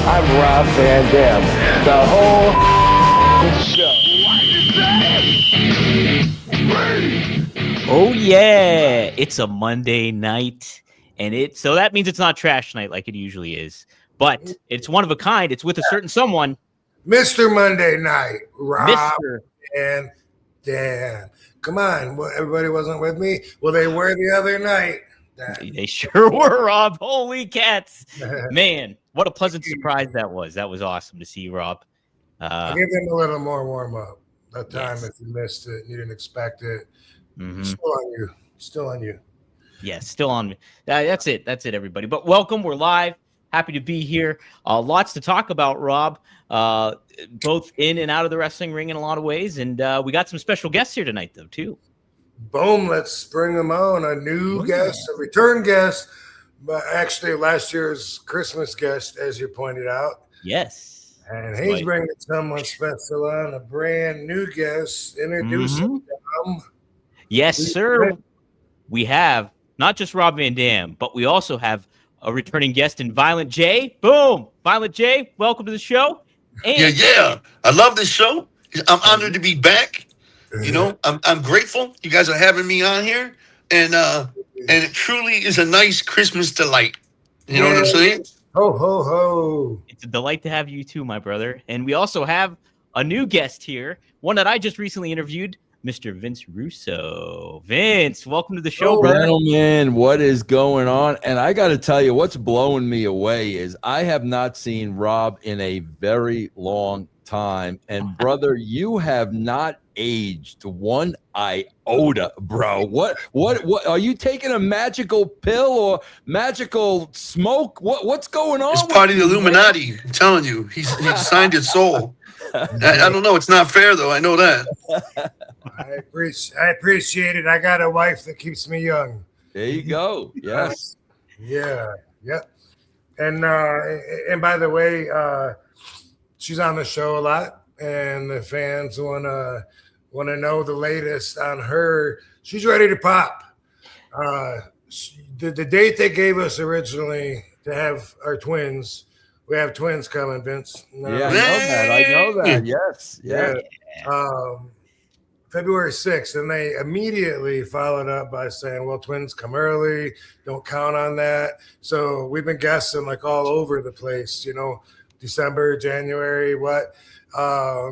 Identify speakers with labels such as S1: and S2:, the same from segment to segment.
S1: I'm Rob Van Dam. The whole show.
S2: Oh yeah, it's a Monday night, and so that means it's not trash night like it usually is, but it's one of a kind. It's with a certain someone,
S3: Mr. Monday Night, Rob
S2: Mister.
S3: and Dan. Come on, everybody wasn't with me. Well, they were the other night.
S2: They sure were, Rob. Holy cats, man! What a pleasant surprise that was. That was awesome to see you, Rob.
S3: I'll give them a little more warm up that time.
S2: Yes.
S3: If you missed it, you didn't expect it.
S2: Mm-hmm.
S3: Still on you. Still on you.
S2: Yes, still on me. That's it. That's it, everybody. But welcome. We're live. Happy to be here. Lots to talk about, Rob, both in and out of the wrestling ring in a lot of ways. And we got some special guests here tonight, though, too.
S3: Boom. Let's bring them on. A new guest, a return guest, but actually last year's Christmas guest, as you pointed out.
S2: Yes.
S3: And he's bringing someone special on, a brand new guest. Introduce him.
S2: Yes, sir. We have not just Rob Van Dam, but we also have a returning guest in Violent J. Boom! Violent J, welcome to the show. And
S4: yeah. I love this show. I'm honored to be back. You know, I'm grateful you guys are having me on here. And it truly is a nice Christmas delight. You know what I'm saying?
S3: Ho, ho, ho.
S2: It's a delight to have you too, my brother. And we also have a new guest here, one that I just recently interviewed, Mr. Vince Russo. Vince, welcome to the show, brother.
S5: Gentlemen, what is going on? And I got to tell you, what's blowing me away is I have not seen Rob in a very long time. And brother, you have not aged one iota, bro. What are you taking a magical pill or magical smoke? What's going on?
S4: It's part of the Illuminati. I'm telling you, he's signed his soul. I don't know. It's not fair, though. I know that.
S3: I appreciate it. I got a wife that keeps me young.
S5: There you go. Yes.
S3: Yeah. Yep. And by the way, she's on the show a lot, and the fans want to know the latest on her. She's ready to pop. The date they gave us originally to have our twins. We have twins coming, Vince.
S5: Yeah, I know that. Yes. Yeah.
S3: February 6th, and they immediately followed up by saying, well, twins come early, don't count on that. So we've been guessing like all over the place, December, January, what?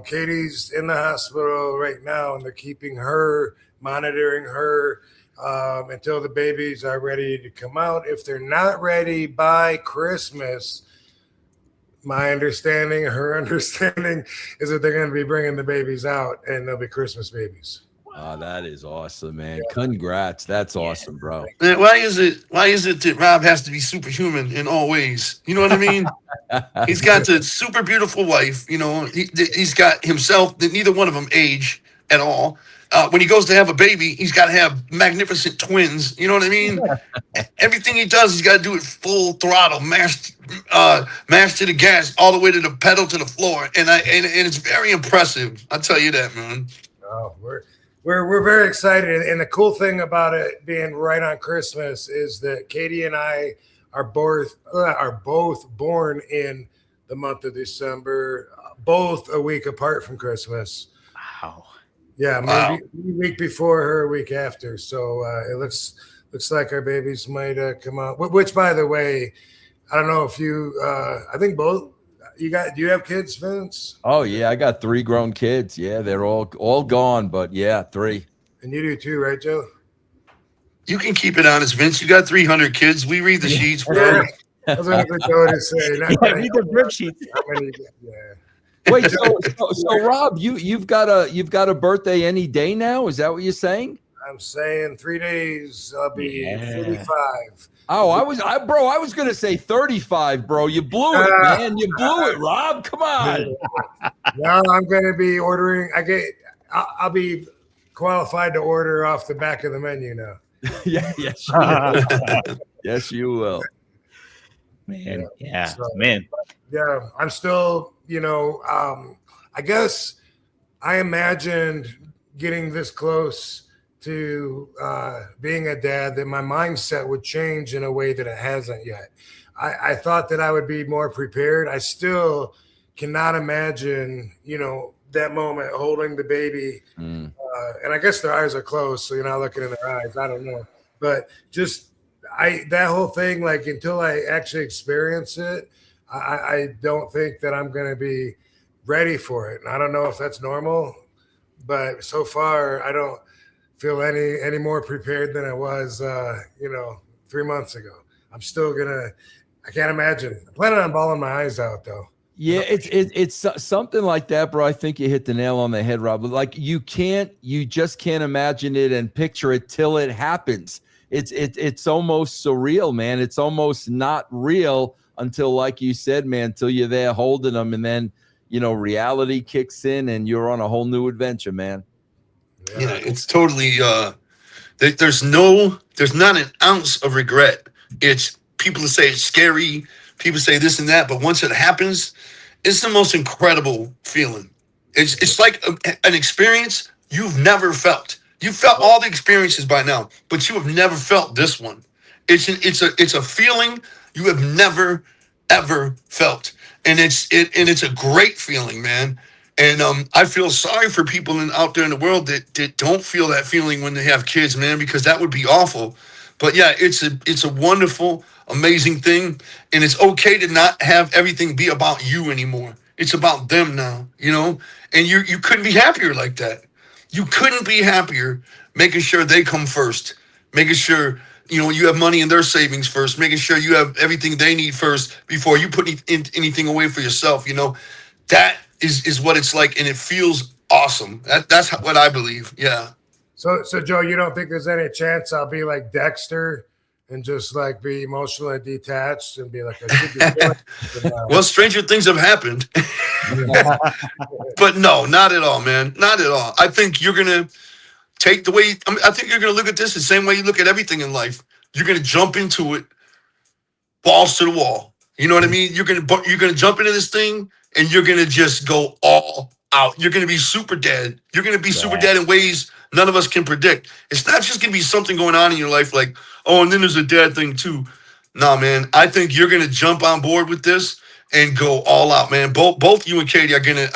S3: Katie's in the hospital right now, and they're keeping her, monitoring her until the babies are ready to come out. If they're not ready by Christmas, my understanding, her understanding, is that they're going to be bringing the babies out, and they'll be Christmas babies.
S5: Oh, that is awesome, man! Yeah. Congrats, that's awesome, bro.
S4: Man, why is it that Rob has to be superhuman in all ways? You know what I mean? He's got the super beautiful wife. He's got himself. Neither one of them age at all. When he goes to have a baby, he's got to have magnificent twins. You know what I mean? Everything he does, he's got to do it full throttle, mashed to the gas, all the way to the pedal to the floor, and it's very impressive. I'll tell you that, man.
S3: Oh, we're very excited, and the cool thing about it being right on Christmas is that Katie and I are both born in the month of December, both a week apart from Christmas.
S2: Wow.
S3: Yeah, maybe a week before her, a week after. So it looks like our babies might come out. Which, by the way, I don't know if you. I think both. Do you have kids, Vince?
S5: Oh yeah, I got 3 grown kids. Yeah, they're all gone, but yeah, 3.
S3: And you do too, right, Joe?
S4: You can keep it honest, Vince. You got 300 kids. We read the sheets, bro.
S3: Yeah. That's what Joe to say.
S2: Read the worksheets.
S3: Yeah.
S5: Wait, so Rob, you've got a birthday any day now? Is that what you're saying?
S3: I'm saying 3 days. I'll be 35.
S5: Oh, I was gonna say 35, bro. You blew it, man. You blew it, Rob. Come on.
S3: Now I'm gonna be ordering. I'll be qualified to order off the back of the menu now.
S5: Yes, you will. Yes, you will.
S2: Man, man.
S3: Yeah, I'm still, I guess I imagined getting this close to being a dad that my mindset would change in a way that it hasn't yet. I thought that I would be more prepared. I still cannot imagine, that moment holding the baby. And I guess their eyes are closed, so you're not looking in their eyes. I don't know. But just that whole thing, like until I actually experience it, I don't think that I'm going to be ready for it. And I don't know if that's normal, but so far I don't feel any more prepared than I was, 3 months ago. I'm still I can't imagine. I'm planning on bawling my eyes out though.
S5: Yeah, it's something like that, bro. I think you hit the nail on the head, Rob. Like you just can't imagine it and picture it till it happens. It's almost surreal, man. It's almost not real until, like you said, man, until you're there holding them, and then reality kicks in and you're on a whole new adventure, man.
S4: Yeah, it's totally there's not an ounce of regret. It's people say it's scary, people say this and that, but once it happens, it's the most incredible feeling. It's like an experience you've never felt. You've felt all the experiences by now, but you have never felt this one. It's a feeling you have never ever felt, and it's a great feeling, man. And I feel sorry for people out there in the world that don't feel that feeling when they have kids, man, because that would be awful. But yeah, it's a wonderful, amazing thing, and it's okay to not have everything be about you anymore. It's about them now, and you couldn't be happier like that. You couldn't be happier making sure they come first, making sure you have money in their savings first, making sure you have everything they need first before you put anything away for yourself. That is what it's like, and it feels awesome. That's what I believe. Yeah.
S3: So Joe, you don't think there's any chance I'll be like Dexter and just like be emotionally detached and be like, I should be doing it?
S4: Well, stranger things have happened. But no, not at all, man. Not at all. I think you're gonna take I think you're gonna look at this the same way you look at everything in life. You're gonna jump into it, balls to the wall. You know what I mean? You're gonna jump into this thing and you're gonna just go all out. You're gonna be super dead. You're gonna be super dead in ways none of us can predict. It's not just gonna be something going on in your life like, oh, and then there's a dad thing too. Nah, man. I think you're gonna jump on board with this and go all out, man. Both you and Katie are gonna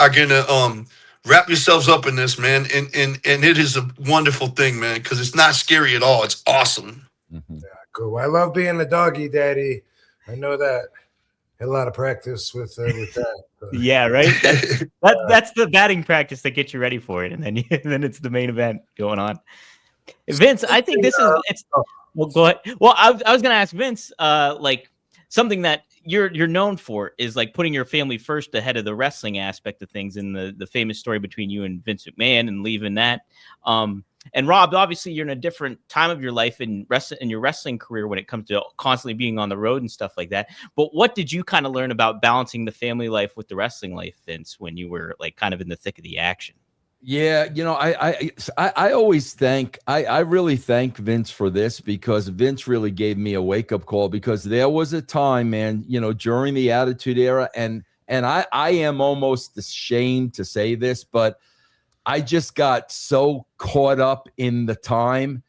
S4: wrap yourselves up in this, man. And it is a wonderful thing, man, because it's not scary at all. It's awesome.
S5: Mm-hmm.
S3: Yeah, cool. I love being a doggy daddy. I know that. Had a lot of practice with that. So.
S2: Yeah, right. That's the batting practice that gets you ready for it, and then it's the main event going on. Vince, I think this is. Well, go ahead. Well, I was going to ask Vince, like something that you're known for is like putting your family first ahead of the wrestling aspect of things, in the famous story between you and Vince McMahon and leaving that. And Rob, obviously you're in a different time of your life in your wrestling career when it comes to constantly being on the road and stuff like that. But what did you kind of learn about balancing the family life with the wrestling life, Vince, when you were like kind of in the thick of the action?
S5: Yeah, I always I really thank Vince for this, because Vince really gave me a wake-up call, because there was a time, man, during the Attitude Era, and I am almost ashamed to say this, but I just got so caught up in the time.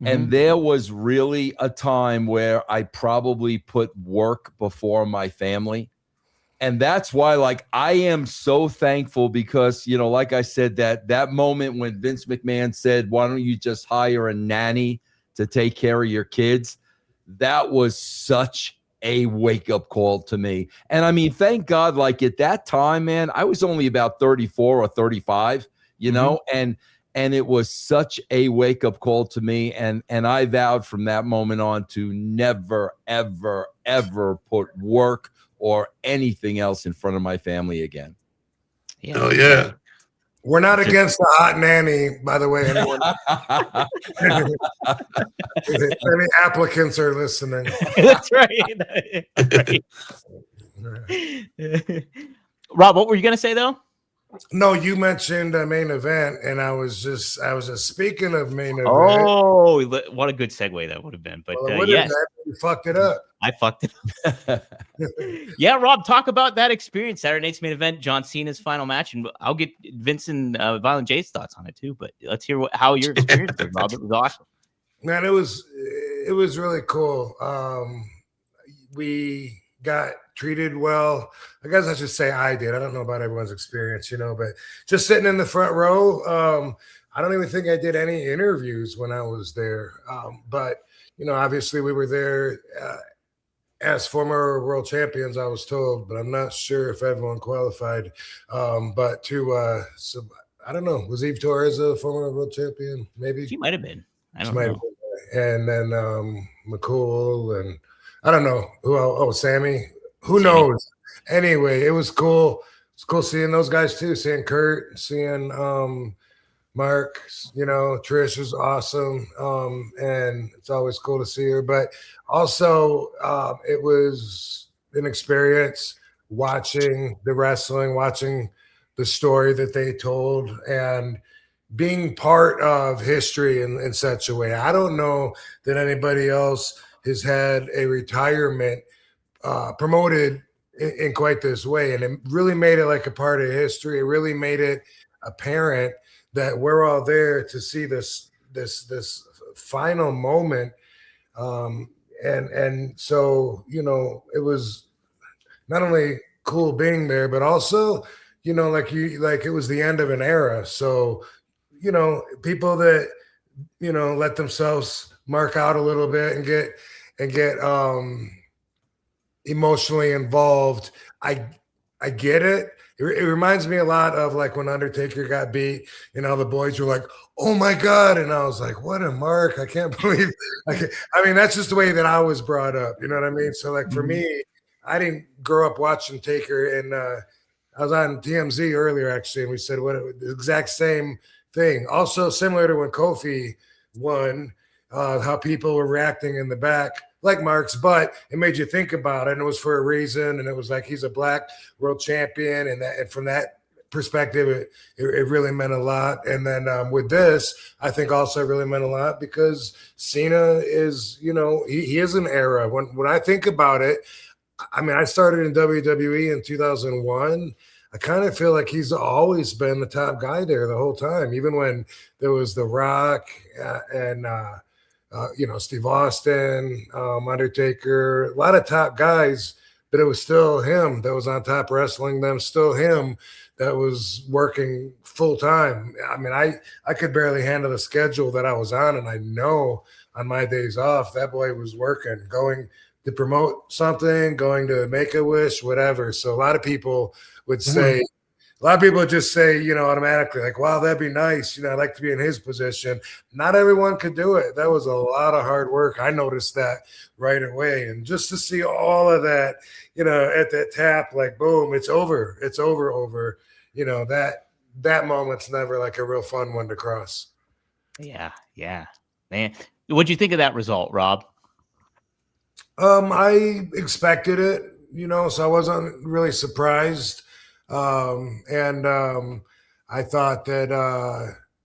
S5: And there was really a time where I probably put work before my family. And that's why, like, I am so thankful, because, like I said, that moment when Vince McMahon said, why don't you just hire a nanny to take care of your kids? That was such a wake-up call to me. And I mean, thank God, like at that time, man, I was only about 34 or 35, and it was such a wake-up call to me. And I vowed from that moment on to never, ever, ever put work or anything else in front of my family again.
S2: Yeah.
S4: Oh yeah.
S3: We're not against the hot nanny, by the way. Anyone? Any applicants are listening.
S2: That's right. That's right. Rob, what were you gonna say though?
S3: No, you mentioned a main event, and I was just speaking of main event.
S2: Oh, what a good segue that would have been. But yes,
S3: you fucked it up.
S2: I fucked it up. Yeah, Rob, talk about that experience. Saturday night's main event, John Cena's final match, and I'll get Vince and Violent J's thoughts on it too. But let's hear how your experience was, Rob. It was awesome.
S3: Man, it was really cool. we got treated well. I guess I should say I did. I don't know about everyone's experience, but just sitting in the front row, I don't even think I did any interviews when I was there. But, obviously we were there as former world champions, I was told, but I'm not sure if everyone qualified. But so I don't know. Was Eve Torres a former world champion? Maybe
S2: She might have been. I don't
S3: might
S2: know.
S3: have been. And then McCool and I don't know who else. Oh, Sammy. Who knows? Anyway, it was cool. It's cool seeing those guys too. Seeing Kurt, seeing Mark, Trish is awesome. And it's always cool to see her. But also it was an experience watching the wrestling, watching the story that they told, and being part of history in such a way. I don't know that anybody else has had a retirement promoted in quite this way. And it really made it like a part of history. It really made it apparent that we're all there to see this final moment. And so, it was not only cool being there, but also, like it was the end of an era. So, people that, let themselves mark out a little bit and get emotionally involved. I get it. It reminds me a lot of like when Undertaker got beat, the boys were like, "Oh my God." And I was like, what a mark. I can't believe, that's just the way that I was brought up. You know what I mean? So like for me, I didn't grow up watching Taker, and I was on TMZ earlier actually, and we said the exact same thing. Also similar to when Kofi won, how people were reacting in the back like Marks, but it made you think about it, and it was for a reason. And it was like, he's a black world champion, and from that perspective, it really meant a lot. And then with this, I think also it really meant a lot because Cena is, he is an era. When I think about it, I started in WWE in 2001. I kind of feel like he's always been the top guy there the whole time, even when there was The Rock and Steve Austin, Undertaker, a lot of top guys, but it was still him that was on top wrestling them, still him that was working full time. I could barely handle the schedule that I was on, and I know on my days off, that boy was working, going to promote something, going to Make-A-Wish, whatever. So a lot of people would say, a lot of people would just say, automatically, like, wow, that'd be nice. I'd like to be in his position. Not everyone could do it. That was a lot of hard work. I noticed that right away. And just to see all of that, at that tap, like, boom, it's over. It's over. That moment's never like a real fun one to cross.
S2: Yeah. Man, what'd you think of that result, Rob?
S3: I expected it, so I wasn't really surprised. And I thought that,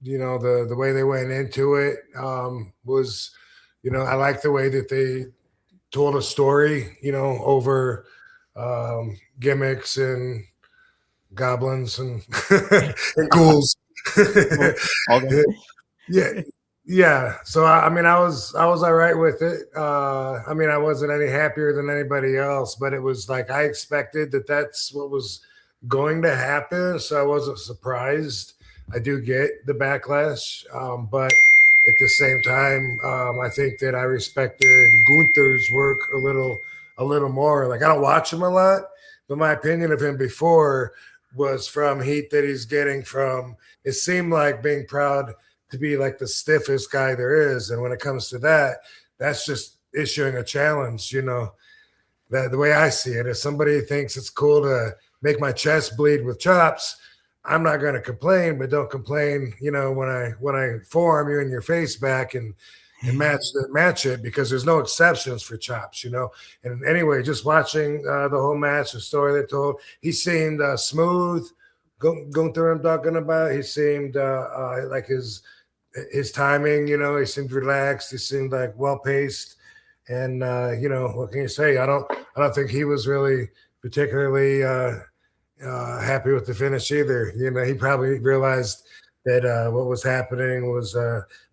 S3: the way they went into it was, I like the way that they told a story, over gimmicks and goblins and, and ghouls. Yeah. So, I was all right with it. I wasn't any happier than anybody else, but it was like I expected that that's what was going to happen, so I wasn't surprised. I do get the backlash, but at the same time, I think that I respected Gunther's work a little more. Like, I don't watch him a lot, but my opinion of him before was from heat that he's getting from, it seemed like being proud to be like the stiffest guy there is, and when it comes to that, that's just issuing a challenge. That the way I see it, if somebody thinks it's cool to make my chest bleed with chops, I'm not going to complain, but don't complain, when I forearm you in your face back and match it, because there's no exceptions for chops, And anyway, just watching the whole match, the story they told, he seemed smooth. Going through, I'm talking about, he seemed like his timing, he seemed relaxed. He seemed like well-paced. And, what can you say? I don't think he was really particularly happy with the finish either. He probably realized that what was happening was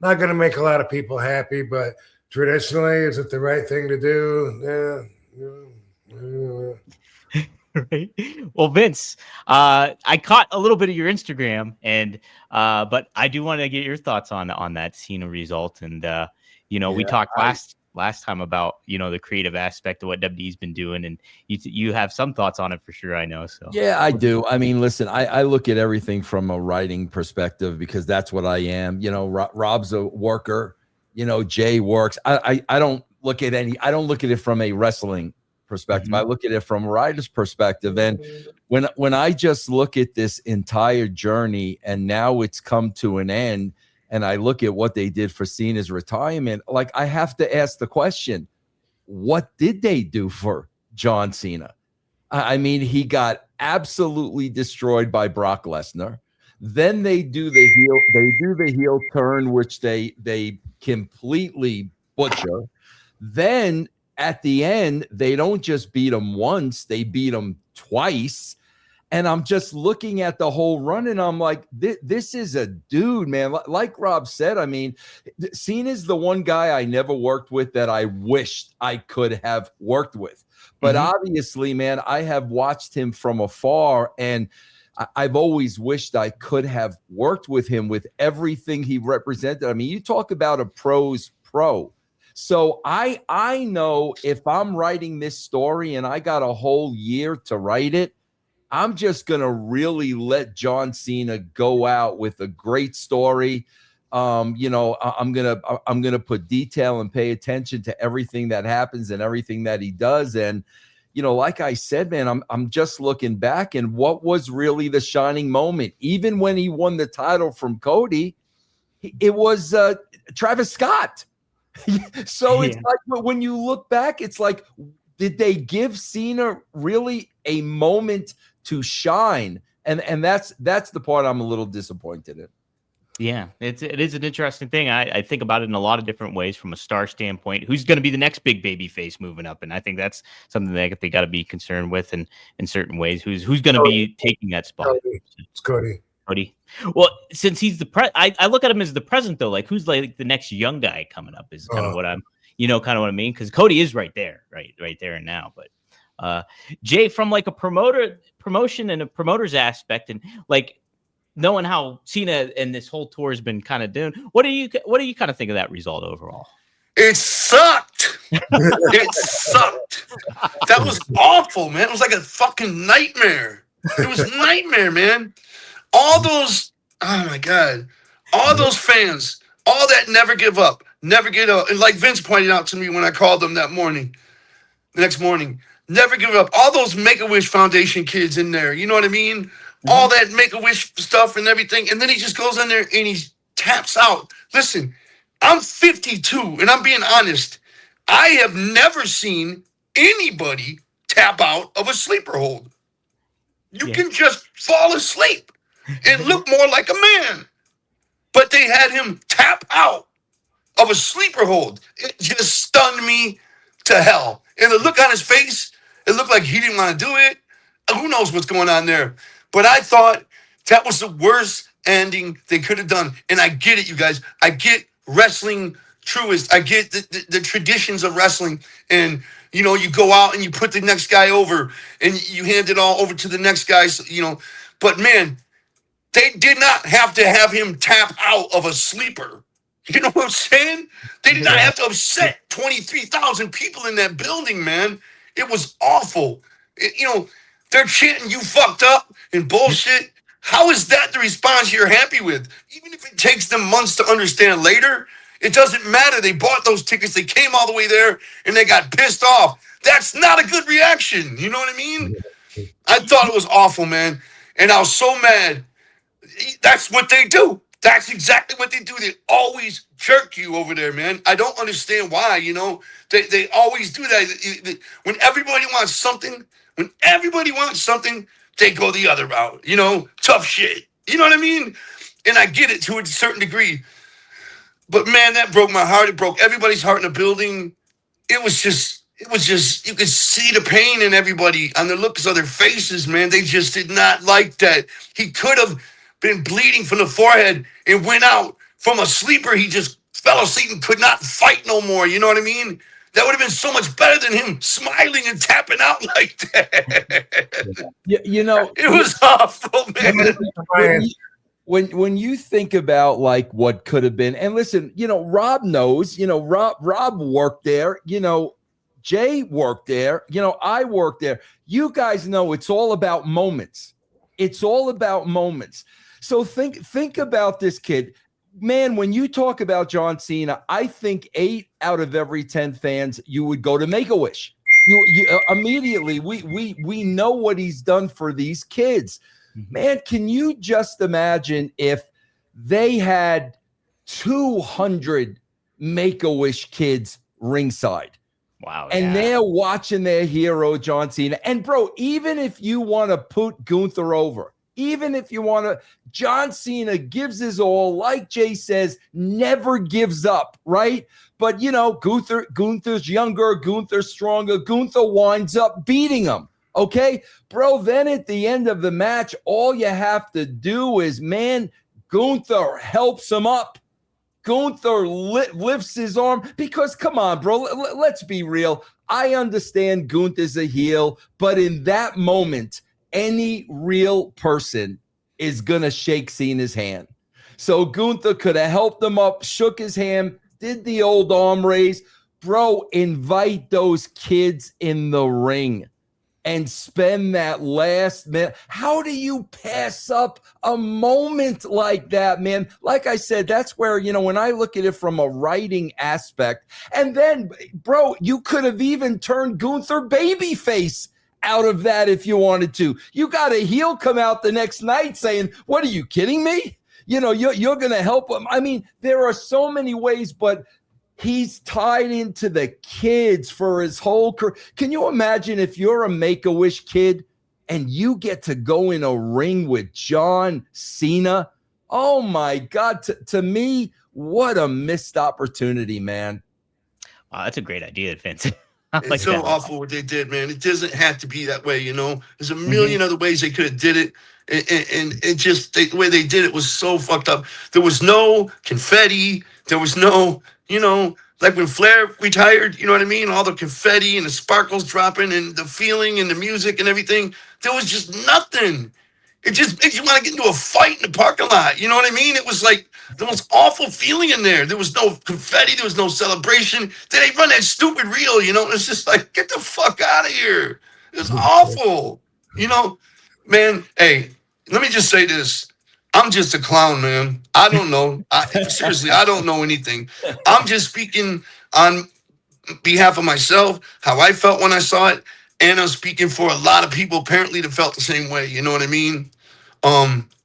S3: not going to make a lot of people happy, but traditionally, is it the right thing to do?
S2: Right. Well, Vince, I caught a little bit of your Instagram, and but I do want to get your thoughts on that Cena result. And we talked last time about the creative aspect of what WWE's been doing, and you have some thoughts on it for sure. I know. So
S5: yeah, I do. I mean, listen, I look at everything from a writing perspective because that's what I am. Rob's a worker. Jay works. I don't look at it from a wrestling perspective. I look at it from a writer's perspective. And when I just look at this entire journey and now it's come to an end, and I look at what they did for Cena's retirement, like I have to ask the question, what did they do for John Cena? I mean, he got absolutely destroyed by Brock Lesnar. Then they do the heel turn, which they completely butcher. Then at the end, they don't just beat him once, they beat him twice. And I'm just looking at the whole run, and I'm like, this is a dude, man. Like Rob said, I mean, Cena's the one guy I never worked with that I wished I could have worked with. But obviously, man, I have watched him from afar, and I've always wished I could have worked with him with everything he represented. I mean, you talk about a pro's pro. So I know if I'm writing this story and I got a whole year to write it, I'm just going to really let John Cena go out with a great story. I'm going to put detail and pay attention to everything that happens and everything that he does. And, like I said, man, I'm just looking back, and what was really the shining moment, even when he won the title from Cody, it was Travis Scott. So it's like when you look back, it's like, did they give Cena really a moment to shine? And that's the part I'm a little disappointed in.
S2: Yeah, it is an interesting thing. I think about it in a lot of different ways from a star standpoint. Who's going to be the next big baby face moving up? And I think that's something that they got to be concerned with in certain ways. Who's going to be taking that spot?
S3: It's Cody.
S2: Well, since he's the I look at him as the present though. Like, who's like the next young guy coming up is kind of what I'm, kind of what I mean. Because Cody is right there and now. But Jay, from like a promotion and a promoter's aspect, and like knowing how Cena and this whole tour has been kind of doing, what do you kind of think of that result overall?
S4: It sucked. It sucked. That was awful, man. It was like a fucking nightmare. It was a nightmare, man. All those, oh my God, all those fans, all that never give up, never get up. And like Vince pointed out to me when I called them the next morning, never give up. All those Make-A-Wish Foundation kids in there, you know what I mean? All that Make-A-Wish stuff and everything. And then he just goes in there and he taps out. Listen, I'm 52 and I'm being honest. I have never seen anybody tap out of a sleeper hold. You can just fall asleep and look more like a man. But they had him tap out of a sleeper hold. It just stunned me to hell. And the look on his face, it looked like he didn't want to do it. Who knows what's going on there? But I thought that was the worst ending they could have done. And I get it, you guys. I get wrestling truest. I get the traditions of wrestling. And, you go out and you put the next guy over and you hand it all over to the next guy, But, man, they did not have to have him tap out of a sleeper. You know what I'm saying? They did not have to upset 23,000 people in that building, man. It was awful. They're chanting, "You fucked up," and bullshit. How is that the response you're happy with? Even if it takes them months to understand later, it doesn't matter. They bought those tickets. They came all the way there, and they got pissed off. That's not a good reaction. You know what I mean? I thought it was awful, man. And I was so mad. That's what they do. That's exactly what they do. They always jerk you over there, man. I don't understand why, They always do that. When everybody wants something, they go the other route, tough shit. You know what I mean? And I get it to a certain degree. But, man, that broke my heart. It broke everybody's heart in the building. It was just, you could see the pain in everybody on the looks of their faces, man. They just did not like that. He could have been bleeding from the forehead and went out from a sleeper. He just fell asleep and could not fight no more. You know what I mean? That would have been so much better than him smiling and tapping out like that.
S5: You know,
S4: It was awful, man.
S5: when you think about like what could have been, and listen, you know, Rob knows, you know, Rob worked there, you know, Jay worked there, you know, I worked there. You guys know it's all about moments. It's all about moments. So think about this kid. Man, when you talk about John Cena, I think 8 out of every 10 fans, you would go to Make-A-Wish. You immediately, we know what he's done for these kids. Man, can you just imagine if they had 200 Make-A-Wish kids ringside?
S2: Wow.
S5: And they're watching their hero, John Cena. And bro, even if you want to put Gunther over, even if you want to, John Cena gives his all, like Jay says, never gives up, right? But, you know, Gunther's younger, Gunther's stronger. Gunther winds up beating him, okay? Bro, then at the end of the match, all you have to do is, man, Gunther helps him up. Gunther lifts his arm because, come on, bro, let's be real. I understand Gunther's a heel, but in that moment, any real person is going to shake Cena's hand. So Gunther could have helped him up, shook his hand, did the old arm raise. Bro, invite those kids in the ring and spend that last minute. How do you pass up a moment like that, man? Like I said, that's where, you know, when I look at it from a writing aspect, and then, bro, you could have even turned Gunther babyface out of that if you wanted to. You got a heel come out the next night saying, what, are you kidding me? You know, you're going to help him. I mean, there are so many ways, but he's tied into the kids for his whole career. Can you imagine if you're a Make-A-Wish kid and you get to go in a ring with John Cena? Oh my God. To me, what a missed opportunity, man.
S2: Wow, that's a great idea, Vince.
S4: It's so awful what they did, man. It doesn't have to be that way, you know. There's a million other ways they could have did it, and it just the way they did it was so fucked up. There was no confetti. There was no, you know, like when Flair retired, you know what I mean? All the confetti and the sparkles dropping and the feeling and the music and everything. There was just nothing. It just makes you want to get into a fight in the parking lot. You know what I mean? It was like the most awful feeling in there. There was no confetti. There was no celebration. Then they run that stupid reel, you know? It's just like, get the fuck out of here. It was awful. You know, man, hey, let me just say this. I'm just a clown, man. I don't know. Seriously, I don't know anything. I'm just speaking on behalf of myself, how I felt when I saw it. And I'm speaking for a lot of people apparently that felt the same way. You know what I mean?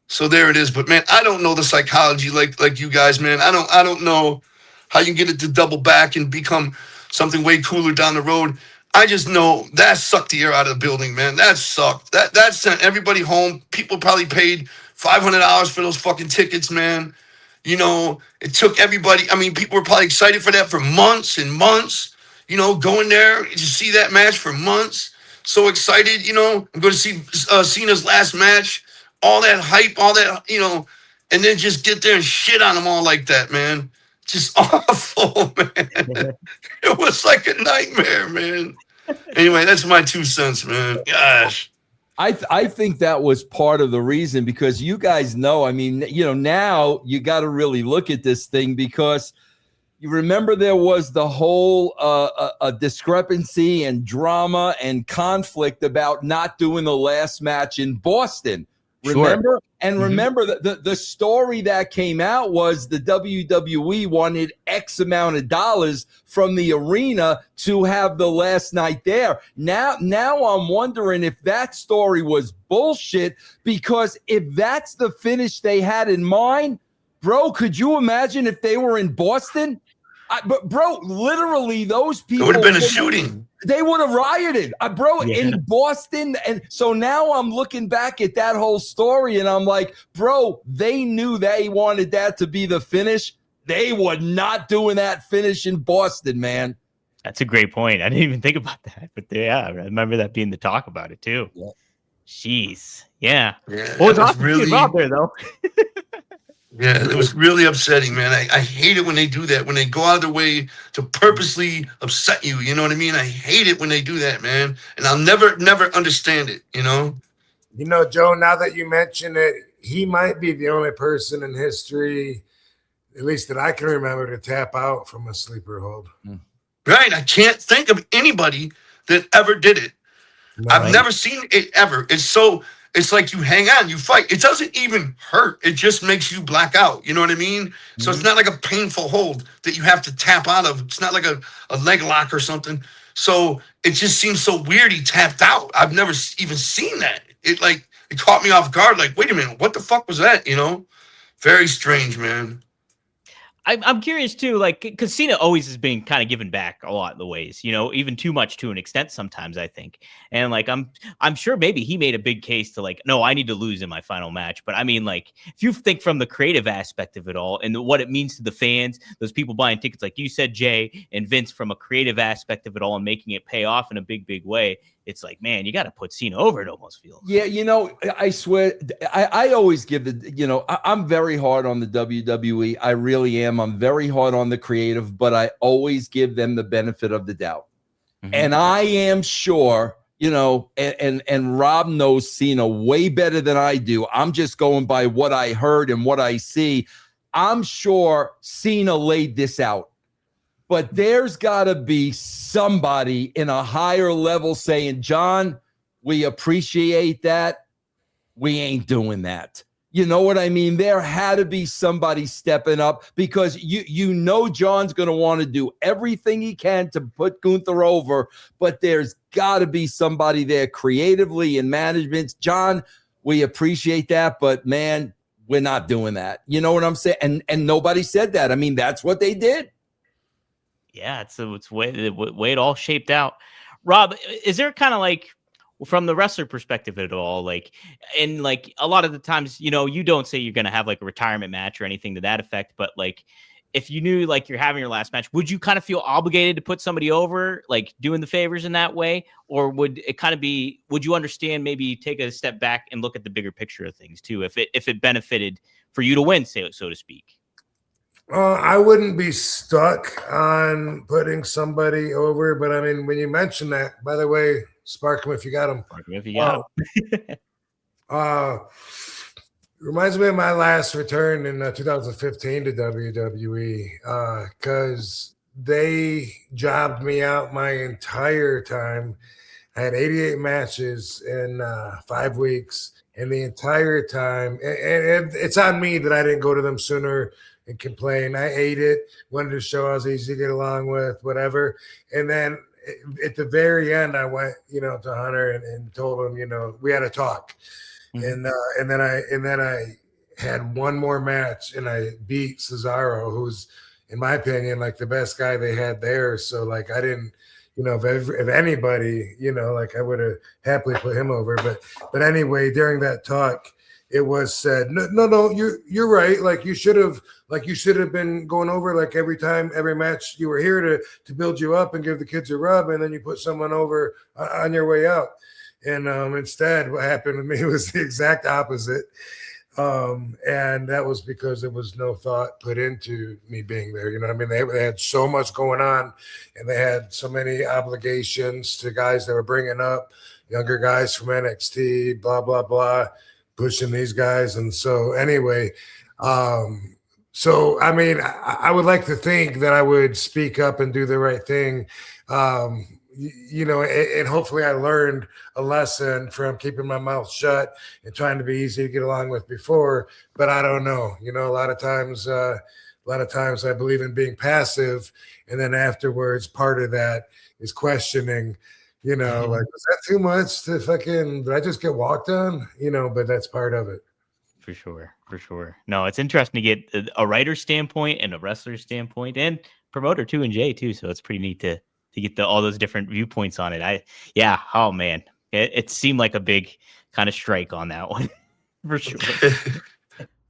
S4: So there it is. But man, I don't know the psychology like you guys, man. I don't know how you can get it to double back and become something way cooler down the road. I just know that sucked the air out of the building, man. That sucked. That sent everybody home. People probably paid $500 for those fucking tickets, man. You know, it took everybody. I mean, people were probably excited for that for months and months. You know, going there to see that match for months. So excited, you know. I'm going to see Cena's last match. All that hype, all that, you know. And then just get there and shit on them all like that, man. Just awful, man. It was like a nightmare, man. Anyway, that's my 2 cents, man. Gosh.
S5: I think that was part of the reason, because you guys know, I mean, you know, now you got to really look at this thing, because you remember there was the whole discrepancy and drama and conflict about not doing the last match in Boston. Remember? Sure. And remember the story that came out was the WWE wanted X amount of dollars from the arena to have the last night there. Now I'm wondering if that story was bullshit, because if that's the finish they had in mind, bro, could you imagine if they were in Boston? But bro, literally those people,
S4: it would have been a shooting.
S5: They would have rioted, bro,
S2: yeah.
S5: in Boston. And so now I'm looking back at that whole story and I'm like, bro, they knew they wanted that to be the finish. They were not doing that finish in Boston, man.
S2: That's a great point. I didn't even think about that, but yeah, I remember that being the talk about it too. Yeah. Jeez. Yeah.
S4: Yeah,
S2: Well, it was awesome really... to see Rob there, though.
S4: Yeah, it was really upsetting, man. I hate it when they do that, when they go out of their way to purposely upset you. You know what I mean? I hate it when they do that, man. And I'll never understand it, you know?
S3: You know, Joe, now that you mention it, he might be the only person in history, at least that I can remember, to tap out from a sleeper hold.
S4: Right. I can't think of anybody that ever did it. I've
S3: No.
S4: never seen it ever. It's like you hang on, you fight. It doesn't even hurt. It just makes you black out. You know what I mean? So it's not like a painful hold that you have to tap out of. It's not like a leg lock or something. So it just seems so weird he tapped out. I've never even seen that. It caught me off guard. Like, wait a minute, what the fuck was that? You know? Very strange, man.
S2: I'm curious too, like, because Cena always has been kind of giving back a lot of the ways, you know, even too much to an extent sometimes, I think. And like, I'm sure maybe he made a big case to like, no, I need to lose in my final match. But I mean, like, if you think from the creative aspect of it all and what it means to the fans, those people buying tickets, like you said, Jay and Vince, from a creative aspect of it all and making it pay off in a big way, it's like, man, you got to put Cena over, it almost feels.
S5: Yeah, you know, I swear, I always give the, you know, I'm very hard on the WWE. I really am. I'm very hard on the creative, but I always give them the benefit of the doubt. And I am sure, you know, and Rob knows Cena way better than I do. I'm just going by what I heard and what I see. I'm sure Cena laid this out. But there's got to be somebody in a higher level saying, John, we appreciate that. We ain't doing that. You know what I mean? There had to be somebody stepping up because you know John's going to want to do everything he can to put Gunther over, but there's got to be somebody there creatively in management. John, we appreciate that, but man, we're not doing that. You know what I'm saying? And nobody said that. I mean, that's what they did.
S2: Yeah, it's way it all shaped out. Rob, is there kind of like, from the wrestler perspective at all, like, and like a lot of the times, you know, you don't say you're going to have like a retirement match or anything to that effect, but like, if you knew like you're having your last match, would you kind of feel obligated to put somebody over, like doing the favors in that way? Or would it kind of be, would you understand, maybe take a step back and look at the bigger picture of things too, if it benefited for you to win, so to speak?
S3: I wouldn't be stuck on putting somebody over, but I mean, when you mention that, by the way, spark them if you got them.
S2: Spark them if you got them.
S3: Reminds me of my last return in 2015 to WWE because they jobbed me out my entire time. I had 88 matches in 5 weeks, and the entire time, and it's on me that I didn't go to them sooner and complain. I ate it, wanted to show I was easy to get along with, whatever. And then at the very end, I went, you know, to Hunter and told him, you know, we had a talk. And then I had one more match and I beat Cesaro, who's, in my opinion, like the best guy they had there. So like I didn't, you know, if anybody, you know, like I would have happily put him over. But anyway, during that talk, it was said, no, you're right. Like you should have been going over like every match you were here to build you up and give the kids a rub, and then you put someone over on your way out. And instead, what happened with me was the exact opposite. And that was because there was no thought put into me being there. You know what I mean? They had so much going on, and they had so many obligations to guys they were bringing up, younger guys from NXT, blah, blah, blah, pushing these guys. And so anyway, so, I mean, I would like to think that I would speak up and do the right thing. You know, and hopefully I learned a lesson from keeping my mouth shut and trying to be easy to get along with before, but I don't know. You know, a lot of times I believe in being passive, and then afterwards, part of that is questioning, you know, like, was that too much to fucking, did I just get walked on? You know, but that's part of it.
S2: For sure. No, it's interesting to get a writer's standpoint and a wrestler's standpoint and promoter too, and Jay too. So it's pretty neat to get all those different viewpoints on it. Oh man, it seemed like a big kind of strike on that one. For sure.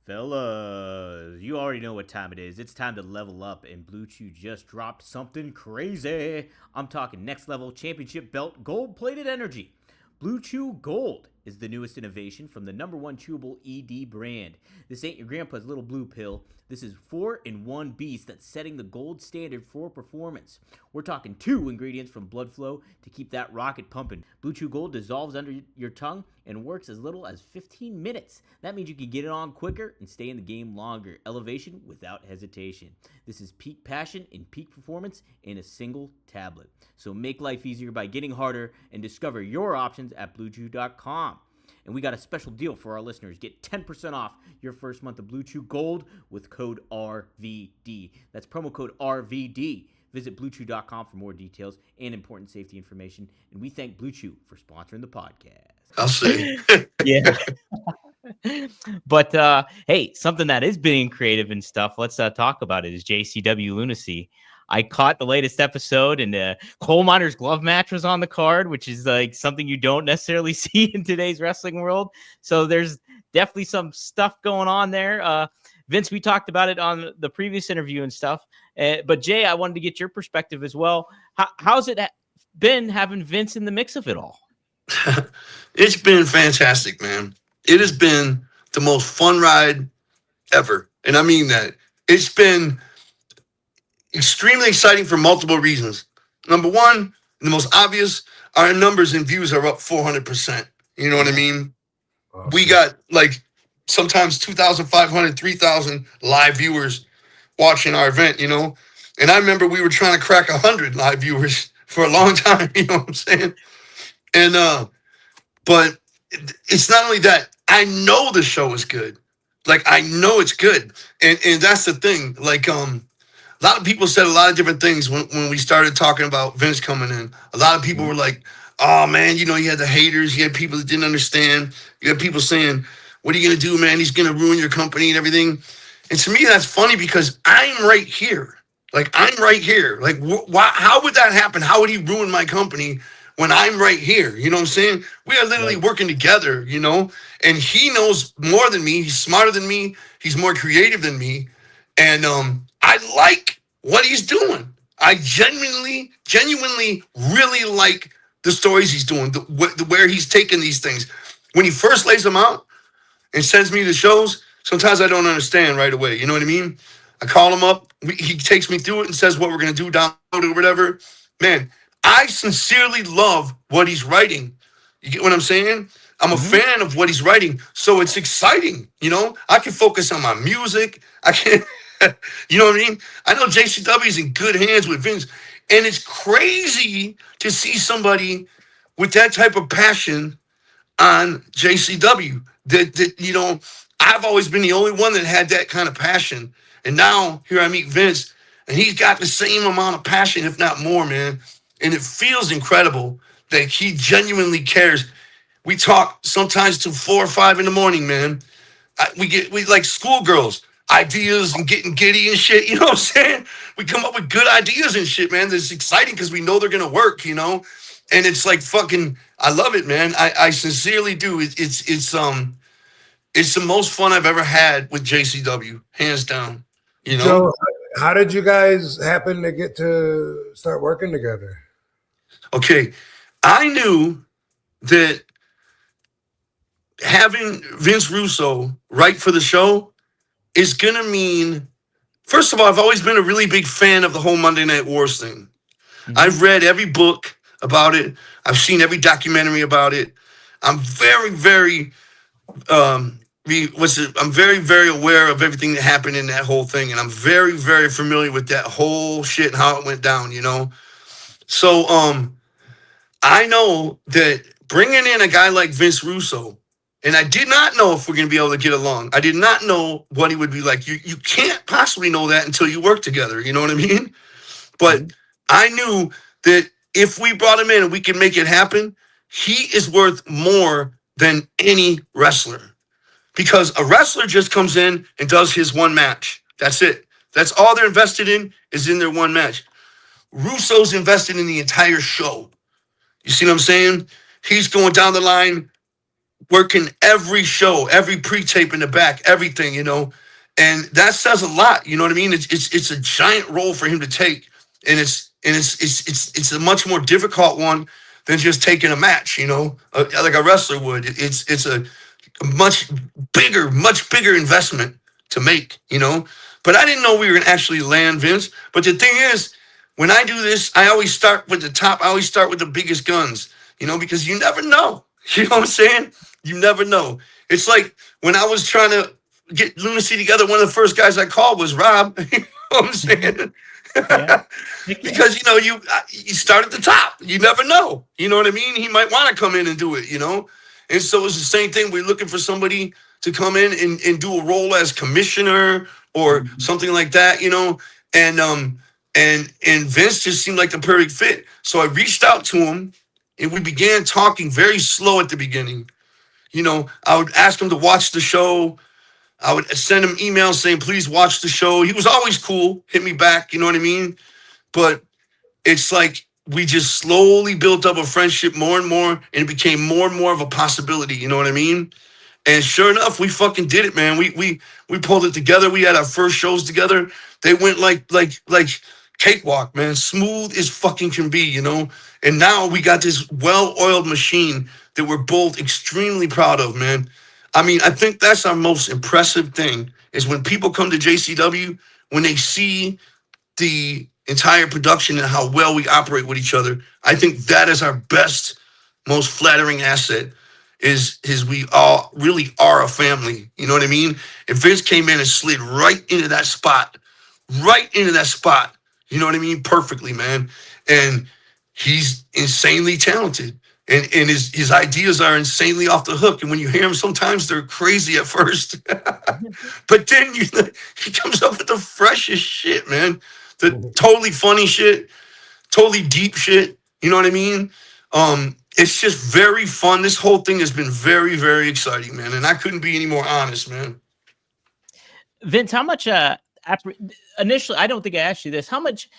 S2: Fellas, you already know what time it is. It's time to level up, and Blue Chew just dropped something crazy. I'm talking next level championship belt, gold-plated energy. Blue Chew Gold is the newest innovation from the #1 chewable ED brand. This ain't your grandpa's little blue pill. This is 4-in-1 beast that's setting the gold standard for performance. We're talking 2 ingredients from blood flow to keep that rocket pumping. Blue Chew Gold dissolves under your tongue and works as little as 15 minutes. That means you can get it on quicker and stay in the game longer. Elevation without hesitation. This is peak passion and peak performance in a single tablet. So make life easier by getting harder and discover your options at BlueChew.com. And we got a special deal for our listeners. Get 10% off your first month of Blue Chew Gold with code RVD. That's promo code RVD. Visit BlueChew.com for more details and important safety information. And we thank Blue Chew for sponsoring the podcast.
S4: I'll see.
S2: Yeah. But hey, something that is being creative and stuff, let's talk about it, is JCW Lunacy. I caught the latest episode, and Coal Miner's glove match was on the card, which is like something you don't necessarily see in today's wrestling world. So there's definitely some stuff going on there. Vince, we talked about it on the previous interview and stuff. But Jay, I wanted to get your perspective as well. How's it been having Vince in the mix of it all?
S4: It's been fantastic, man. It has been the most fun ride ever. And I mean that. It's been extremely exciting for multiple reasons. Number one, the most obvious, our numbers and views are up 400%. You know what I mean?
S3: Awesome.
S4: We got like sometimes 2,500, 3,000 live viewers watching our event, you know? And I remember we were trying to crack 100 live viewers for a long time, you know what I'm saying? And, but it's not only that, I know the show is good. Like, I know it's good. And that's the thing. Like, a lot of people said a lot of different things when we started talking about Vince coming in. A lot of people were like, oh, man, you know, you had the haters. You had people that didn't understand. You had people saying, what are you going to do, man? He's going to ruin your company and everything. And to me, that's funny because I'm right here. Like, I'm right here. Like, how would that happen? How would he ruin my company when I'm right here? You know what I'm saying? We are literally working together, you know? And he knows more than me. He's smarter than me. He's more creative than me. And I like what he's doing. I genuinely really like the stories he's doing, where he's taking these things. When he first lays them out and sends me the shows, sometimes I don't understand right away. You know what I mean? I call him up. He takes me through it and says what we're going to do, download it or whatever. Man, I sincerely love what he's writing. You get what I'm saying? I'm a fan of what he's writing. So it's exciting. You know, I can focus on my music. I can, you know what I mean? I know JCW is in good hands with Vince. And it's crazy to see somebody with that type of passion on JCW. That you know, I've always been the only one that had that kind of passion. And now here I meet Vince, and he's got the same amount of passion, if not more, man. And it feels incredible that he genuinely cares. We talk sometimes till 4 or 5 in the morning, man. We like schoolgirls, ideas and getting giddy and shit. You know what I'm saying? We come up with good ideas and shit, man. That's exciting because we know they're gonna work, you know. And it's like fucking, I love it, man. I sincerely do. It's the most fun I've ever had with JCW, hands down. You know.
S3: So, how did you guys happen to get to start working together?
S4: Okay, I knew that having Vince Russo write for the show is going to mean, first of all, I've always been a really big fan of the whole Monday Night Wars thing. I've read every book about it. I've seen every documentary about it. I'm very, very, I'm very, very aware of everything that happened in that whole thing. And I'm very, very familiar with that whole shit and how it went down, you know? So, I know that bringing in a guy like Vince Russo, and I did not know if we're going to be able to get along. I did not know what he would be like. You can't possibly know that until you work together. You know what I mean? But I knew that if we brought him in and we could make it happen, he is worth more than any wrestler. Because a wrestler just comes in and does his one match. That's it. That's all they're invested in, is in their one match. Russo's invested in the entire show. You see what I'm saying? He's going down the line, working every show, every pre-tape in the back, everything, you know. And that says a lot, you know what I mean? It's a giant role for him to take. And it's a much more difficult one than just taking a match, you know, like a wrestler would. It's a much bigger investment to make, you know. But I didn't know we were gonna actually land, Vince. But the thing is, when I do this, I always start with the top. I always start with the biggest guns, you know, because you never know. You know what I'm saying? You never know. It's like when I was trying to get Lunacy together, one of the first guys I called was Rob. You know what I'm saying?
S2: Yeah.
S4: Because, you know, you start at the top. You never know. You know what I mean? He might want to come in and do it, you know? And so it's the same thing. We're looking for somebody to come in and do a role as commissioner or something like that, you know? And Vince just seemed like the perfect fit. So I reached out to him and we began talking very slow at the beginning. You know, I would ask him to watch the show. I would send him emails saying, please watch the show. He was always cool, hit me back, you know what I mean? But it's like we just slowly built up a friendship more and more, and it became more and more of a possibility, you know what I mean? And sure enough, we fucking did it, man. We pulled it together. We had our first shows together. They went like cakewalk, man. Smooth as fucking can be, you know? And now we got this well-oiled machine that we're both extremely proud of, man. I mean, I think that's our most impressive thing is when people come to JCW, when they see the entire production and how well we operate with each other. I think that is our best, most flattering asset is we all really are a family. You know what I mean? If Vince came in and slid right into that spot, you know what I mean? Perfectly, man. And he's insanely talented. And his ideas are insanely off the hook. And when you hear him, sometimes they're crazy at first. But then he comes up with the freshest shit, man. The totally funny shit, totally deep shit. You know what I mean? It's just very fun. This whole thing has been very, very exciting, man. And I couldn't be any more honest, man.
S2: Vince, how much initially, I don't think I asked you this, how much,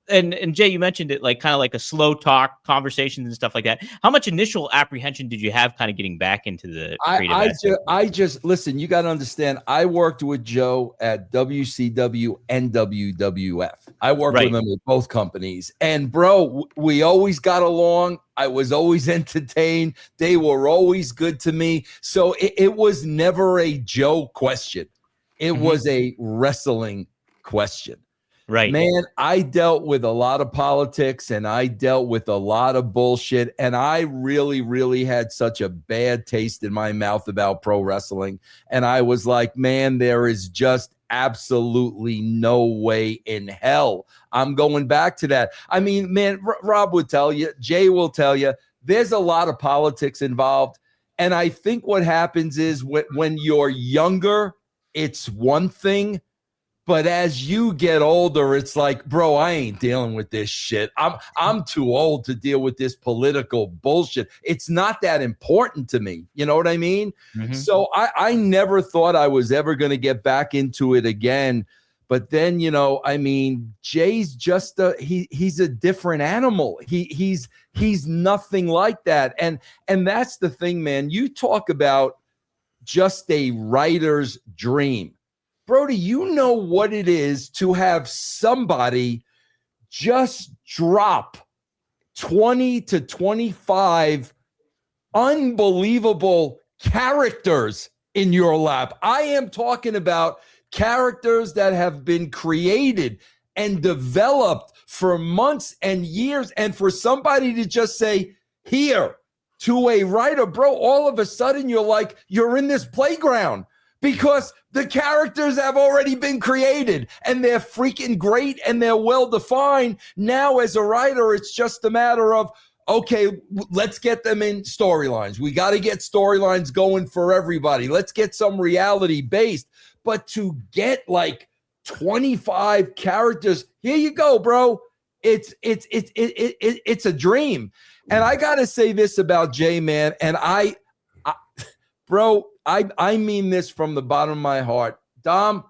S2: and Jay, you mentioned it, like kind of like a slow talk conversations and stuff like that. How much initial apprehension did you have kind of getting back into the creative
S5: I just listen, you got to understand, I worked with Joe at WCW and WWF. I worked with him at both companies, and bro, we always got along. I was always entertained. They were always good to me. So it was never a Joe question. It was a wrestling question.
S2: Right.
S5: Man, I dealt with a lot of politics and I dealt with a lot of bullshit. And I really, really had such a bad taste in my mouth about pro wrestling. And I was like, man, there is just absolutely no way in hell I'm going back to that. I mean, man, Rob would tell you, Jay will tell you, there's a lot of politics involved. And I think what happens is when you're younger, it's one thing. But as you get older, it's like, bro, I ain't dealing with this shit. I'm too old to deal with this political bullshit. It's not that important to me. You know what I mean? So I never thought I was ever going to get back into it again. But then, you know, I mean, Jay's just he's a different animal. He's nothing like that. And that's the thing, man. You talk about just a writer's dream. Brody, you know what it is to have somebody just drop 20 to 25 unbelievable characters in your lap. I am talking about characters that have been created and developed for months and years. And for somebody to just say, here, to a writer, bro, all of a sudden you're like, you're in this playground. Because the characters have already been created and they're freaking great and they're well defined. Now, as a writer, it's just a matter of, okay, let's get them in storylines. We got to get storylines going for everybody. Let's get some reality based. But to get like 25 characters, here you go, bro. It's a dream. And I got to say this about Jay, man. And bro, I mean this from the bottom of my heart. Dom,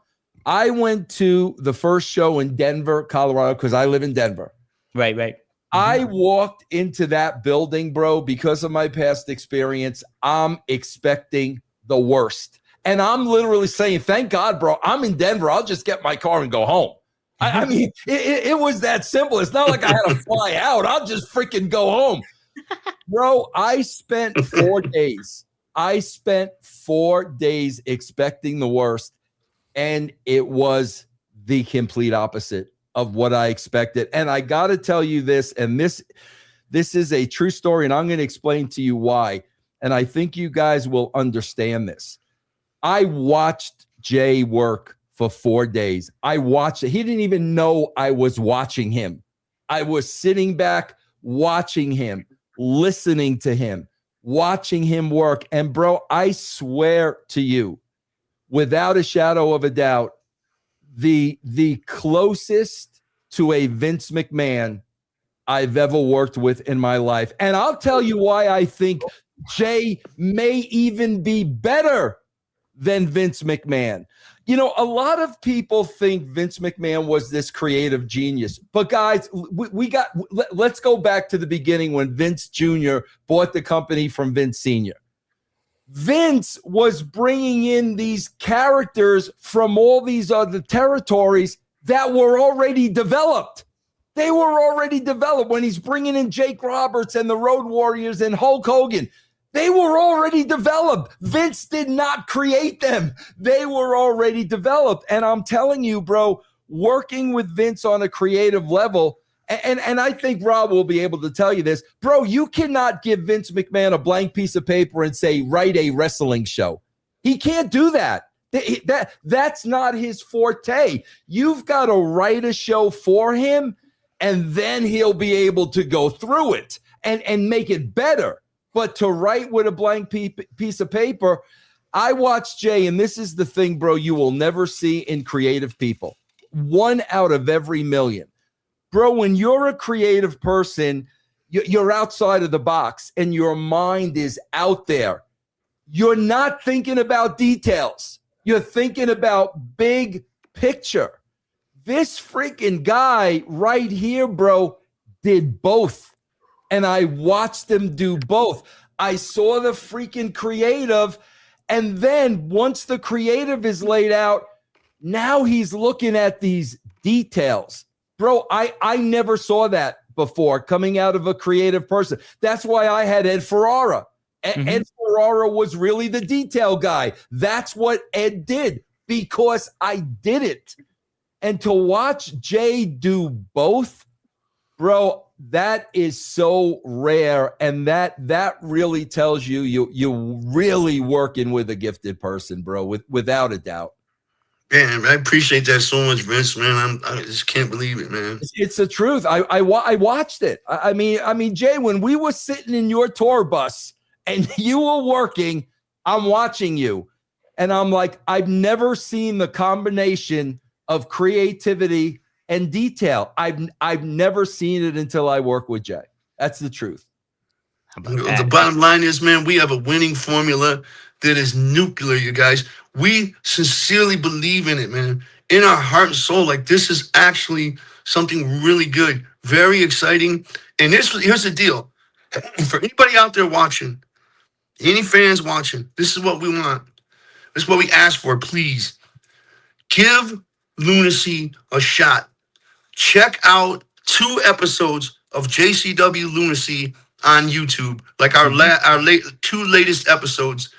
S5: I went to the first show in Denver, Colorado, because I live in Denver.
S2: Right.
S5: I walked into that building, bro, because of my past experience. I'm expecting the worst. And I'm literally saying, thank God, bro, I'm in Denver. I'll just get my car and go home. I mean, it was that simple. It's not like I had to fly out. I'll just freaking go home. Bro, I spent 4 days. I spent 4 days expecting the worst, and it was the complete opposite of what I expected. And I got to tell you this, and this is a true story, and I'm going to explain to you why. And I think you guys will understand this. I watched Jay work for 4 days. I watched it. He didn't even know I was watching him. I was sitting back watching him, listening to him, watching him work. And bro, I swear to you, without a shadow of a doubt, the closest to a Vince McMahon I've ever worked with in my life. And I'll tell you why I think Jay may even be better than Vince McMahon. You know, a lot of people think Vince McMahon was this creative genius. But guys, let's go back to the beginning when Vince Jr. bought the company from Vince Sr. Vince was bringing in these characters from all these other territories that were already developed. They were already developed when he's bringing in Jake Roberts and the Road Warriors and Hulk Hogan. They were already developed. Vince did not create them. They were already developed. And I'm telling you, bro, working with Vince on a creative level, and I think Rob will be able to tell you this, bro, you cannot give Vince McMahon a blank piece of paper and say, write a wrestling show. He can't do that. That's not his forte. You've got to write a show for him, and then he'll be able to go through it and make it better. But to write with a blank piece of paper, I watched Jay, and this is the thing, bro, you will never see in creative people. 1 out of every million. Bro, when you're a creative person, you're outside of the box, and your mind is out there. You're not thinking about details. You're thinking about big picture. This freaking guy right here, bro, did both. And I watched them do both. I saw the freaking creative. And then once the creative is laid out, now he's looking at these details. Bro, I never saw that before coming out of a creative person. That's why I had Ed Ferrara. Ed Ferrara was really the detail guy. That's what Ed did because I did it. And to watch Jay do both, bro, that is so rare, and that really tells you really working with a gifted person, bro, without a doubt.
S4: Man, I appreciate that so much, Vince, man. I just can't believe it, man.
S5: It's the truth. I watched it. I mean, Jay, when we were sitting in your tour bus and you were working, I'm watching you, and I'm like, I've never seen the combination of creativity and detail. I've never seen it until I work with Jay. That's the truth.
S4: The bottom line is, man, we have a winning formula that is nuclear, you guys. We sincerely believe in it, man. In our heart and soul, like this is actually something really good, very exciting. And here's the deal. For anybody out there watching, any fans watching, this is what we want. This is what we ask for, please. Give Lunacy a shot. Check out 2 episodes of JCW Lunacy on YouTube, like our 2 latest episodes.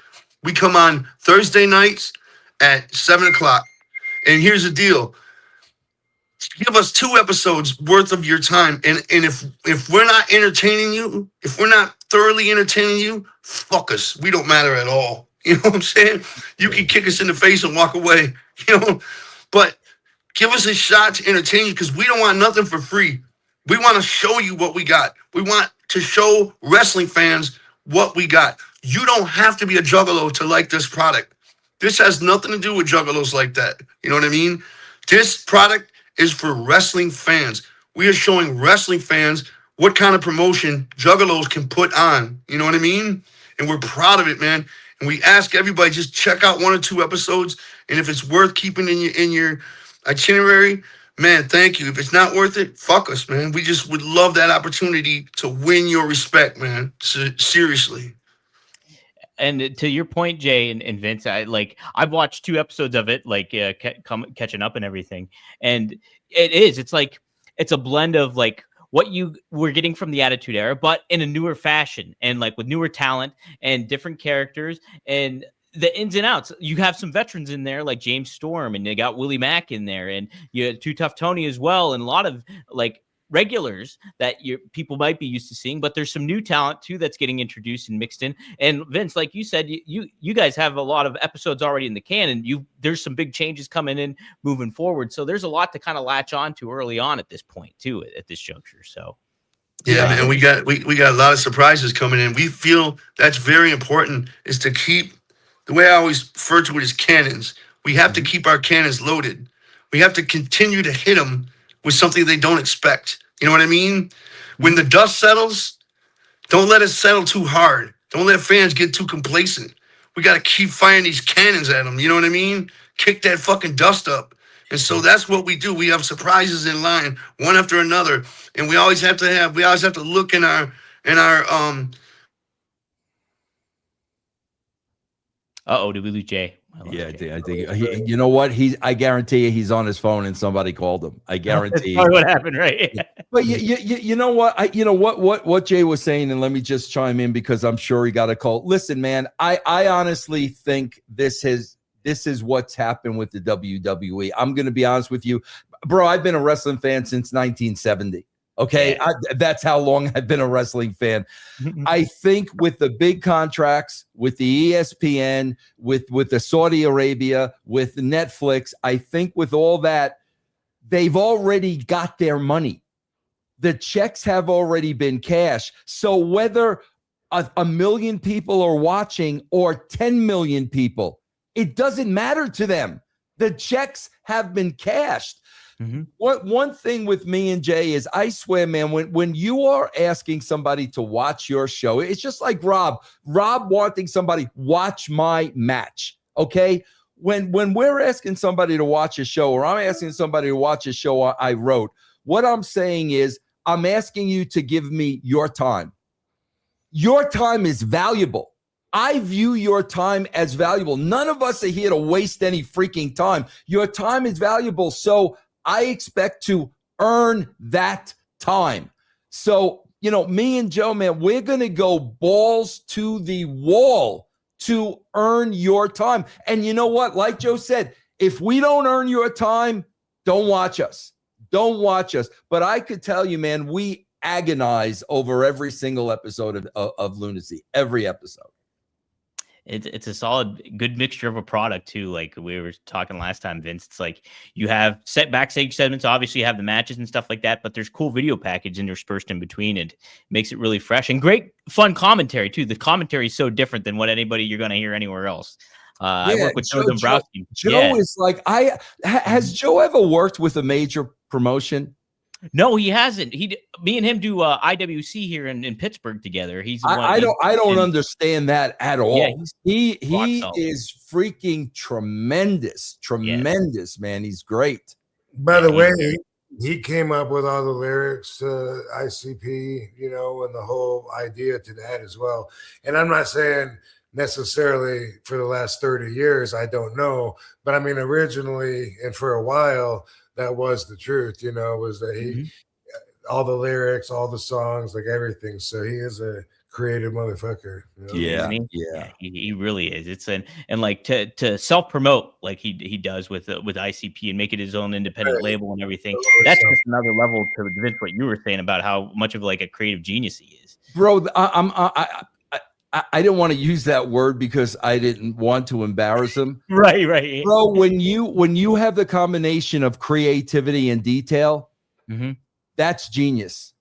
S4: We come on Thursday nights at 7 o'clock. And here's the deal. Give us 2 episodes worth of your time. And if we're not entertaining you, if we're not thoroughly entertaining you, fuck us. We don't matter at all. You know what I'm saying? You can kick us in the face and walk away, you know, but give us a shot to entertain you because we don't want nothing for free. We want to show you what we got. We want to show wrestling fans what we got. You don't have to be a juggalo to like this product. This has nothing to do with juggalos like that. You know what I mean? This product is for wrestling fans. We are showing wrestling fans what kind of promotion juggalos can put on. You know what I mean? And we're proud of it, man. And we ask everybody, just check out 1 or 2 episodes. And if it's worth keeping in your itinerary, man, thank you. If it's not worth it, fuck us, man. We just would love that opportunity to win your respect, man. So, seriously.
S2: And to your point, Jay and Vince, I've watched 2 episodes of it, catching up and everything. And it's like, it's a blend of like what you were getting from the Attitude Era, but in a newer fashion and like with newer talent and different characters and the ins and outs. You have some veterans in there like James Storm, and they got Willie Mack in there, and you had Too Tough Tony as well, and a lot of like regulars that people might be used to seeing, but there's some new talent too that's getting introduced and mixed in. And Vince, like you said, you guys have a lot of episodes already in the can, and there's some big changes coming in moving forward. So there's a lot to kind of latch on to early on at this point too, at this juncture. So
S4: yeah, man, we got a lot of surprises coming in. We feel that's very important, is to keep the way I always refer to it as cannons. We have to keep our cannons loaded. We have to continue to hit them with something they don't expect. You know what I mean? When the dust settles, don't let it settle too hard. Don't let fans get too complacent. We got to keep firing these cannons at them. You know what I mean? Kick that fucking dust up. And so that's what we do. We have surprises in line, one after another, and we always have to look in our
S2: did we lose Jay?
S5: Yeah, I think you know what? I guarantee you he's on his phone and somebody called him. I guarantee
S2: That's what happened, right?
S5: But you know what? You know what Jay was saying, and let me just chime in because I'm sure he got a call. Listen, man, I honestly think this is what's happened with the WWE. I'm going to be honest with you, bro. I've been a wrestling fan since 1970. Okay, yeah. That's how long I've been a wrestling fan. I think with the big contracts, with the ESPN, with the Saudi Arabia, with Netflix, I think with all that, they've already got their money. The checks have already been cashed. So whether a million people are watching or 10 million people, it doesn't matter to them. The checks have been cashed. Mm-hmm. One thing with me and Jay is, I swear, man, when you are asking somebody to watch your show, it's just like Rob wanting somebody watch my match. Okay. When we're asking somebody to watch a show, or I'm asking somebody to watch a show I wrote, what I'm saying is I'm asking you to give me your time. Your time is valuable. I view your time as valuable. None of us are here to waste any freaking time. Your time is valuable. So I expect to earn that time. So, me and Joe, man, we're going to go balls to the wall to earn your time. And you know what? Like Joe said, if we don't earn your time, don't watch us. Don't watch us. But I could tell you, man, we agonize over every single episode of Lunacy, every episode.
S2: It's a solid, good mixture of a product too. Like we were talking last time, Vince, it's like you have set backstage segments. Obviously you have the matches and stuff like that, but there's cool video package interspersed in between. It makes it really fresh and great fun commentary too. The commentary is so different than what anybody you're going to hear anywhere else. I work with Joe Dombrowski.
S5: Joe is like, has Joe ever worked with a major promotion?
S2: No, he hasn't. Me and him do IWC here in Pittsburgh together.
S5: I don't understand that at all. Yeah, he is freaking tremendous, man. He's great.
S3: By the way, he came up with all the lyrics to ICP, and the whole idea to that as well. And I'm not saying necessarily for the last 30 years, I don't know, but I mean originally and for a while, that was the truth, was that he, all the lyrics, all the songs, like everything. So he is a creative motherfucker.
S5: Yeah.
S2: He really is. It's and like to self-promote like he does with ICP and make it his own independent label and everything. That's just another level to Vince, what you were saying about how much of like a creative genius he is.
S5: Bro, I didn't want to use that word because I didn't want to embarrass him.
S2: Right.
S5: Bro, when you have the combination of creativity and detail, that's genius.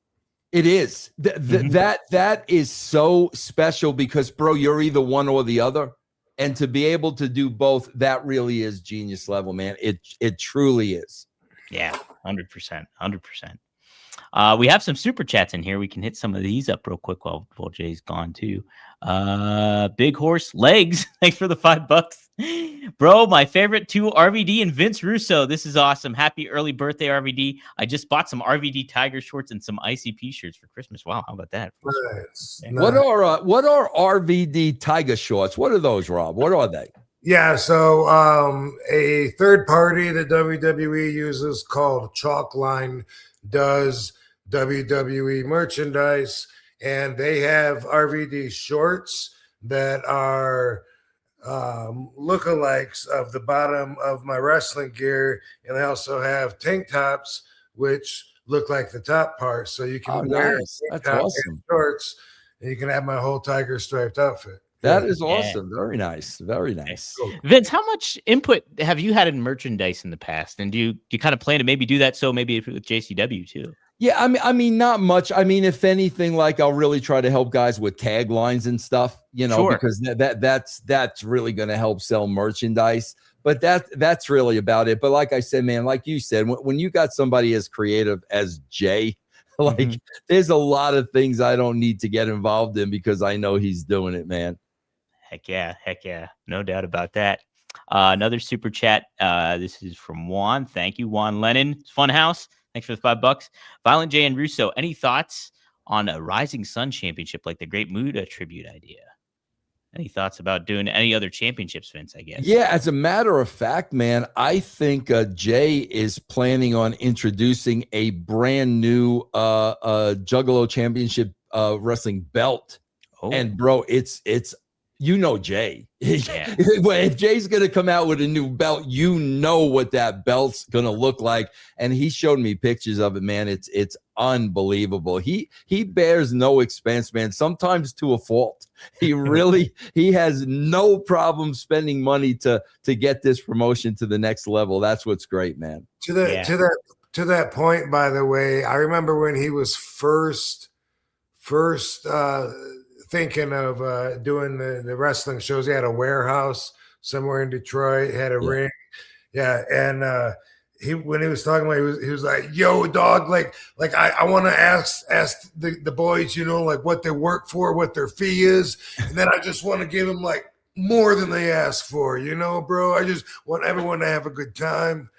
S5: It is. That is so special because, bro, you're either one or the other. And to be able to do both, that really is genius level, man. It truly is.
S2: Yeah, 100%. We have some super chats in here. We can hit some of these up real quick while Jay's gone too. Big Horse Legs, thanks for the $5. Bro, my favorite two, RVD and Vince Russo. This is awesome. Happy early birthday, RVD. I just bought some RVD Tiger shorts and some ICP shirts for Christmas. Wow, how about that?
S3: Nice.
S5: Yeah. What are RVD Tiger shorts? What are those, Rob? What are they?
S3: Yeah, so a third party that WWE uses called Chalkline does WWE merchandise, and they have RVD shorts that are lookalikes of the bottom of my wrestling gear, and they also have tank tops which look like the top part, so you can wear
S5: nice.
S3: tank
S5: That's
S3: top
S5: awesome.
S3: and shorts, and you can have my whole tiger striped outfit.
S5: That is awesome. Very nice. Very nice.
S2: Vince, how much input have you had in merchandise in the past? And do you kind of plan to maybe do that? So maybe with JCW too.
S5: Yeah, I mean, not much. I mean, if anything, like I'll really try to help guys with taglines and stuff, because that's really going to help sell merchandise. But that's really about it. But like I said, man, like you said, when you got somebody as creative as Jay, like there's a lot of things I don't need to get involved in because I know he's doing it, man.
S2: Heck yeah. No doubt about that. Another super chat. This is from Juan. Thank you, Juan Lennon. Funhouse. Thanks for the $5. Violent J and Russo. Any thoughts on a Rising Sun championship like the Great Muta tribute idea? Any thoughts about doing any other championships, Vince, I guess?
S5: Yeah, as a matter of fact, man, I think Jay is planning on introducing a brand new Juggalo Championship wrestling belt.
S2: Oh.
S5: And bro, it's Jay.
S2: Yeah.
S5: If Jay's gonna come out with a new belt, you know what that belt's gonna look like. And he showed me pictures of it, man. It's unbelievable. He bears no expense, man. Sometimes to a fault. He has no problem spending money to get this promotion to the next level. That's what's great, man.
S3: To that point, by the way, I remember when he was first thinking of doing the wrestling shows. He had a warehouse somewhere in Detroit, had a ring. Yeah. And when he was talking about he was like, yo, dog, like I want to ask the boys, like what they work for, what their fee is. And then I just want to give them like more than they ask for, bro. I just want everyone to have a good time.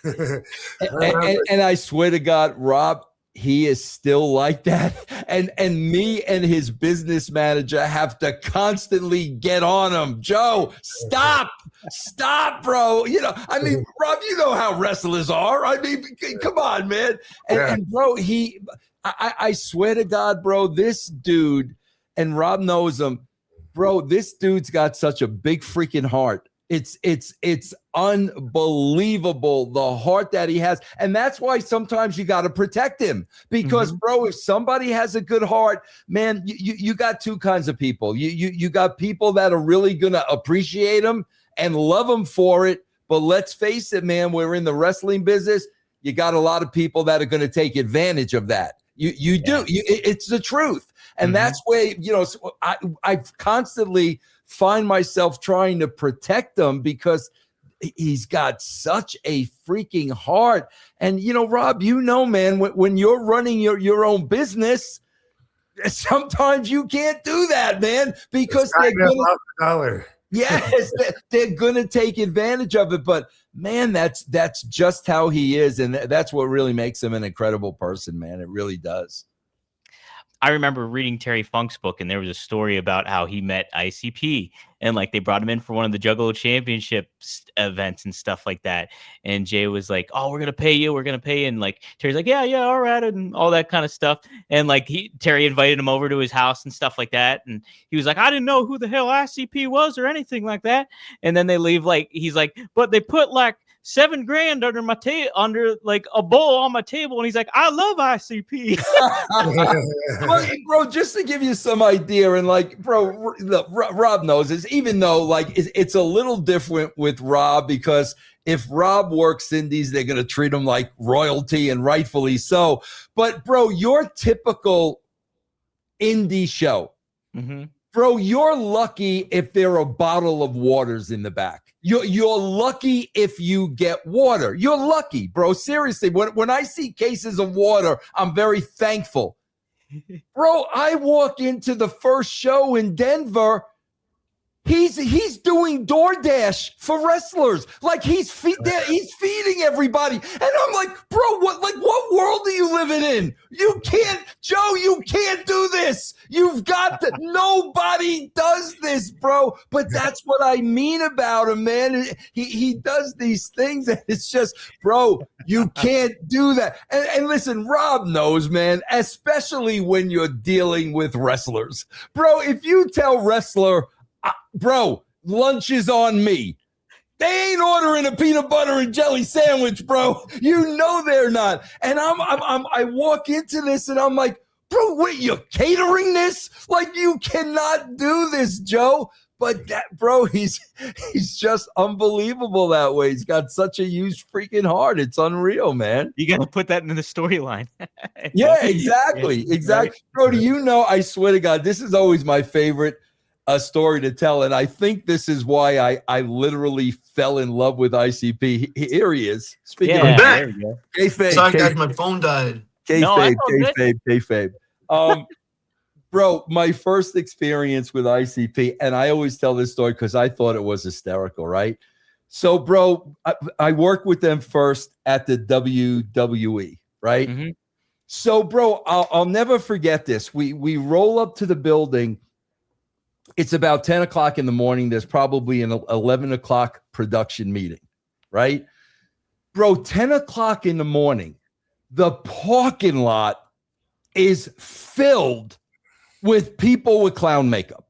S5: and I swear to God, Rob, he is still like that. And me and his business manager have to constantly get on him. Joe, stop, bro. I mean, Rob, you know how wrestlers are. I mean, come on, man. And bro, I swear to God, bro, this dude, and Rob knows him, bro, this dude's got such a big freaking heart. It's unbelievable, the heart that he has. And that's why sometimes you got to protect him because, bro, if somebody has a good heart, man, you got two kinds of people. You got people that are really going to appreciate him and love him for it. But let's face it, man, we're in the wrestling business. You got a lot of people that are going to take advantage of that. You do. It's the truth. And that's where, I've constantly find myself trying to protect him because he's got such a freaking heart. And, Rob, man, when you're running your own business, sometimes you can't do that, man, because they're going to take advantage of it. But, man, that's just how he is. And that's what really makes him an incredible person, man. It really does.
S2: I remember reading Terry Funk's book, and there was a story about how he met ICP, and like they brought him in for one of the Juggalo Championship events and stuff like that. And Jay was like, "Oh, we're gonna pay you, and like Terry's like, "Yeah, all right," and all that kind of stuff. And like Terry invited him over to his house and stuff like that. And he was like, "I didn't know who the hell ICP was or anything like that." And then they leave. Like he's like, "But they put like $7,000 under my under like a bowl on my table," and he's like, "I love ICP."
S5: Well, bro, just to give you some idea, and like, bro, look, Rob knows this, even though like it's a little different with Rob because if Rob works indies, they're gonna treat him like royalty, and rightfully so. But bro, your typical indie show, bro, you're lucky if there are a bottle of waters in the back. You're lucky if you get water. You're lucky, bro. Seriously, when I see cases of water, I'm very thankful. Bro, I walk into the first show in Denver, He's doing DoorDash for wrestlers. Like he's feeding everybody. And I'm like, bro, what world are you living in? You can't, Joe, you can't do this. You've got to, nobody does this, bro. But that's what I mean about him, man. He does these things and it's just, bro, you can't do that. And listen, Rob knows, man, especially when you're dealing with wrestlers. Bro, if you tell wrestler, bro, lunch is on me, they ain't ordering a peanut butter and jelly sandwich, bro. You know they're not. And I walk into this and I'm like, bro, wait, you're catering this? Like you cannot do this, Joe. But that, bro, he's just unbelievable that way. He's got such a huge freaking heart. It's unreal, man.
S2: You got to put that in the storyline.
S5: Yeah, exactly. Bro, do you know, I swear to God, this is always my favorite story to tell. And I think this is why I literally fell in love with ICP. Here he is. Speaking of
S2: there you go.
S5: Kayfabe.
S4: Sorry, guys, my phone died.
S5: Kayfabe. Bro, my first experience with ICP, and I always tell this story because I thought it was hysterical, right? So, bro, I worked with them first at the WWE, right? Mm-hmm. So, bro, I'll never forget this. We roll up to the building. It's about 10 o'clock in the morning. There's probably an 11 o'clock production meeting, right? Bro, 10 o'clock in the morning, the parking lot is filled with people with clown makeup.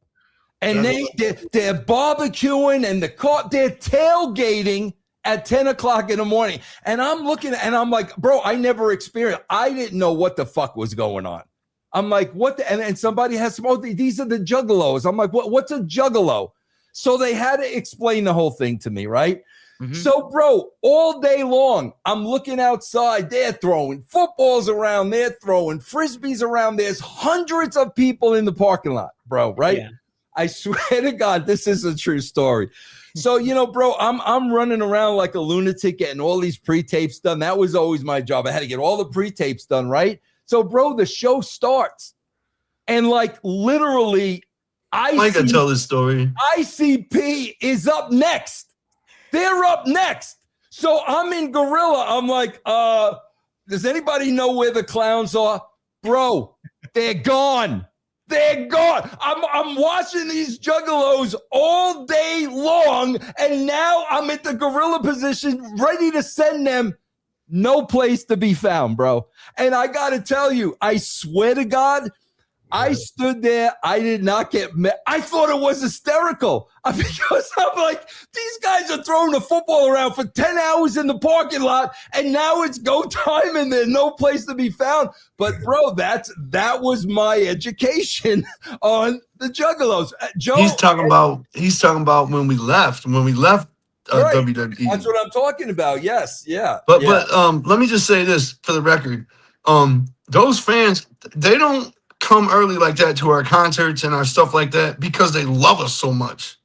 S5: And they're barbecuing and they're tailgating at 10 o'clock in the morning. And I'm looking and I'm like, bro, I never experienced. I didn't know what the fuck was going on. I'm like, what? And somebody has some, these are the juggalos. I'm like, what's a juggalo? So they had to explain the whole thing to me, right? Mm-hmm. So, bro, all day long, I'm looking outside. They're throwing footballs around. They're throwing frisbees around. There's hundreds of people in the parking lot, bro, right? Yeah. I swear to God, this is a true story. So, you know, bro, I'm running around like a lunatic getting all these pre-tapes done. That was always my job. I had to get all the pre-tapes done, right? So, bro, the show starts. And, like, literally,
S4: I can tell this story.
S5: ICP is up next. They're up next. So I'm in Gorilla. I'm like, does anybody know where the clowns are? Bro, they're gone. They're gone. I'm watching these juggalos all day long, and now I'm at the Gorilla position, ready to send them. No place to be found, bro. And I got to tell you, I swear to God, I stood there. I did not get met. I thought it was hysterical because I'm like, these guys are throwing the football around for 10 hours in the parking lot, and now it's go time, and there's no place to be found. But, bro, that was my education on the Juggalos. Joe,
S4: he's talking about when we left
S5: right.
S4: WWE.
S5: That's what I'm talking about. Yes, yeah.
S4: But let me just say this for the record. Those fans, they don't come early like that to our concerts and our stuff like that because they love us so much.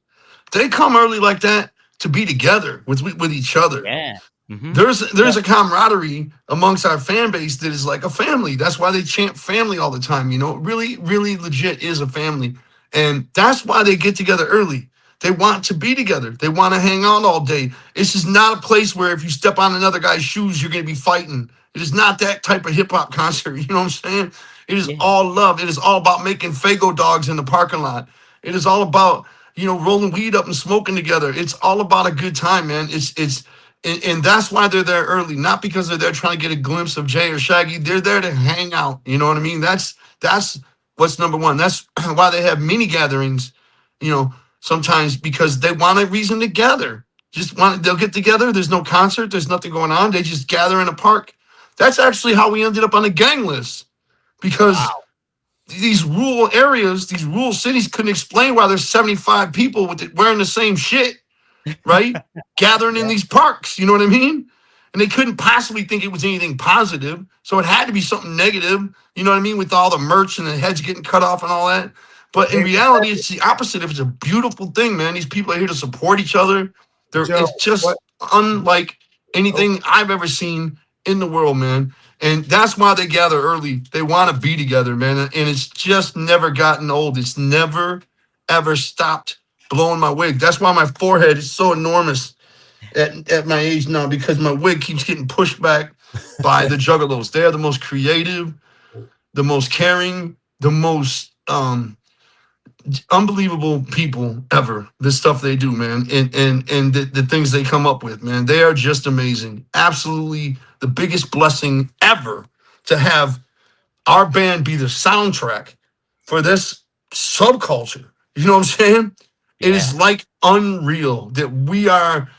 S4: They come early like that to be together with each other.
S2: Yeah. Mm-hmm.
S4: There's a camaraderie amongst our fan base that is like a family. That's why they chant family all the time. You know, really, really legit is a family. And that's why they get together early. They want to be together. They want to hang out all day. It's just not a place where if you step on another guy's shoes, you're going to be fighting. It is not that type of hip hop concert. You know what I'm saying? It is all love. It is all about making Faygo dogs in the parking lot. It is all about, you know, rolling weed up and smoking together. It's all about a good time, man. And that's why they're there early, not because they're there trying to get a glimpse of Jay or Shaggy. They're there to hang out. You know what I mean? That's what's number one. That's why they have mini gatherings, you know, sometimes because they want a reason to gather. They'll get together. There's no concert. There's nothing going on. They just gather in a park. That's actually how we ended up on the gang list. Because these rural areas, these rural cities couldn't explain why there's 75 people wearing the same shit, right? Gathering in these parks, you know what I mean? And they couldn't possibly think it was anything positive. So it had to be something negative, you know what I mean? With all the merch and the heads getting cut off and all that. But in reality, it's the opposite. It's a beautiful thing, man. These people are here to support each other. It's just unlike anything I've ever seen in the world, man. And that's why they gather early. They want to be together, man. And it's just never gotten old. It's never, ever stopped blowing my wig. That's why my forehead is so enormous at my age now, because my wig keeps getting pushed back by the juggalos. They are the most creative, the most caring, the most unbelievable people ever. The stuff they do, man, and the things they come up with, man, they are just amazing. Absolutely the biggest blessing ever to have our band be the soundtrack for this subculture. You know what I'm saying? It is like unreal that we are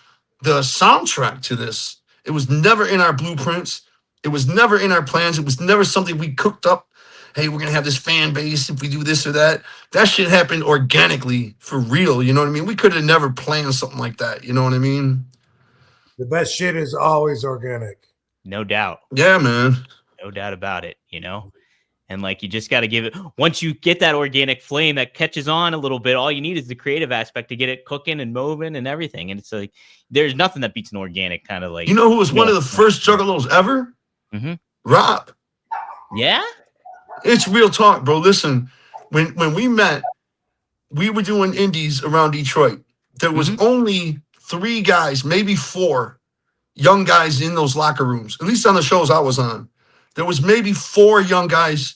S4: the soundtrack to this. It was never in our blueprints. It was never in our plans. It was never something we cooked up. Hey, we're gonna have this fan base if we do this or that. That shit happened organically, for real. You know what I mean? We could have never planned something like that. You know what I mean?
S3: The best shit is always organic.
S2: No doubt.
S4: Yeah, man.
S2: No doubt about it, you know? And like, you just got to give it, once you get that organic flame that catches on a little bit, all you need is the creative aspect to get it cooking and moving and everything. And it's like, there's nothing that beats an organic kind of like.
S4: You know who was one of the first juggalos ever?
S2: Mm-hmm.
S4: Rob.
S2: Yeah?
S4: It's real talk, bro. Listen, when we met, we were doing indies around Detroit. There was only 3 guys, maybe 4 young guys in those locker rooms, at least on the shows I was on. There was maybe 4 young guys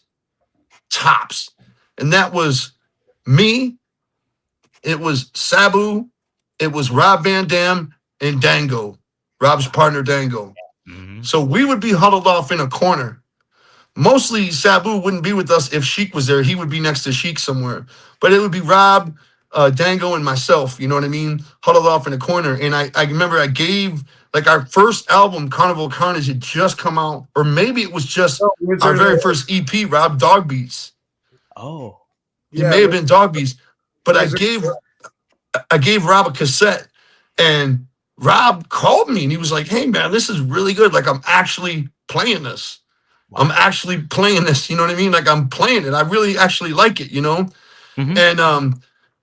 S4: tops. And that was me, it was Sabu, it was Rob Van Dam, and Dango, Rob's partner Dango. So we would be huddled off in a corner. Mostly Sabu wouldn't be with us if Sheik was there. He would be next to Sheik somewhere. But it would be Rob, Dango, and myself, you know what I mean? Huddled off in a corner. And I remember I gave, like, our first album, Carnival Carnage, had just come out. Or maybe it was just our very first EP, Rob, Dog Beats.
S2: Oh.
S4: It may have been Dog Beats. But I gave Rob a cassette. And Rob called me and he was like, hey, man, this is really good. Like, I'm actually playing this. I'm actually playing this, you know what I mean? Like, I'm playing it. I really actually like it, you know? And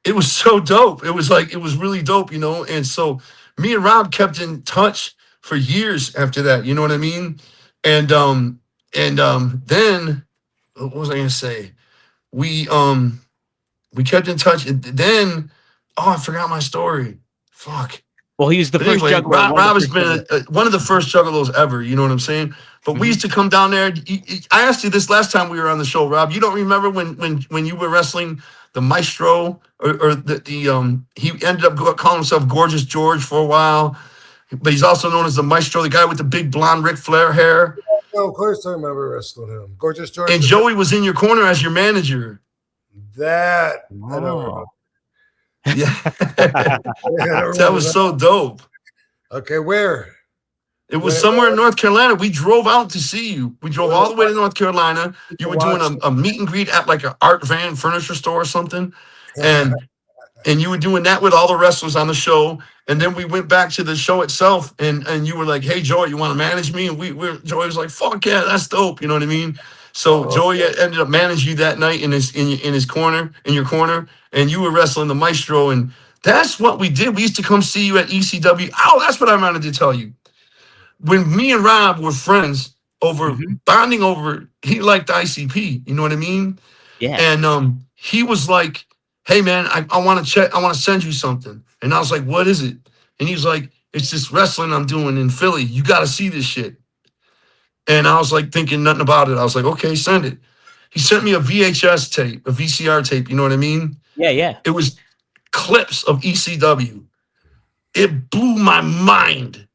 S4: it was so dope. It was like, it was really dope, you know? And so me and Rob kept in touch for years after that, you know what I mean? And then, what was I gonna say? We kept in touch, and then, I forgot my story. Fuck.
S2: Well, he was the first juggler.
S4: Rob has been one of the first juggalos ever, you know what I'm saying? But we used to come down there. I asked you this last time we were on the show, Rob. You don't remember when you were wrestling the Maestro, or he ended up calling himself Gorgeous George for a while, but he's also known as the Maestro, the guy with the big blonde Ric Flair hair.
S3: Oh, of course I remember wrestling him. Gorgeous George.
S4: And Joey was in your corner as your manager.
S3: That I don't know.
S4: Yeah. That was so dope.
S3: Okay, where?
S4: It was somewhere in North Carolina. We drove out to see you. We drove all the way to North Carolina. You were doing a meet and greet at like an Art Van furniture store or something. And you were doing that with all the wrestlers on the show. And then we went back to the show itself, and you were like, hey, Joey, you want to manage me? And Joey was like, fuck yeah, that's dope. You know what I mean? So Joey ended up managing you that night in his corner, in your corner, and you were wrestling the Maestro. And that's what we did. We used to come see you at ECW. Oh, that's what I wanted to tell you. When me and Rob were friends bonding over, he liked ICP, you know what I mean?
S2: Yeah.
S4: And he was like, hey man, I want to send you something. And I was like, what is it? And he was like, it's this wrestling I'm doing in Philly. You got to see this shit. And I was like thinking nothing about it. I was like, okay, send it. He sent me a VHS tape, a VCR tape, you know what I mean?
S2: Yeah.
S4: It was clips of ECW. It blew my mind.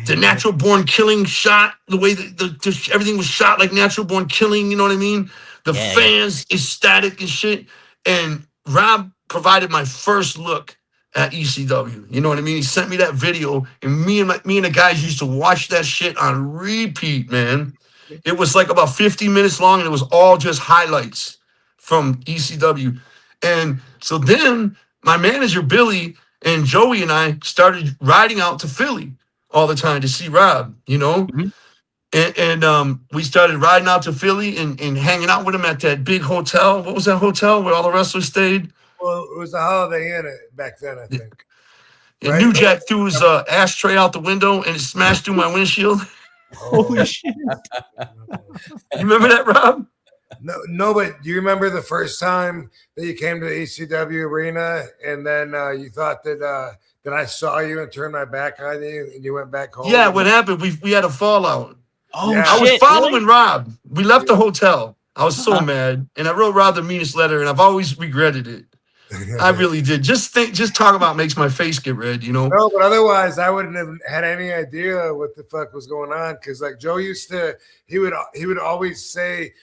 S4: The Natural Born Killing shot, the way that everything was shot like Natural Born Killing, you know what I mean? The fans ecstatic and shit. And Rob provided my first look at ECW. You know what I mean? He sent me that video, and me and the guys used to watch that shit on repeat, man. It was like about 50 minutes long, and it was all just highlights from ECW. And so then my manager, Billy, and Joey and I started riding out to Philly all the time to see Rob, you know? And we started riding out to Philly and hanging out with him at that big hotel. What was that hotel where all the wrestlers stayed?
S3: Well, it was a Holiday Inn back then, I think.
S4: And New Jack threw his ashtray out the window and it smashed through my windshield.
S2: Holy shit.
S4: You remember that, Rob?
S3: No, but do you remember the first time that you came to the ECW arena and then you thought that I saw you and turned my back on you and you went back home?
S4: Yeah, what happened? We had a fallout.
S2: Oh,
S3: Yeah.
S4: I was
S2: shit,
S4: following
S2: really?
S4: Rob. We left the hotel. I was so
S2: Uh-huh.
S4: mad, and I wrote Rob the meanest letter, and I've always regretted it. I really did. Just talk about makes my face get red, you know.
S3: No, but otherwise, I wouldn't have had any idea what the fuck was going on. Because like Joe used to, he would always say,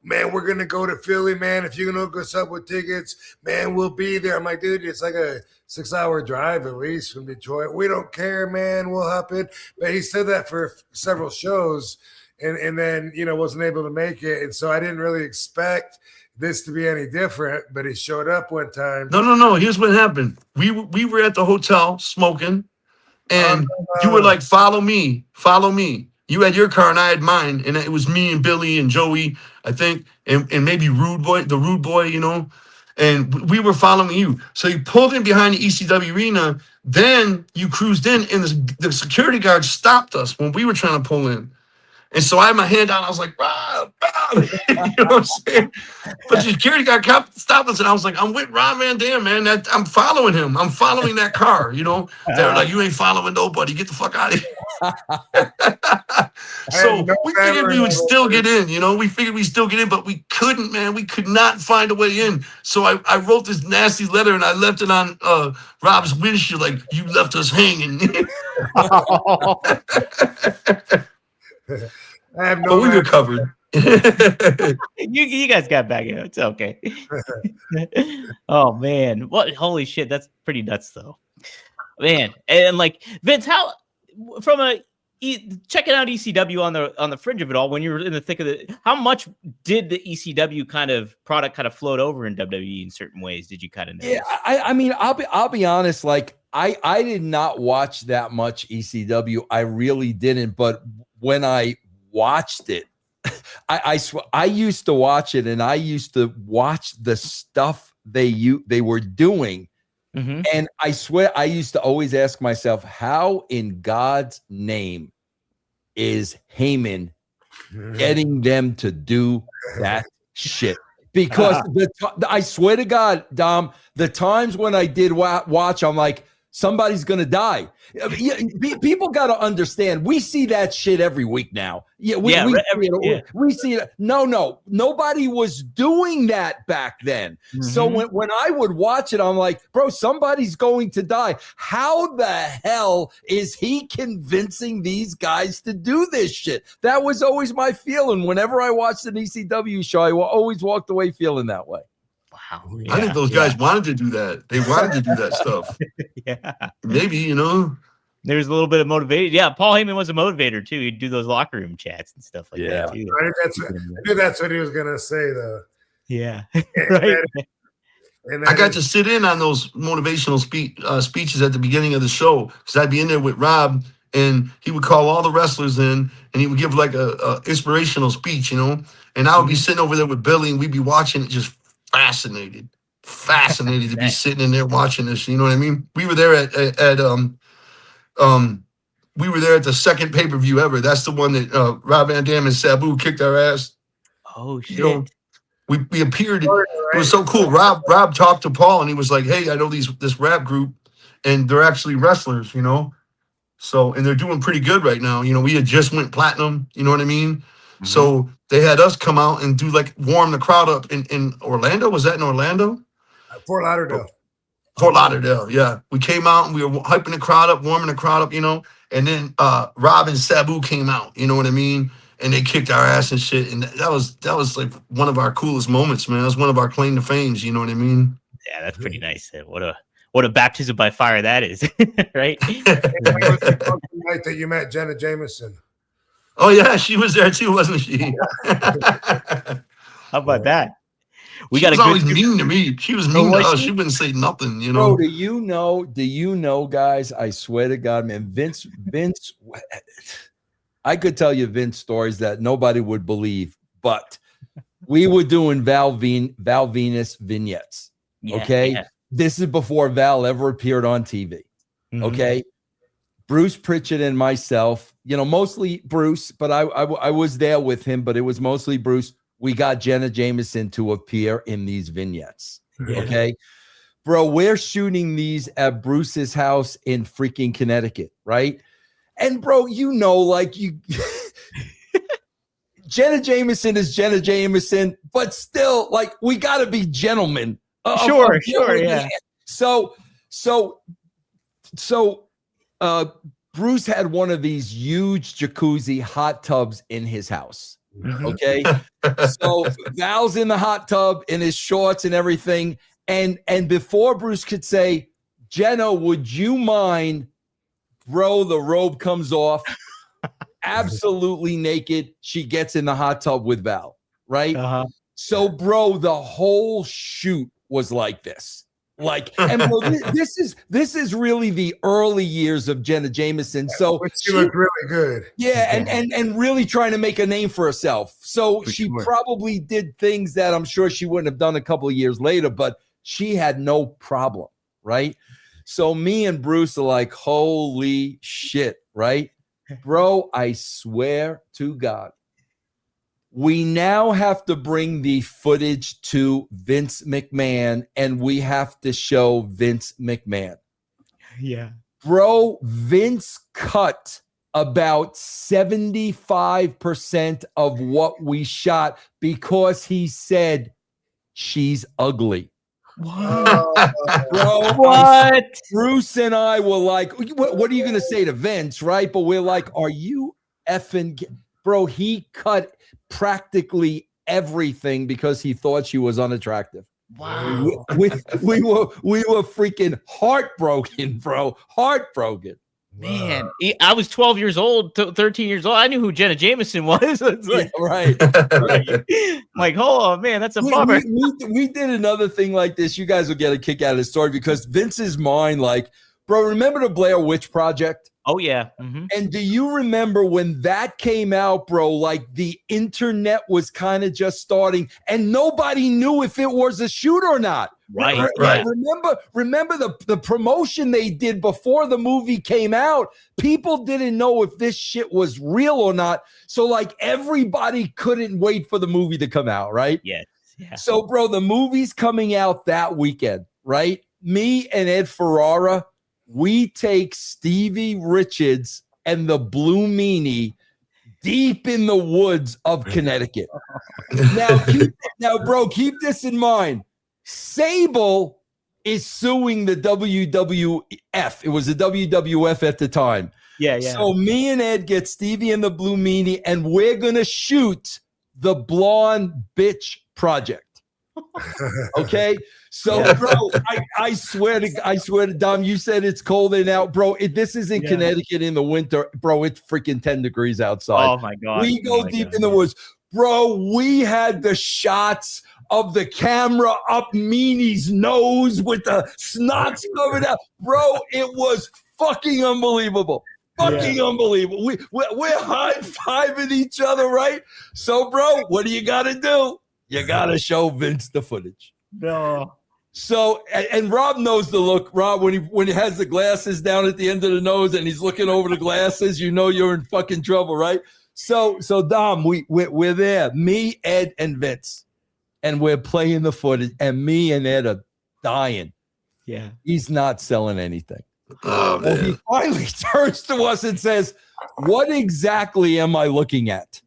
S3: "Man, we're gonna go to Philly, man. If you can hook us up with tickets, man, we'll be there." I'm like, dude, it's like a 6-hour drive at least from Detroit. We don't care, man. We'll hop in. But he said that for several shows, and then wasn't able to make it, and so I didn't really expect this to be any different. But he showed up one time.
S4: No. Here's what happened. We were at the hotel smoking, and you were like, "Follow me, follow me." You had your car and I had mine, and it was me and Billy and Joey, I think, and maybe the Rude Boy, and we were following you. So you pulled in behind the ECW arena, then you cruised in, and the security guard stopped us when we were trying to pull in. And so I had my hand down. I was like, Rob. You know what I'm saying? But the security guard stopped us, and I was like, I'm with Rob Van Dam, man. I'm following him. I'm following that car, They were like, you ain't following nobody. Get the fuck out of here. So we figured we would still get in, We figured we'd still get in, but we couldn't, man. We could not find a way in. So I wrote this nasty letter, and I left it on Rob's windshield, like, you left us hanging.
S3: I have
S4: But we recovered.
S2: You guys got back in. It's okay. Oh man, holy shit, that's pretty nuts though, man. And like Vince, how from checking out ECW on the fringe of it all, when you were in the thick of it, how much did the ECW kind of product kind of float over in WWE in certain ways? Did you kind of notice?
S5: Yeah, I mean, I'll be honest. Like I did not watch that much ECW. I really didn't. But when I watched it, I used to watch it, and I used to watch the stuff they were doing. Mm-hmm. And I swear I used to always ask myself, how in God's name is Heyman getting them to do that shit? Because I swear to God, Dom, the times when I did watch, I'm like, somebody's going to die. People got to understand. We see that shit every week now. We see it. No. Nobody was doing that back then. Mm-hmm. So when I would watch it, I'm like, bro, somebody's going to die. How the hell is he convincing these guys to do this shit? That was always my feeling. Whenever I watched an ECW show, I always walked away feeling that way.
S2: Wow.
S4: Yeah, I think those guys wanted to do that. They wanted to do that stuff.
S2: Yeah.
S4: Maybe,
S2: There's a little bit of motivation. Yeah, Paul Heyman was a motivator too. He'd do those locker room chats and stuff like that too.
S3: I knew that's what he was gonna say though.
S2: Yeah. Right.
S4: I got to sit in on those motivational speeches at the beginning of the show, because I'd be in there with Rob, and he would call all the wrestlers in, and he would give like a inspirational speech, and I would be sitting over there with Billy, and we'd be watching it, just fascinated to be sitting in there watching this. You know what I mean? We were there at the second pay-per-view ever. That's the one that Rob Van Dam and Sabu kicked our ass.
S2: Oh shit.
S4: We appeared. It was so cool. Rob talked to Paul, and he was like, "Hey, I know this rap group, and they're actually wrestlers, So, and they're doing pretty good right now. We had just went platinum. You know what I mean? Mm-hmm. So they had us come out and do warm the crowd up in Orlando. Was that in Orlando?
S3: Fort Lauderdale.
S4: Fort Lauderdale, yeah. We came out and we were hyping the crowd up, warming the crowd up, And then Rob and Sabu came out, you know what I mean? And they kicked our ass and shit. And that was like one of our coolest moments, man. That was one of our claim to fames, you know what I mean?
S2: Yeah, that's pretty nice. What a baptism by fire that is, right?
S3: The night that you met Jenna Jameson.
S4: Oh yeah, she was there too, wasn't she?
S2: How about that?
S4: She was always mean to me. She was mean to us. She wouldn't say nothing,
S5: Bro, do you know, guys? I swear to God, man, Vince, I could tell you Vince stories that nobody would believe, but we were doing Val Venus vignettes. Okay. Yeah. This is before Val ever appeared on TV. Mm-hmm. Okay. Bruce Pritchard and myself, mostly Bruce, but I was there with him, but it was mostly Bruce. we got Jenna Jameson to appear in these vignettes.
S2: Yeah.
S5: Okay. Bro, we're shooting these at Bruce's house in freaking Connecticut, right? And bro, you know, like you Jenna Jameson is Jenna Jameson, but still, like, we gotta be gentlemen.
S2: Sure, yeah.
S5: So Bruce had one of these huge jacuzzi hot tubs in his house. Okay. So Val's in the hot tub in his shorts and everything. And before Bruce could say, Jenna, would you mind, bro, the robe comes off, absolutely naked. She gets in the hot tub with Val, right? So, bro, the whole shoot was like this. Like, and bro, this is really the early years of Jenna Jameson. So
S3: she looked really good.
S5: Yeah, and really trying to make a name for herself. So she
S2: sure.
S5: probably did things that I'm sure she wouldn't have done a couple of years later, but she had no problem, right? So me and Bruce are like, holy shit, right? Bro, I swear to God, we now have to bring the footage to Vince McMahon, and we have to show Vince McMahon.
S2: Yeah.
S5: Bro, Vince cut about 75% of what we shot because he said she's ugly.
S2: What?
S5: Bro,
S2: What?
S5: Bruce and I were like, what are you going to say to Vince, right? But we're like, are you effing... Bro, he cut practically everything because he thought she was unattractive.
S2: Wow.
S5: We were freaking heartbroken, bro. Heartbroken.
S2: Man, I was 12 years old, 13 years old. I knew who Jenna Jameson was. It's like,
S5: Right.
S2: I'm like, oh man, that's a bummer.
S5: We did another thing like this. You guys will get a kick out of the story because Vince's mind, like, bro, remember the Blair Witch Project?
S2: Oh yeah. Mm-hmm.
S5: And do you remember when that came out, bro? Like the internet was kind of just starting and nobody knew if it was a shoot or not.
S2: Right.
S5: Remember the promotion they did before the movie came out? People didn't know if this shit was real or not. So like everybody couldn't wait for the movie to come out, right?
S2: Yes. Yeah.
S5: So, bro, the movie's coming out that weekend, right? Me and Ed Ferrara, we take Stevie Richards and the Blue Meanie deep in the woods of Connecticut. Now, bro, keep this in mind. Sable is suing the WWF. It was the WWF at the time.
S2: Yeah.
S5: So me and Ed get Stevie and the Blue Meanie, and we're going to shoot the Blonde Bitch Project. Okay, so bro, I swear to Dom, you said it's cold in out, bro. This is in Connecticut in the winter, bro. It's freaking 10 degrees outside.
S2: Oh my God,
S5: we go deep in the woods, bro. We had the shots of the camera up Meanie's nose with the snots covered out, bro. It was fucking unbelievable. Unbelievable. We're high-fiving each other, right? So, bro, what do you got to do? You got to show Vince the footage.
S2: No. So,
S5: and Rob knows the look. Rob, when he has the glasses down at the end of the nose and he's looking over the glasses, you know you're in fucking trouble, right? So Dom, we're there. Me, Ed, and Vince. And we're playing the footage. And me and Ed are dying.
S2: Yeah. He's
S5: not selling anything.
S4: Oh, man.
S5: Well, he finally turns to us and says, what exactly am I looking at?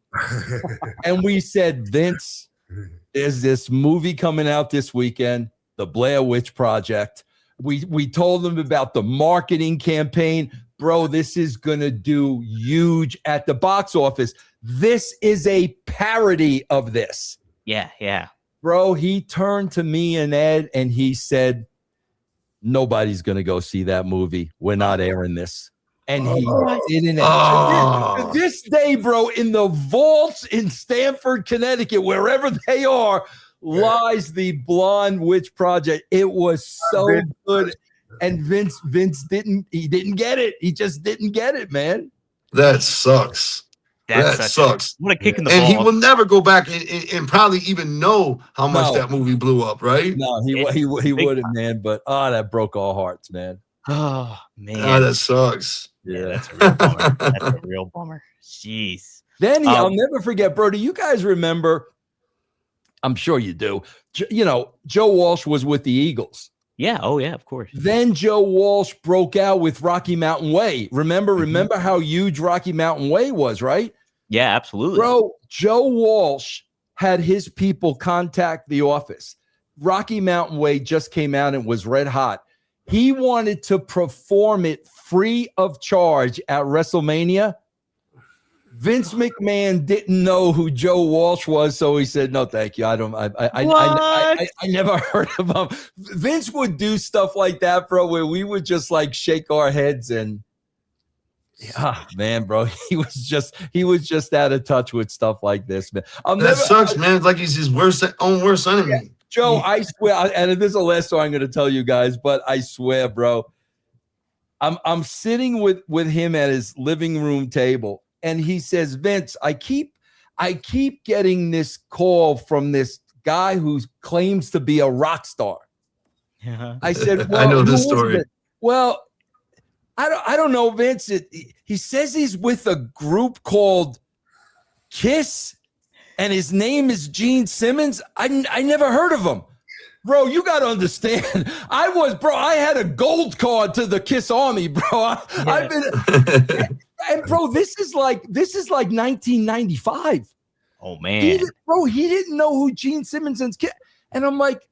S5: And we said, Vince, there's this movie coming out this weekend, The Blair Witch Project. We told them about the marketing campaign. Bro, this is going to do huge at the box office. This is a parody of this.
S2: Yeah.
S5: Bro, he turned to me and Ed and he said, nobody's going to go see that movie. We're not airing this. And he didn't. To this day, bro, in the vaults in Stamford, Connecticut, wherever they are, lies the Blonde Witch Project. It was so good. And Vince didn't get it. He just didn't get it, man.
S4: That sucks. That sucks.
S2: What a kick in the
S4: and
S2: balls.
S4: he will never go back and probably even know how much that movie blew up, right?
S5: No, he wouldn't, man. But that broke our hearts, man.
S2: Oh man,
S4: that sucks.
S5: Yeah,
S2: that's a real bummer. That's a real bummer. Jeez.
S5: Then I'll never forget, bro. Do you guys remember I'm sure you do. Joe Walsh was with the Eagles.
S2: Yeah. Oh, yeah, of course.
S5: Then Joe Walsh broke out with Rocky Mountain Way. Remember how huge Rocky Mountain Way was, right?
S2: Yeah, absolutely.
S5: Bro, Joe Walsh had his people contact the office. Rocky Mountain Way just came out and was red hot. He wanted to perform it free of charge at WrestleMania. Vince McMahon didn't know who Joe Walsh was, so he said, "No, thank you. I never heard of him." Vince would do stuff like that, bro, where we would just like shake our heads and, man, bro, he was just out of touch with stuff like this, man.
S4: Sucks, man. It's like he's his own worst enemy.
S5: Yeah. Joe, I swear, and this is the last time I'm going to tell you guys, but I swear, bro, I'm sitting with him at his living room table. And he says, Vince, I keep getting this call from this guy who claims to be a rock star. I said, well,
S4: I know this story.
S5: Well, I don't know, Vince. He says he's with a group called Kiss, and his name is Gene Simmons. I never heard of him. Bro, you got to understand. I had a gold card to the Kiss Army, bro. I've been and bro, this is like 1995.
S2: Oh man.
S5: He didn't know who Gene Simmons and Kiss. And I'm like,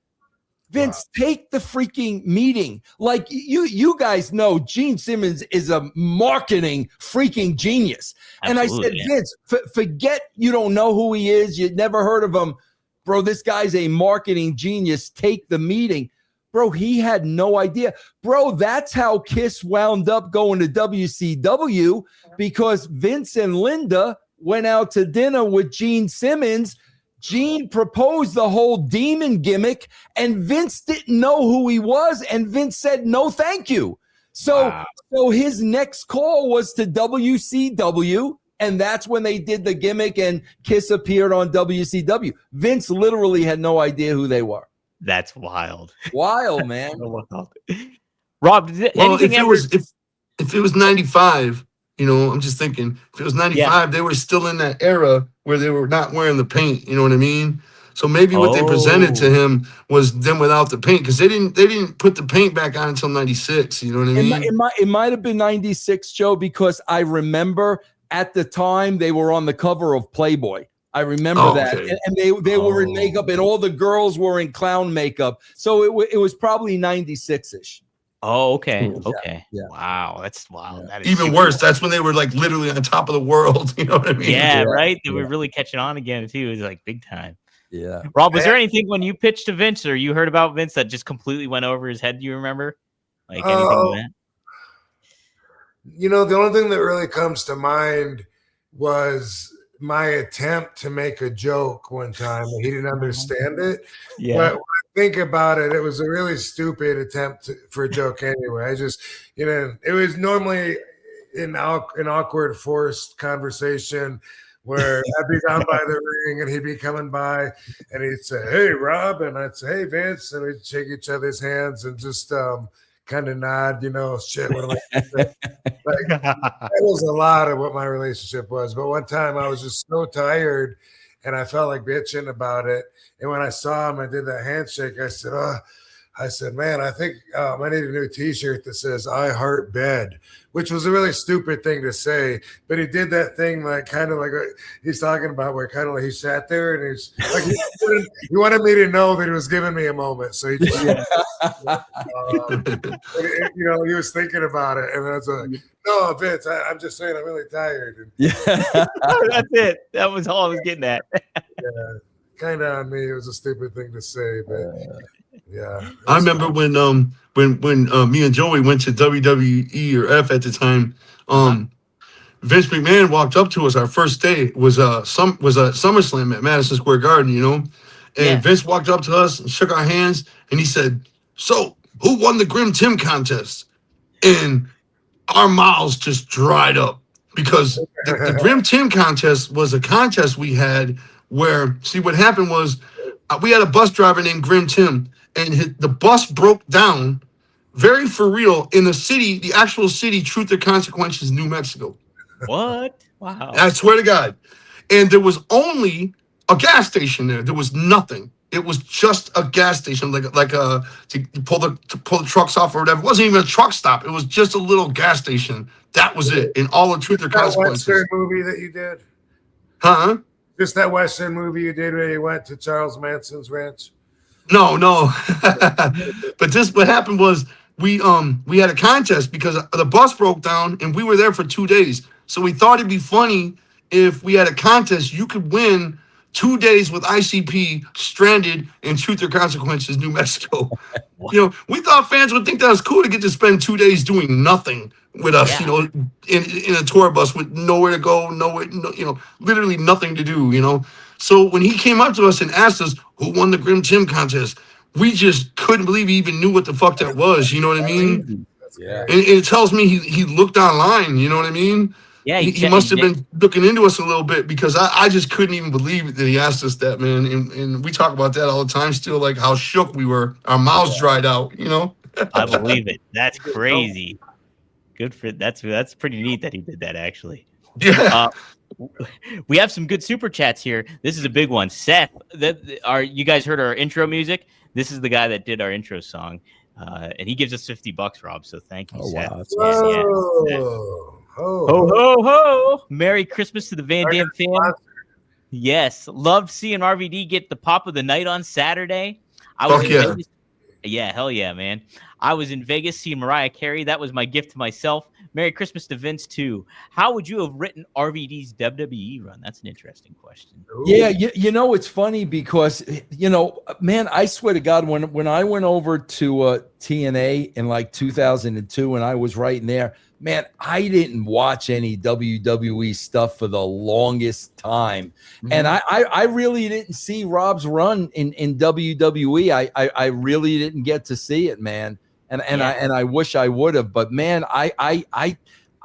S5: Vince, take the freaking meeting. Like you guys know Gene Simmons is a marketing freaking genius.
S2: Absolutely,
S5: and I said, Vince, forget you don't know who he is. You never heard of him. Bro, this guy's a marketing genius. Take the meeting. Bro, he had no idea. Bro, that's how Kiss wound up going to WCW, because Vince and Linda went out to dinner with Gene Simmons. Gene proposed the whole demon gimmick, and Vince didn't know who he was, and Vince said, no, thank you. So his next call was to WCW, and that's when they did the gimmick, and Kiss appeared on WCW. Vince literally had no idea who they were.
S2: That's wild.
S5: Wild, man.
S2: Rob,
S4: if it was 95, I'm just thinking, if it was 95, they were still in that era where they were not wearing the paint. You know what I mean? So maybe what they presented to him was them without the paint, because they didn't put the paint back on until 96. You know what I mean?
S5: It might have been 96, Joe, because I remember at the time they were on the cover of Playboy. I remember that.
S4: Okay.
S5: And they were in makeup, and all the girls were in clown makeup. So it was probably 96-ish.
S2: Oh, okay.
S5: Yeah.
S2: Okay.
S5: Yeah.
S2: Wow. That's wild.
S5: Yeah.
S2: That is
S4: Even worse, that's when they were like literally on top of the world. You know what I mean?
S2: Yeah, right. They were really catching on again too. It was like big time.
S5: Yeah.
S2: Rob, was there anything when you pitched to Vince or you heard about Vince that just completely went over his head? Do you remember? Like anything like that?
S3: The only thing that really comes to mind was my attempt to make a joke one time, and he didn't understand it.
S2: Yeah.
S3: But when I think about it, it was a really stupid attempt for a joke anyway. I just, it was normally an awkward, forced conversation where I'd be down by the ring and he'd be coming by and he'd say, "Hey, Rob," and I'd say, "Hey, Vince," and we'd shake each other's hands and just kind of nod, shit. What am I saying? That was a lot of what my relationship was. But one time I was just so tired and I felt like bitching about it. And when I saw him, I did that handshake. I said, man, I think I need a new T-shirt that says "I heart bed," which was a really stupid thing to say. But he did that thing kind of like he's talking about, where kind of like he sat there and he's like he wanted me to know that he was giving me a moment. So he just, he was thinking about it, and I was like, "No, Vince, I'm just saying I'm really tired." And,
S5: Yeah.
S2: That's it. That was all I was getting at.
S3: yeah, kind of on me. It was a stupid thing to say, but. Yeah,
S4: I remember when me and Joey went to WWE or F at the time. Vince McMahon walked up to us. Our first day was a SummerSlam at Madison Square Garden, and Vince walked up to us and shook our hands, and he said, "So, who won the Grim Tim contest?" And our mouths just dried up, because the Grim Tim contest was a contest we had where, see, what happened was we had a bus driver named Grim Tim. And the bus broke down, very for real, in the actual city, Truth or Consequences, New Mexico.
S2: What? Wow.
S4: I swear to God. And there was only a gas station there. There was nothing. It was just a gas station, like to pull the trucks off or whatever. It wasn't even a truck stop. It was just a little gas station. That was it. And all the truth or
S3: That
S4: consequences.
S3: Western movie that you did?
S4: Huh?
S3: Just that Western movie you did where you went to Charles Manson's ranch?
S4: No. But what happened was we had a contest because the bus broke down and we were there for 2 days. So we thought it'd be funny if we had a contest. You could win 2 days with ICP stranded in Truth or Consequences, New Mexico. We thought fans would think that was cool to get to spend 2 days doing nothing with us, in a tour bus with nowhere to go, literally nothing to do, So when he came up to us and asked us who won the Grim Tim contest, we just couldn't believe he even knew what the fuck that was. You know what I mean?
S5: Yeah.
S4: And it tells me he looked online. You know what I mean?
S2: Yeah,
S4: he must have been looking into us a little bit because I just couldn't even believe that he asked us that, man. And we talk about that all the time still, like how shook we were. Our mouths dried out,
S2: I believe it. That's crazy. Good for that's pretty neat that he did that, actually.
S4: Yeah.
S2: We have some good super chats here. This is a big one. Seth, you guys heard our intro music? This is the guy that did our intro song. And he gives us $50, Rob. So thank you, Seth.
S5: Wow.
S2: Ho, ho, ho. Merry Christmas to the Van Dam fam. Yes. Loved seeing RVD get the pop of the night on Saturday. I was in Vegas. Yeah, hell yeah, man. I was in Vegas seeing Mariah Carey. That was my gift to myself. Merry Christmas to Vince, too. How would you have written RVD's WWE run? That's an interesting question.
S5: Yeah, it's funny because, man, I swear to God, when I went over to TNA in like 2002 and I was right in there, man, I didn't watch any WWE stuff for the longest time. Mm-hmm. And I really didn't see Rob's run in WWE. I really didn't get to see it, man. And I wish I would have, but man, I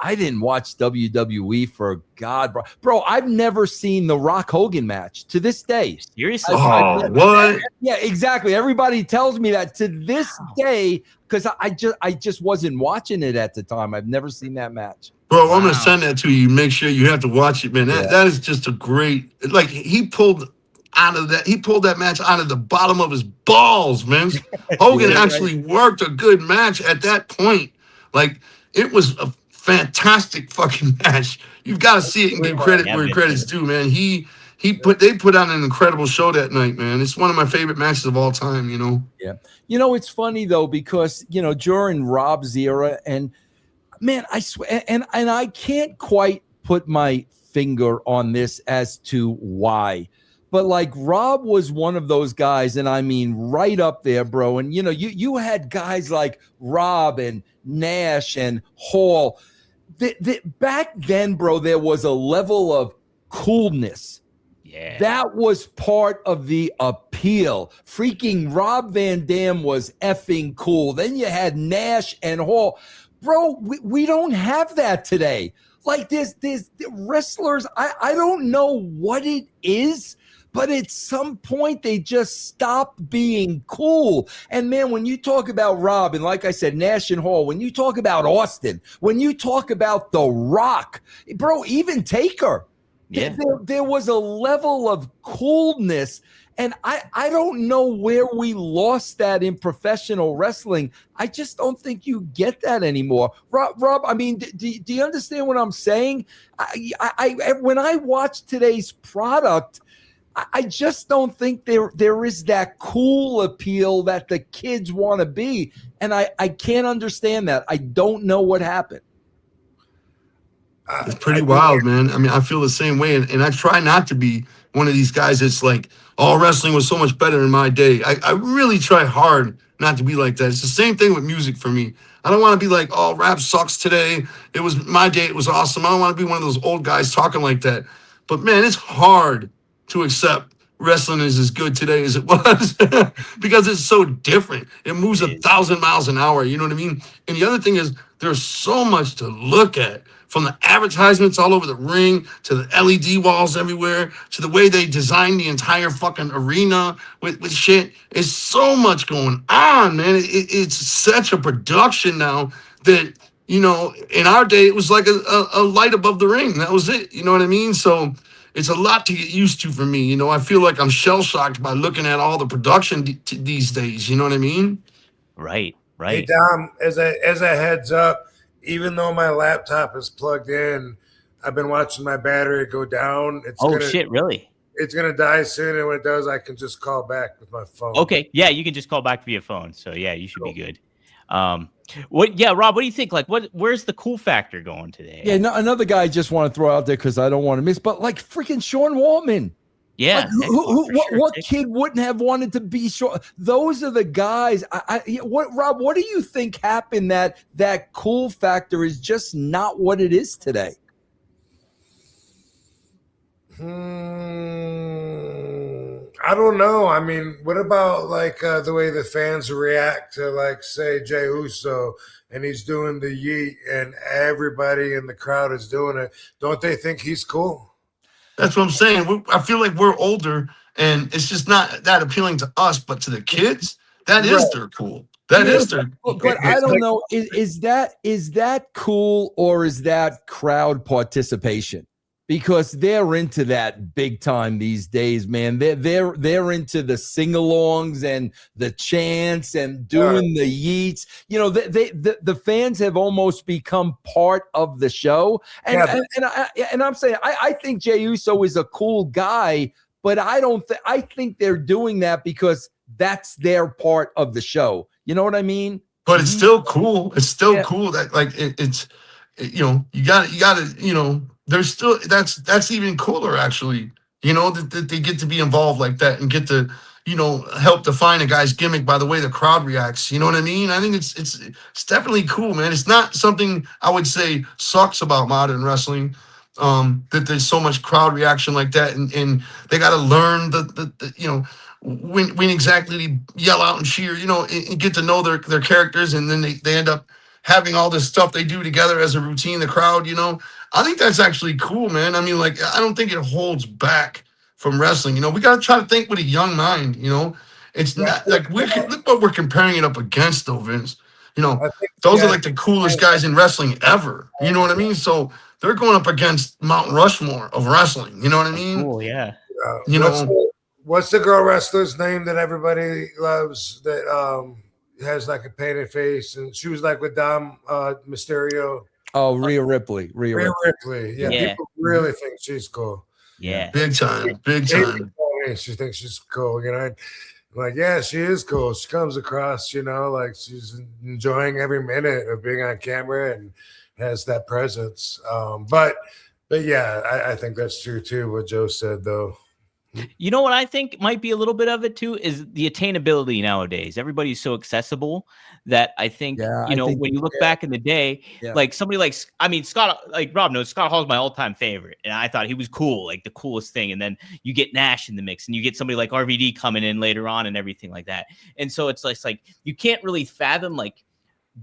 S5: didn't watch WWE for God, bro. I've never seen the Rock Hogan match to this day.
S2: Seriously?
S4: What?
S5: Yeah, exactly. Everybody tells me that to this day because I just wasn't watching it at the time. I've never seen that match.
S4: Bro, I'm gonna send that to you. Make sure you have to watch it, man. That is just a great. Like he pulled that match out of the bottom of his balls, man. Hogan actually worked a good match at that point. Like it was a fantastic fucking match. You've got to see it and give credit where credit's due, man. They put on an incredible show that night, man. It's one of my favorite matches of all time,
S5: Yeah. It's funny though, because during Rob's era, and man, I swear, and I can't quite put my finger on this as to why. But like Rob was one of those guys, and I mean right up there, bro. And you had guys like Rob and Nash and Hall. Back then, bro, there was a level of coolness. Yeah. That was part of the appeal. Freaking Rob Van Dam was effing cool. Then you had Nash and Hall. Bro, we don't have that today. Like there's wrestlers, I don't know what it is, but at some point they just stop being cool. And man, when you talk about Rob, and like I said, Nash and Hall, when you talk about Austin, when you talk about The Rock, bro, even Taker, there was a level of coolness. And I don't know where we lost that in professional wrestling. I just don't think you get that anymore. Rob, I mean, do you understand what I'm saying? When I watch today's product, I just don't think there is that cool appeal that the kids want to be. And I can't understand that. I don't know what happened.
S4: It's pretty wild, man. I mean, I feel the same way. And I try not to be one of these guys that's like, oh, wrestling was so much better in my day. I really try hard not to be like that. It's the same thing with music for me. I don't want to be like, oh, rap sucks today. It was my day. It was awesome. I don't want to be one of those old guys talking like that. But, man, it's hard to accept wrestling is as good today as it was because it's so different. It moves 1,000 miles an hour. You know what I mean? And the other thing is there's so much to look at, from the advertisements all over the ring to the LED walls everywhere to the way they designed the entire fucking arena with shit. There's so much going on, man. It's such a production now that, in our day, it was like a light above the ring. That was it. You know what I mean? So it's a lot to get used to for me. You know, I feel like I'm shell shocked by looking at all the production these days. You know what I mean?
S2: Right.
S3: Hey
S2: Right.
S3: Dom, as a heads up, even though my laptop is plugged in, I've been watching my battery go down.
S2: Oh shit! Really?
S3: It's gonna die soon, and when it does, I can just call back with my phone.
S2: Okay. Yeah, you can just call back via phone. So yeah, you should be good. What? Yeah, Rob. What do you think? Like, where's the cool factor going today?
S5: Yeah, no, another guy I just want to throw out there because I don't want to miss, but like freaking Sean Waltman.
S2: Yeah.
S5: Like, what kid wouldn't have wanted to be Sean? Those are the guys. Rob? What do you think happened that cool factor is just not what it is today?
S3: I don't know. I mean, what about like the way the fans react to, like, say, Jey Uso, and he's doing the yeet, and everybody in the crowd is doing it? Don't they think he's cool?
S4: That's what I'm saying. I feel like we're older, and it's just not that appealing to us, but to the kids, that is their cool. That is their.
S5: But I don't know. Is that cool, or is that crowd participation? Because they're into that big time these days, man. They're into the sing-alongs and the chants and doing the yeets. You know, the fans have almost become part of the show. And I'm saying I think Jey Uso is a cool guy, but I think they're doing that because that's their part of the show. You know what I mean?
S4: But it's still cool. It's still cool that like it's you know, you got to, you know, there's still that's even cooler actually, you know, that they get to be involved like that and get to, you know, help define a guy's gimmick by the way the crowd reacts. You know what I mean? I think it's definitely cool, man. It's not something I would say sucks about modern wrestling, that there's so much crowd reaction like that, and they got to learn the you know, when exactly to yell out and cheer, you know, and get to know their characters, and then they end up having all this stuff they do together as a routine, the crowd, you know. I think that's actually cool, man. I mean, like, I don't think it holds back from wrestling. You know, we got to try to think with a young mind, you know. It's not like look what we're comparing it up against, though, Vince. You know, those are like the coolest guys in wrestling ever. You know what I mean? So they're going up against Mount Rushmore of wrestling. You know what I mean?
S2: Cool, yeah.
S4: You know,
S3: what's the girl wrestler's name that everybody loves that has like a painted face, and she was like with Dom Mysterio?
S5: Oh, Rhea Ripley.
S3: Rhea Ripley. Yeah, people really think she's cool.
S2: Yeah.
S4: Big time.
S3: She thinks she's cool, you know. I'm like, yeah, she is cool. She comes across, you know, like she's enjoying every minute of being on camera and has that presence. But yeah, I think that's true too, what Joe said, though.
S2: You know what I think might be a little bit of it too is the attainability nowadays. Everybody's so accessible that I think, you know, when you look back in the day, like somebody like, I mean, Scott, like Rob knows, Scott Hall's my all-time favorite. And I thought he was cool, like the coolest thing. And then you get Nash in the mix, and you get somebody like RVD coming in later on and everything like that. And so it's like you can't really fathom like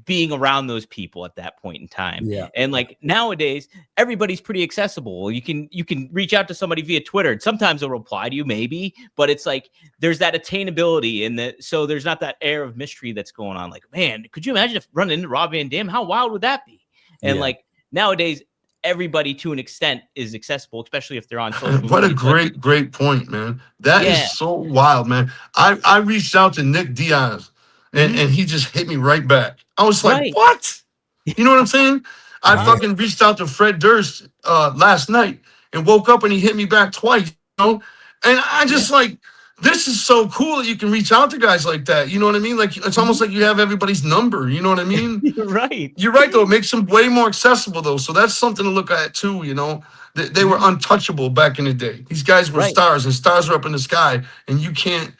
S2: being around those people at that point in time. And like nowadays, everybody's pretty accessible. You can reach out to somebody via Twitter, and sometimes they'll reply to you, maybe, but it's like there's that attainability, and so there's not that air of mystery that's going on. Like, man, could you imagine if running into Rob Van Dam? How wild would that be? And like nowadays, everybody to an extent is accessible, especially if they're on social media.
S4: What a great point, man. That is so wild, man. I reached out to Nick Diaz, and he just hit me right back. I was like, what? You know what I'm saying? I fucking reached out to Fred Durst last night and woke up and he hit me back twice, you know? And I just like, this is so cool that you can reach out to guys like that. You know what I mean? Like, it's almost like you have everybody's number. You know what I mean?
S2: You're right,
S4: though. It makes them way more accessible, though. So that's something to look at, too, you know? They were untouchable back in the day. These guys were stars, and stars are up in the sky, and you can't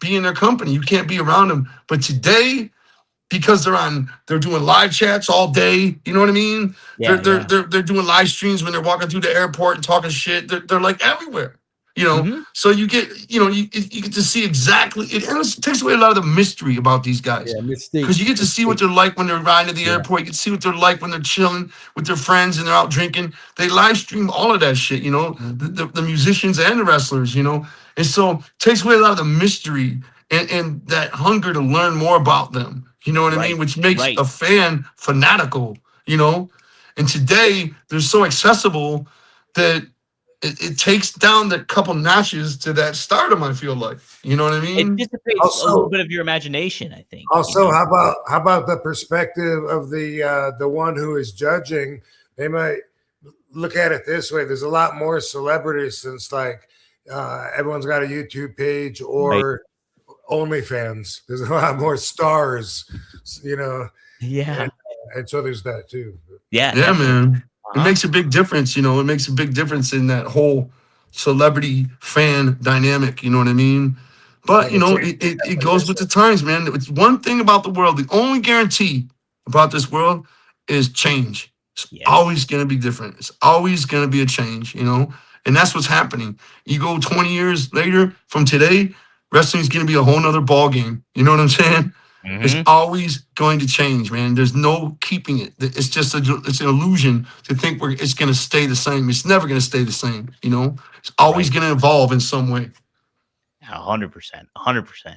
S4: be in their company. You can't be around them. But today, because they're doing live chats all day, you know what I mean? They're doing live streams when they're walking through the airport and talking shit. They're like everywhere, you know. So you get, you know, you get to see exactly. It takes away a lot of the mystery about these guys, because you get to see what they're like when they're riding to the airport. You get to see what they're like when they're chilling with their friends and they're out drinking. They live stream all of that shit, you know, the musicians and the wrestlers, you know. And so it takes away a lot of the mystery and that hunger to learn more about them. You know what I mean? Which makes a fan fanatical, you know? And today, they're so accessible that it takes down the couple notches to that stardom. I feel like, you know what I mean?
S2: It dissipates
S3: Also-
S2: a little bit of your imagination, I think.
S3: Also,
S2: you know?
S3: how about the perspective of the one who is judging? They might look at it this way: there's a lot more celebrities since like everyone's got a YouTube page or OnlyFans. There's a lot more stars, you know.
S2: Yeah.
S3: And so there's that too.
S2: Yeah.
S4: Yeah,
S2: definitely.
S4: man.
S2: Uh-huh.
S4: It makes a big difference, you know. It makes a big difference in that whole celebrity fan dynamic, you know what I mean? But, you know, it goes with the times, man. It's one thing about the world. The only guarantee about this world is change. It's always going to be different. It's always going to be a change, you know? And that's what's happening. You go 20 years later from today, wrestling's going to be a whole nother ball game. You know what I'm saying?
S2: Mhm.
S4: It's always going to change, man. There's no keeping it. It's just it's an illusion to think it's going to stay the same. It's never going to stay the same, you know? It's always going to evolve in some way.
S2: 100%. 100%.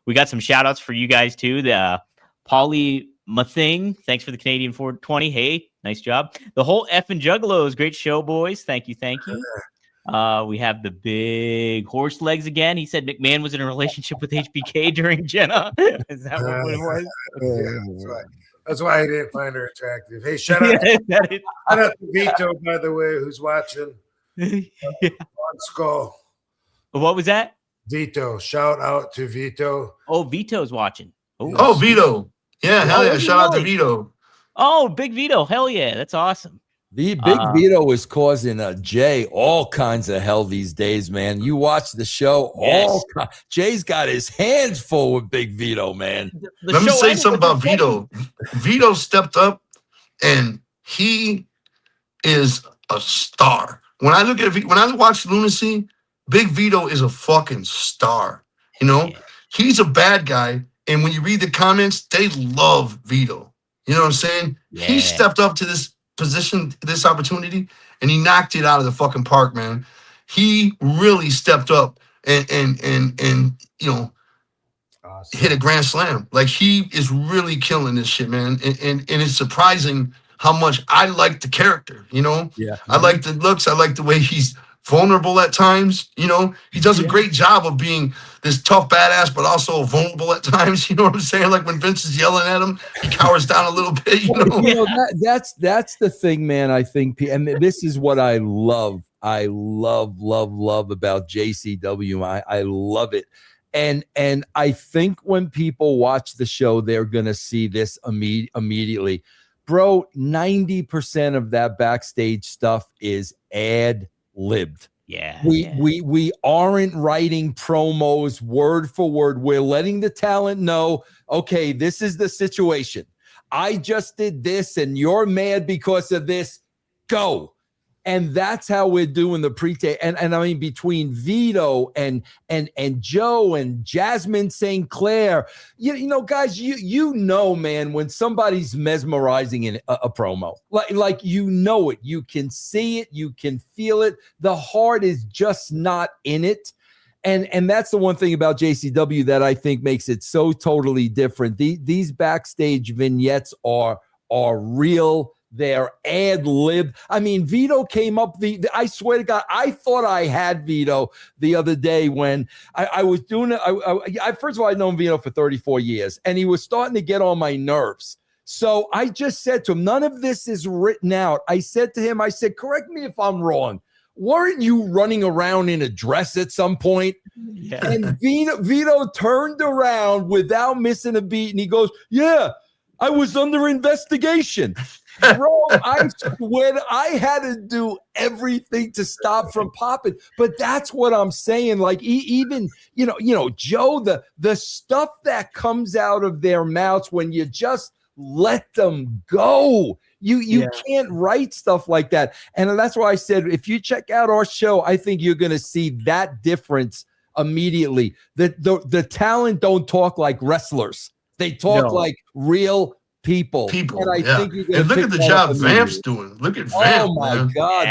S2: We got some shout outs for you guys too. The Polly Mathing, thanks for the Canadian 420. Hey, nice job. The whole effing Juggalos, great show, boys. Thank you. Thank you. We have the big horse legs again. He said McMahon was in a relationship with HBK during Jenna. Is that what it was?
S3: Yeah, that's why I didn't find her attractive. Hey, shout out to Vito, by the way, who's watching. On Skull.
S2: What was that?
S3: Vito. Shout out to Vito.
S2: Oh, Vito's watching.
S4: Oh, Vito. Yeah, hell yeah. Shout out to Vito.
S2: Oh, big Vito. Hell yeah. That's awesome.
S5: The big Vito is causing Jay all kinds of hell these days, man. You watch the show, Jay's got his hands full with Big Vito, man.
S4: Let me say something about Vito. Vito stepped up, and he is a star. When I watch Lunacy, Big Vito is a fucking star. You know, he's a bad guy, and when you read the comments, they love Vito. You know what I'm saying?
S2: Yeah.
S4: He stepped up to this position, this opportunity, and he knocked it out of the fucking park, man. He really stepped up and you know, hit a grand slam. Like, he is really killing this shit, man. And it's surprising how much I like the character, you know?
S5: Yeah.
S4: I like the looks. I like the way he's vulnerable at times, you know? He does a great job of being this tough badass, but also vulnerable at times, you know what I'm saying? Like, when Vince is yelling at him, he cowers down a little bit, you know?
S5: You know, that's the thing, man. I think, and this is what I love. I love about JCW. I love it. And I think when people watch the show, they're going to see this immediately. Bro, 90% of that backstage stuff is ad-libbed.
S2: Yeah.
S5: We aren't writing promos word for word. We're letting the talent know, okay, this is the situation. I just did this and you're mad because of this. Go. And that's how we're doing the pre-tape. And I mean, between Vito and Joe and Jasmine St. Clair, you know, guys, you know, man, when somebody's mesmerizing in a promo, like you know it, you can see it, you can feel it. The heart is just not in it. And that's the one thing about JCW that I think makes it so totally different. These backstage vignettes are real. They're ad-lib. I mean, Vito came up. I swear to God, I thought I had Vito the other day when I was doing it. I first of all, I'd known Vito for 34 years, and he was starting to get on my nerves. So I just said to him, none of this is written out. I said to him, I said, correct me if I'm wrong. Weren't you running around in a dress at some point?
S2: Yeah.
S5: And Vito turned around without missing a beat, and he goes, yeah, I was under investigation. Bro, I swear I had to do everything to stop from popping. But that's what I'm saying. Like, even, you know, Joe, the stuff that comes out of their mouths when you just let them go. You can't write stuff like that. And that's why I said, if you check out our show, I think you're going to see that difference immediately. The talent don't talk like wrestlers. They talk like real people. And I think you're gonna
S4: look at the job Vamp's doing. Look at Vamp.
S5: Oh my God,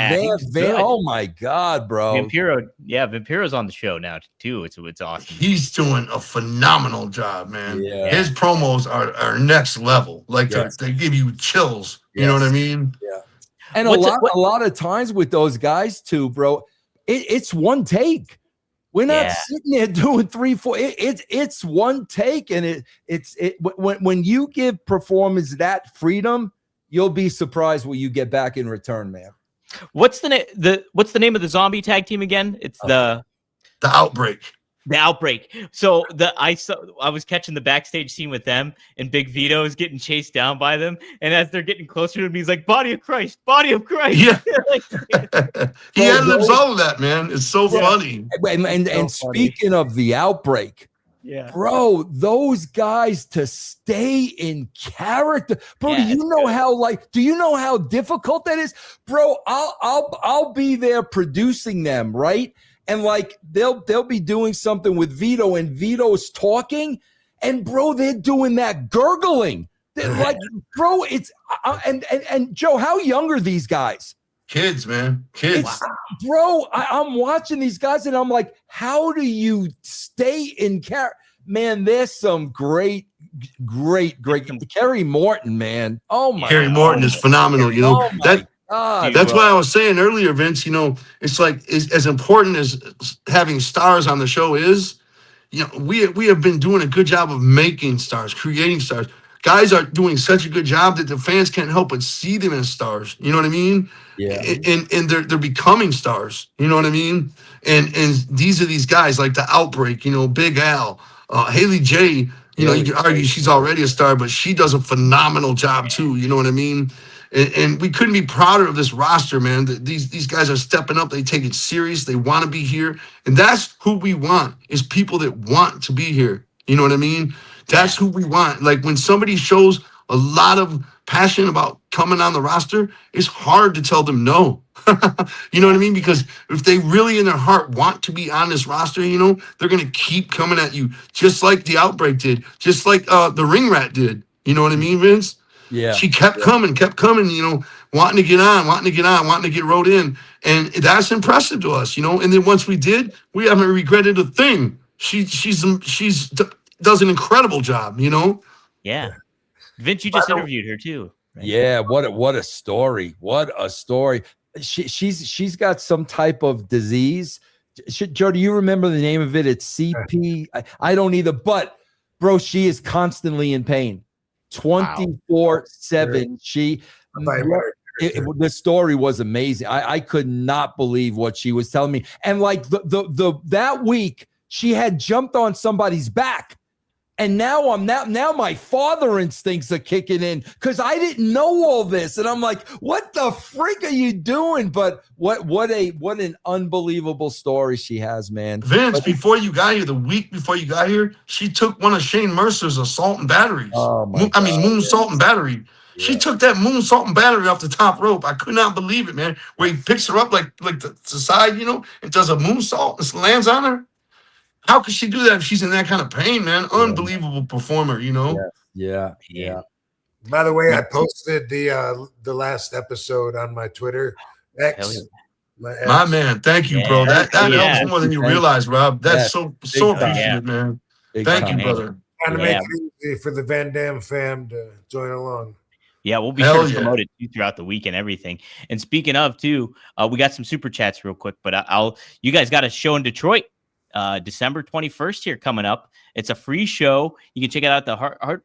S5: Vamp. Oh my God, bro.
S2: Vampiro's on the show now too. It's awesome.
S4: He's doing a phenomenal job, man.
S5: Yeah.
S4: His promos are next level. Like, they give you chills. You know what I mean?
S5: Yeah. And a lot of times with those guys too, bro, it's one take. We're not sitting there doing 3, 4. It's one take, and when you give performers that freedom, you'll be surprised what you get back in return, man.
S2: What's the name of the zombie tag team again? It's the
S4: Outbreak.
S2: The Outbreak. So I was catching the backstage scene with them, and Big Vito is getting chased down by them. And as they're getting closer to him, he's like, "Body of Christ, body of Christ."
S4: Yeah. He ad-libs all of that, man. It's so funny.
S5: And speaking of the Outbreak, bro, those guys to stay in character, bro. Do you know how difficult that is, bro? I'll be there producing them, right? And like they'll be doing something with Vito, and Vito's talking, and bro, they're doing that gurgling. They're like, bro, it's and Joe, how young are these guys?
S4: Kids, man, kids.
S5: Bro, I'm watching these guys, and I'm like, how do you stay in character? Man, there's some great. Kerry Morton, man. Oh my.
S4: Kerry Morton is phenomenal. You know that's why I was saying earlier, Vince. You know, it's like as important as having stars on the show is. You know, we have been doing a good job of making stars, creating stars. Guys are doing such a good job that the fans can't help but see them as stars. You know what I mean?
S5: Yeah.
S4: And they're becoming stars. You know what I mean? And these guys like the Outbreak. You know, Big Al, Haley J. You know, you can argue she's already a star, but she does a phenomenal job too. You know what I mean? And we couldn't be prouder of this roster, man. These guys are stepping up. They take it serious. They want to be here. And that's who we want, is people that want to be here. You know what I mean? That's who we want. Like when somebody shows a lot of passion about coming on the roster, it's hard to tell them no. You know what I mean? Because if they really in their heart want to be on this roster, you know, they're going to keep coming at you, just like the Outbreak did, just like the Ring Rat did. You know what I mean, Vince?
S5: Yeah.
S4: She kept coming, you know, wanting to get on, wanting to get rode in. And that's impressive to us, you know. And then once we did, we haven't regretted a thing. She does an incredible job, you know.
S2: Yeah. Vince, you just interviewed her too. Right?
S5: Yeah, what a story. What a story. She's got some type of disease. Joe, do you remember the name of it? It's CP. I don't either, but bro, she is constantly in pain. 24/7. The story was amazing. I could not believe what she was telling me. And like that week, she had jumped on somebody's back. And now my father instincts are kicking in because I didn't know all this. And I'm like, what the freak are you doing? But what an unbelievable story she has, man.
S4: Vince, before you got here, the week before you got here, she took one of Shane Mercer's assault and batteries. Moonsault and battery. Yeah. She took that moonsault and battery off the top rope. I could not believe it, man. Where he picks her up like the side, you know, and does a moonsault and lands on her. How could she do that if she's in that kind of pain, man? Unbelievable performer, you know?
S5: Yeah.
S3: By the way, I posted the last episode on my Twitter. X.
S4: My man, thank you, bro. That helps more than you realize, Rob. That's so appreciated, man. Thank you, brother.
S3: Trying to make it easy for the Van Dam fam to join along.
S2: Yeah, we'll be sure to promote it throughout the week and everything. And speaking of, too, we got some super chats real quick, but you guys got a show in Detroit. December 21st here coming up. It's a free show. You can check it out at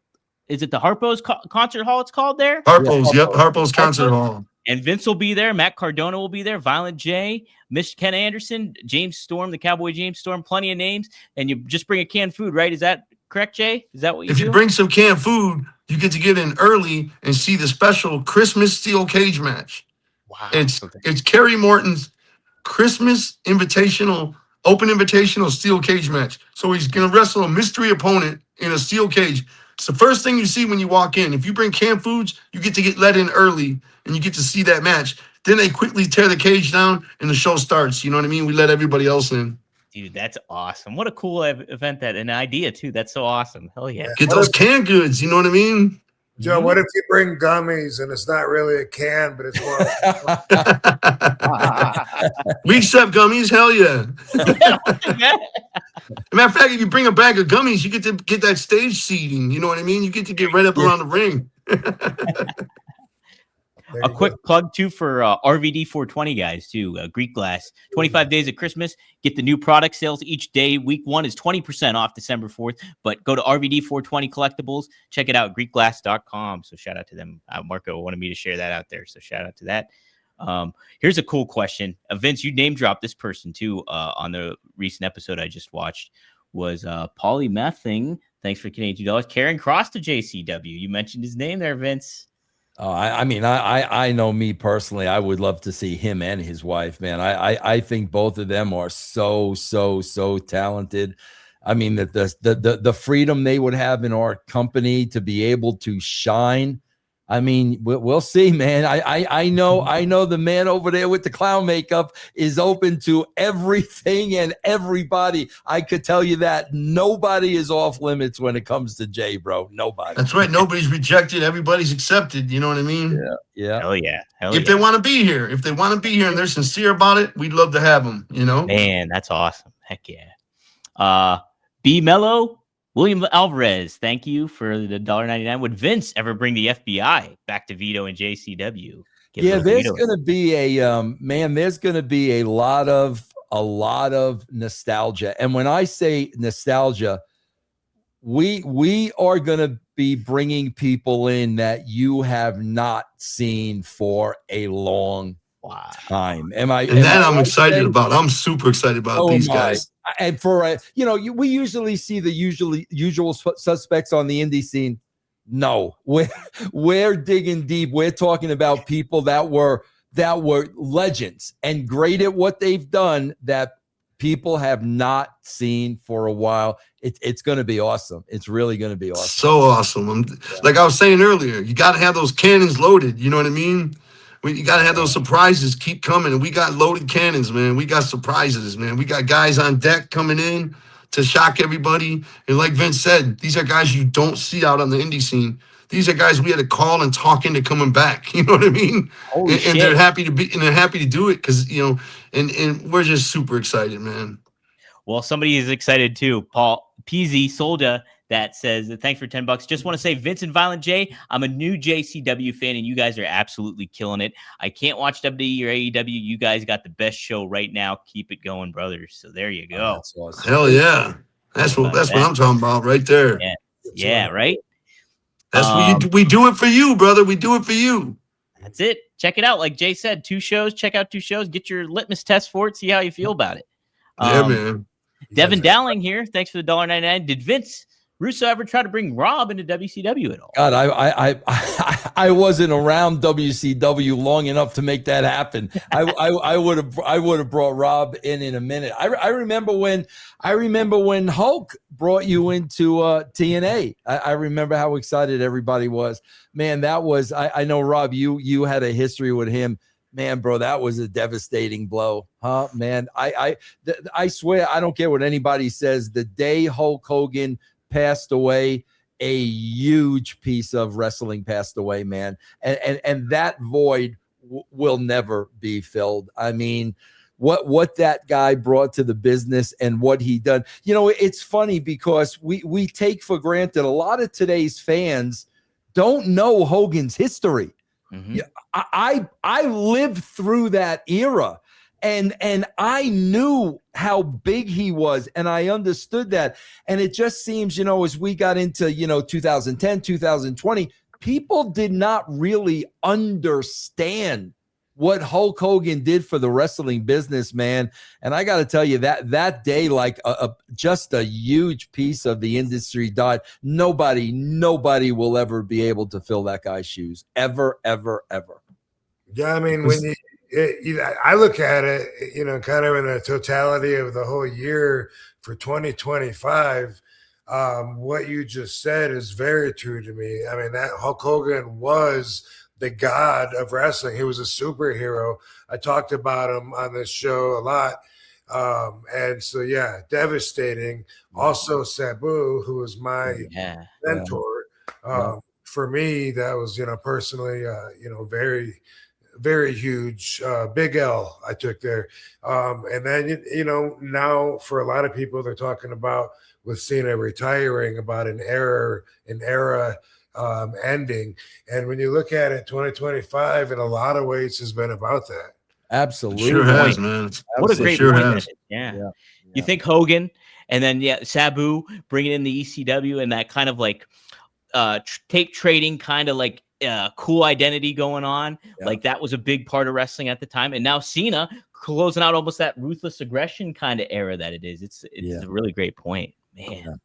S2: is it the Harpo's Concert Hall it's called there?
S4: Harpo's, Harpo's Concert Hall.
S2: And Vince will be there. Matt Cardona will be there. Violent J, Miss Ken Anderson, James Storm, the Cowboy James Storm, plenty of names. And you just bring a canned food, right? Is that correct, Jay? Is that what you do?
S4: If you bring some canned food, you get to get in early and see the special Christmas steel cage match.
S2: Wow.
S4: It's Kerry Morton's Christmas open invitational steel cage match. So he's going to wrestle a mystery opponent in a steel cage. It's the first thing you see when you walk in. If you bring canned foods, you get to get let in early and you get to see that match. Then they quickly tear the cage down and the show starts. You know what I mean? We let everybody else in.
S2: Dude, that's awesome. What a cool event, an idea too. That's so awesome. Hell yeah.
S4: Get those canned goods. You know what I mean?
S3: Joe, what if you bring gummies and it's not really a can, but it's one?
S4: We accept gummies. Hell yeah. Matter of fact, if you bring a bag of gummies, you get to get that stage seating. You know what I mean? You get to get right up around the ring.
S3: There
S2: A
S3: you
S2: quick
S3: go.
S2: plug too for RVD 420 guys too. Greek Glass, 25 days of Christmas. Get the new product sales each day. Week 1 is 20% off December 4th. But go to RVD 420 Collectibles. Check it out, GreekGlass.com. So shout out to them. Marco wanted me to share that out there. So shout out to that. Here's a cool question. Vince, you name dropped this person too on the recent episode I just watched. Was Polymething. Thanks for Canadian $2. Karen Cross to JCW. You mentioned his name there, Vince.
S5: Oh, I mean, I know me personally. I would love to see him and his wife, man. I think both of them are so talented. I mean, that the freedom they would have in our company to be able to shine. I mean, we'll see, man. I know the man over there with the clown makeup is open to everything and everybody. I could tell you that nobody is off limits when it comes to Jay, bro. Nobody.
S4: That's right. Nobody's rejected. Everybody's accepted. You know what I mean?
S5: Yeah.
S2: Hell yeah.
S4: If they want to be here, and they're sincere about it, we'd love to have them. You know,
S2: Man, that's awesome. Heck yeah. B Mello, William Alvarez, thank you for the $1.99. Would Vince ever bring the FBI back to Vito and JCW?
S5: Yeah, there's going to be there's going to be a lot of nostalgia. And when I say nostalgia, we are going to be bringing people in that you have not seen for a long time.
S4: I'm excited about. I'm super excited about these guys.
S5: And for we usually see the usual suspects on the indie scene. No, we're digging deep. We're talking about people that were legends and great at what they've done that people have not seen for a while. It's going to be awesome. It's really going to be awesome.
S4: So awesome. Like I was saying earlier, you got to have those cannons loaded. You know what I mean? You got to have those surprises keep coming. And we got loaded cannons, man. We got surprises, man. We got guys on deck coming in to shock everybody. And like Vince said, these are guys you don't see out on the indie scene. These are guys we had to call and talk into coming back. You know what I mean? And they're happy to be, and they're happy to do it because, and we're just super excited, man.
S2: Well, somebody is excited too. Paul PZ Solda that says, thanks for $10. Just want to say, Vince and Violent J, I'm a new JCW fan and you guys are absolutely killing it. I can't watch WWE or AEW. You guys got the best show right now. Keep it going, brothers. So there you go.
S5: That's awesome.
S4: Hell yeah. That's what I'm talking about right there.
S2: Yeah, right?
S4: That's what we do it for you, brother. We do it for you.
S2: That's it. Check it out. Like Jay said, 2 shows. Check out 2 shows. Get your litmus test for it. See how you feel about it.
S4: Yeah, man.
S2: Devin Dowling here. Thanks for the $1.99. Did Vince Russo ever try to bring Rob into WCW at all?
S5: God, I wasn't around WCW long enough to make that happen. I would have brought Rob in a minute. I remember when Hulk brought you into TNA. I remember how excited everybody was. Man, that was I know Rob. You had a history with him. Man, bro, that was a devastating blow, huh? Man, I swear I don't care what anybody says. The day Hulk Hogan passed away, a huge piece of wrestling passed away, man. And that void will never be filled. I mean, what that guy brought to the business and what he done. It's funny because we take for granted a lot of today's fans don't know Hogan's history. Mm-hmm. Yeah, I lived through that era. And I knew how big he was, and I understood that. And it just seems, as we got into, 2010, 2020, people did not really understand what Hulk Hogan did for the wrestling business, man. And I got to tell you that day, like just a huge piece of the industry died. Nobody will ever be able to fill that guy's shoes, ever, ever, ever.
S3: Yeah, I mean, I look at it, kind of in the totality of the whole year for 2025. What you just said is very true to me. I mean, that Hulk Hogan was the god of wrestling. He was a superhero. I talked about him on this show a lot. And so, yeah, devastating. Also, Sabu, who was my mentor. For me, that was, personally, very, very huge, big L I took there. And then, now for a lot of people, they're talking about with Cena retiring about an era ending. And when you look at it, 2025 in a lot of ways has been about that.
S5: Absolutely.
S4: Sure has, man.
S2: What a
S5: Absolutely.
S2: great
S4: Sure
S2: point.
S4: has.
S2: That is. Yeah.
S5: Yeah.
S2: You think Hogan and then Sabu bringing in the ECW and that kind of like tape trading kind of like cool identity going on.
S5: Yeah.
S2: Like that was a big part of wrestling at the time. And now Cena closing out almost that ruthless aggression kind of era that it is. It's a really great point, man.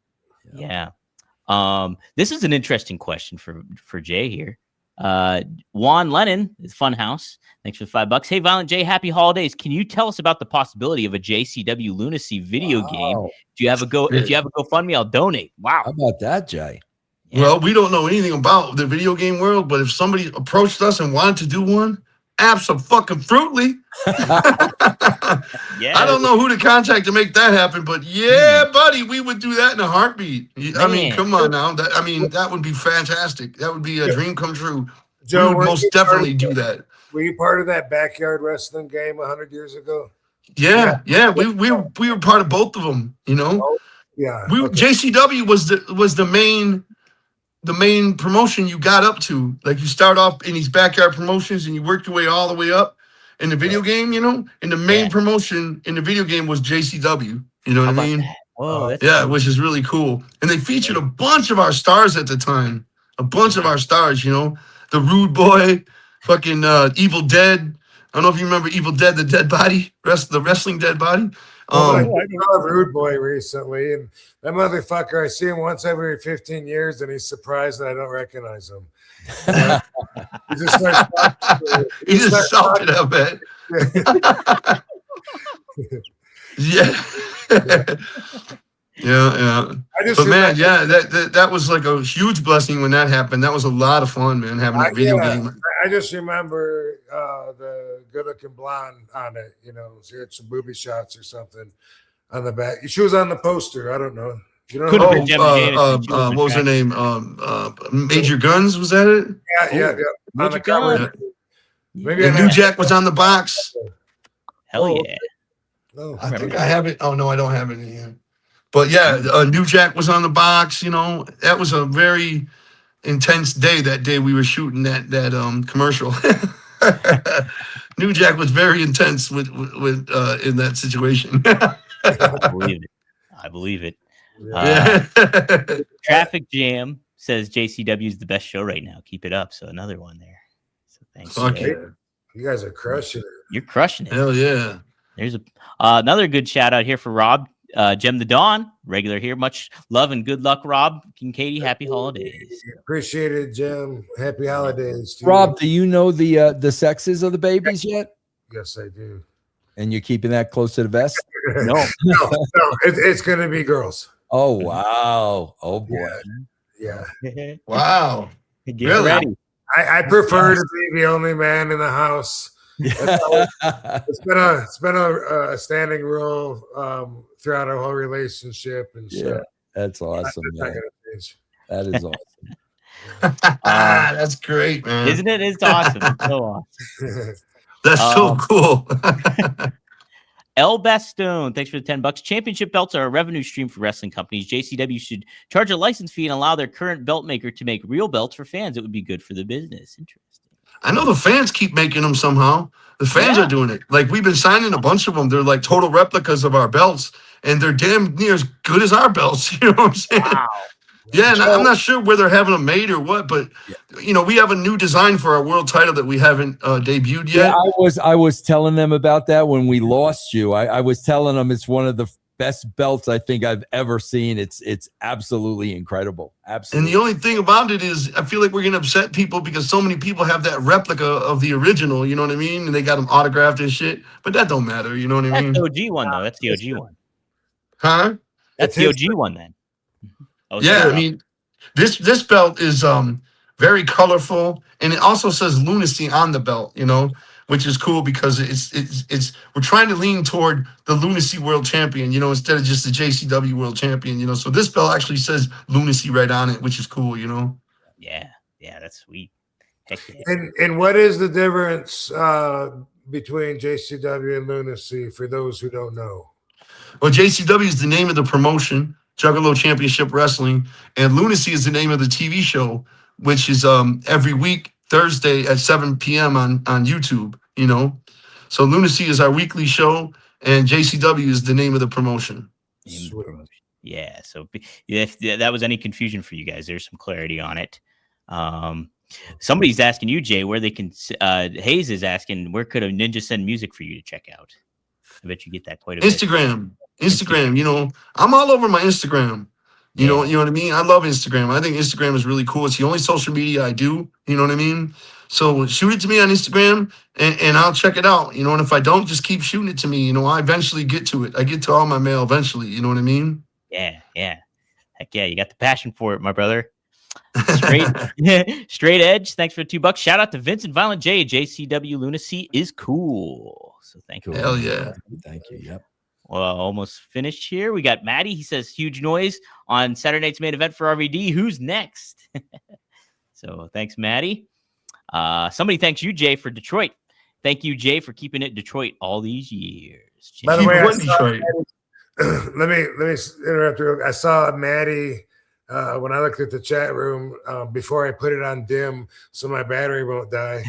S2: Yeah. This is an interesting question for Jay here. Juan Lennon is Funhouse. Thanks for the $5. Hey, Violent Jay, happy holidays. Can you tell us about the possibility of a JCW Lunacy video game? If you have a GoFundMe, I'll donate. Wow.
S5: How about that, Jay?
S2: Yeah.
S4: Well, we don't know anything about the video game world, but if somebody approached us and wanted to do one, abso-fucking-fruitly.
S2: Yeah.
S4: I don't know who to contact to make that happen, but yeah, buddy, we would do that in a heartbeat. I mean, come on now. That would be fantastic. That would be a dream come true.
S3: Joe,
S4: we would most definitely do that.
S3: Were you part of that backyard wrestling game 100 years ago?
S4: Yeah. We were part of both of them. You know.
S3: Oh, yeah.
S4: JCW was the main promotion you got up to. Like you start off in these backyard promotions and you work your way all the way up in the video game, you know, and the main promotion in the video game was JCW. You know what I mean?
S2: That? Whoa, that's
S4: Yeah,
S2: cool.
S4: which is really cool. And they featured a bunch of our stars at the time. A bunch of our stars, you know, the Rude Boy, fucking Evil Dead. I don't know if you remember Evil Dead, the dead body, the wrestling dead body.
S3: I saw Rude Boy recently, and that motherfucker, I see him once every 15 years, and he's surprised that I don't recognize him. He just starts talking.
S4: He just shouted at man. Yeah. Yeah. But man, that was like a huge blessing when that happened. That was a lot of fun, man, having that video game.
S3: I just remember the good-looking blonde on it. You know, she had some booby shots or something on the back. She was on the poster. I don't know. You don't know?
S4: What was her name? Major Guns, was that it?
S3: Yeah.
S2: Major Guns.
S3: Maybe
S4: and New Jack was on the box.
S2: Hell yeah.
S3: No,
S4: I think I have it. Oh no, I don't have it in here. But yeah, New Jack was on the box. You know, that was a very intense day. That day we were shooting that commercial. New Jack was very intense with in that situation.
S2: I believe it.
S3: Yeah.
S2: Traffic Jam says JCW is the best show right now. Keep it up. So another one there. So thanks.
S3: You guys are crushing it.
S2: You're crushing it.
S4: Hell yeah.
S2: There's another good shout out here for Rob. Jem the Dawn, regular here. Much love and good luck, Rob and Katie. Happy holidays.
S3: Appreciate it, Jim. Happy holidays to
S5: Rob, do you know the sexes of the babies yet?
S3: Yes, I do.
S5: And you're keeping that close to the vest?
S3: No. It's going to be girls.
S5: Oh, wow. Oh, boy.
S3: Yeah.
S4: Wow.
S2: Get ready.
S3: I prefer to be the only man in the house. It's been a standing rule throughout our whole relationship, and so
S5: that's awesome.
S3: Man.
S5: That is awesome.
S4: That's great, man.
S2: Isn't it? It's awesome. It's so awesome.
S4: That's so cool.
S2: El Bastone, thanks for the $10. Championship belts are a revenue stream for wrestling companies. JCW should charge a license fee and allow their current belt maker to make real belts for fans. It would be good for the business. Interesting.
S4: I know the fans keep making them somehow. The fans are doing it. Like we've been signing a bunch of them. They're like total replicas of our belts, and they're damn near as good as our belts. You know what I'm saying?
S2: Wow.
S4: Yeah, and I'm not sure where they're having them made or what, but you know, we have a new design for our world title that we haven't debuted yet.
S5: Yeah, I was telling them about that when we lost you. I was telling them it's one of the best belts I think I've ever seen. It's absolutely incredible. Absolutely.
S4: And the only thing about it is I feel like we're gonna upset people because so many people have that replica of the original, you know what I mean? And they got them autographed and shit. But that don't matter, you know what I mean?
S2: That's the OG one though. That's the OG one.
S4: Huh?
S2: That's the OG one then.
S4: Yeah, I mean, this belt is very colorful, and it also says lunacy on the belt, you know, which is cool because it's we're trying to lean toward the lunacy world champion, you know, instead of just the JCW world champion, you know. So this belt actually says lunacy right on it, which is cool, you know.
S2: Yeah, that's sweet. Heck yeah.
S3: And what is the difference between JCW and lunacy for those who don't know?
S4: Well, JCW is the name of the promotion, Juggalo Championship Wrestling, and Lunacy is the name of the TV show, which is every week Thursday at 7 p.m. on YouTube. So Lunacy is our weekly show, and JCW is the name of the promotion.
S2: Yeah. So if that was any confusion for you guys, there's some clarity on it. Somebody's asking you, Jay, where they can. Hayes is asking, where could a ninja send music for you to check out? I bet you get that quite a bit.
S4: Instagram. I'm all over my Instagram. You know what I mean? I love Instagram. I think Instagram is really cool. It's the only social media I do. You know what I mean? So shoot it to me on Instagram and I'll check it out. And if I don't, just keep shooting it to me. I eventually get to it. I get to all my mail eventually. You know what I mean?
S2: Yeah. Heck yeah. You got the passion for it, my brother. Straight Edge. Thanks for the $2. Shout out to Vince and Violent J. JCW Lunacy is cool. So thank you.
S4: Hell yeah.
S5: Thank you. Yep.
S2: Well, almost finished here. We got Maddie. He says, huge noise on Saturday night's main event for RVD. Who's next? So thanks, Maddie. Somebody thanks you, Jay, for Detroit. Thank you, Jay, for keeping it Detroit all these years. Jay.
S3: By the way, let me interrupt you. I saw Maddie when I looked at the chat room before I put it on dim so my battery won't die.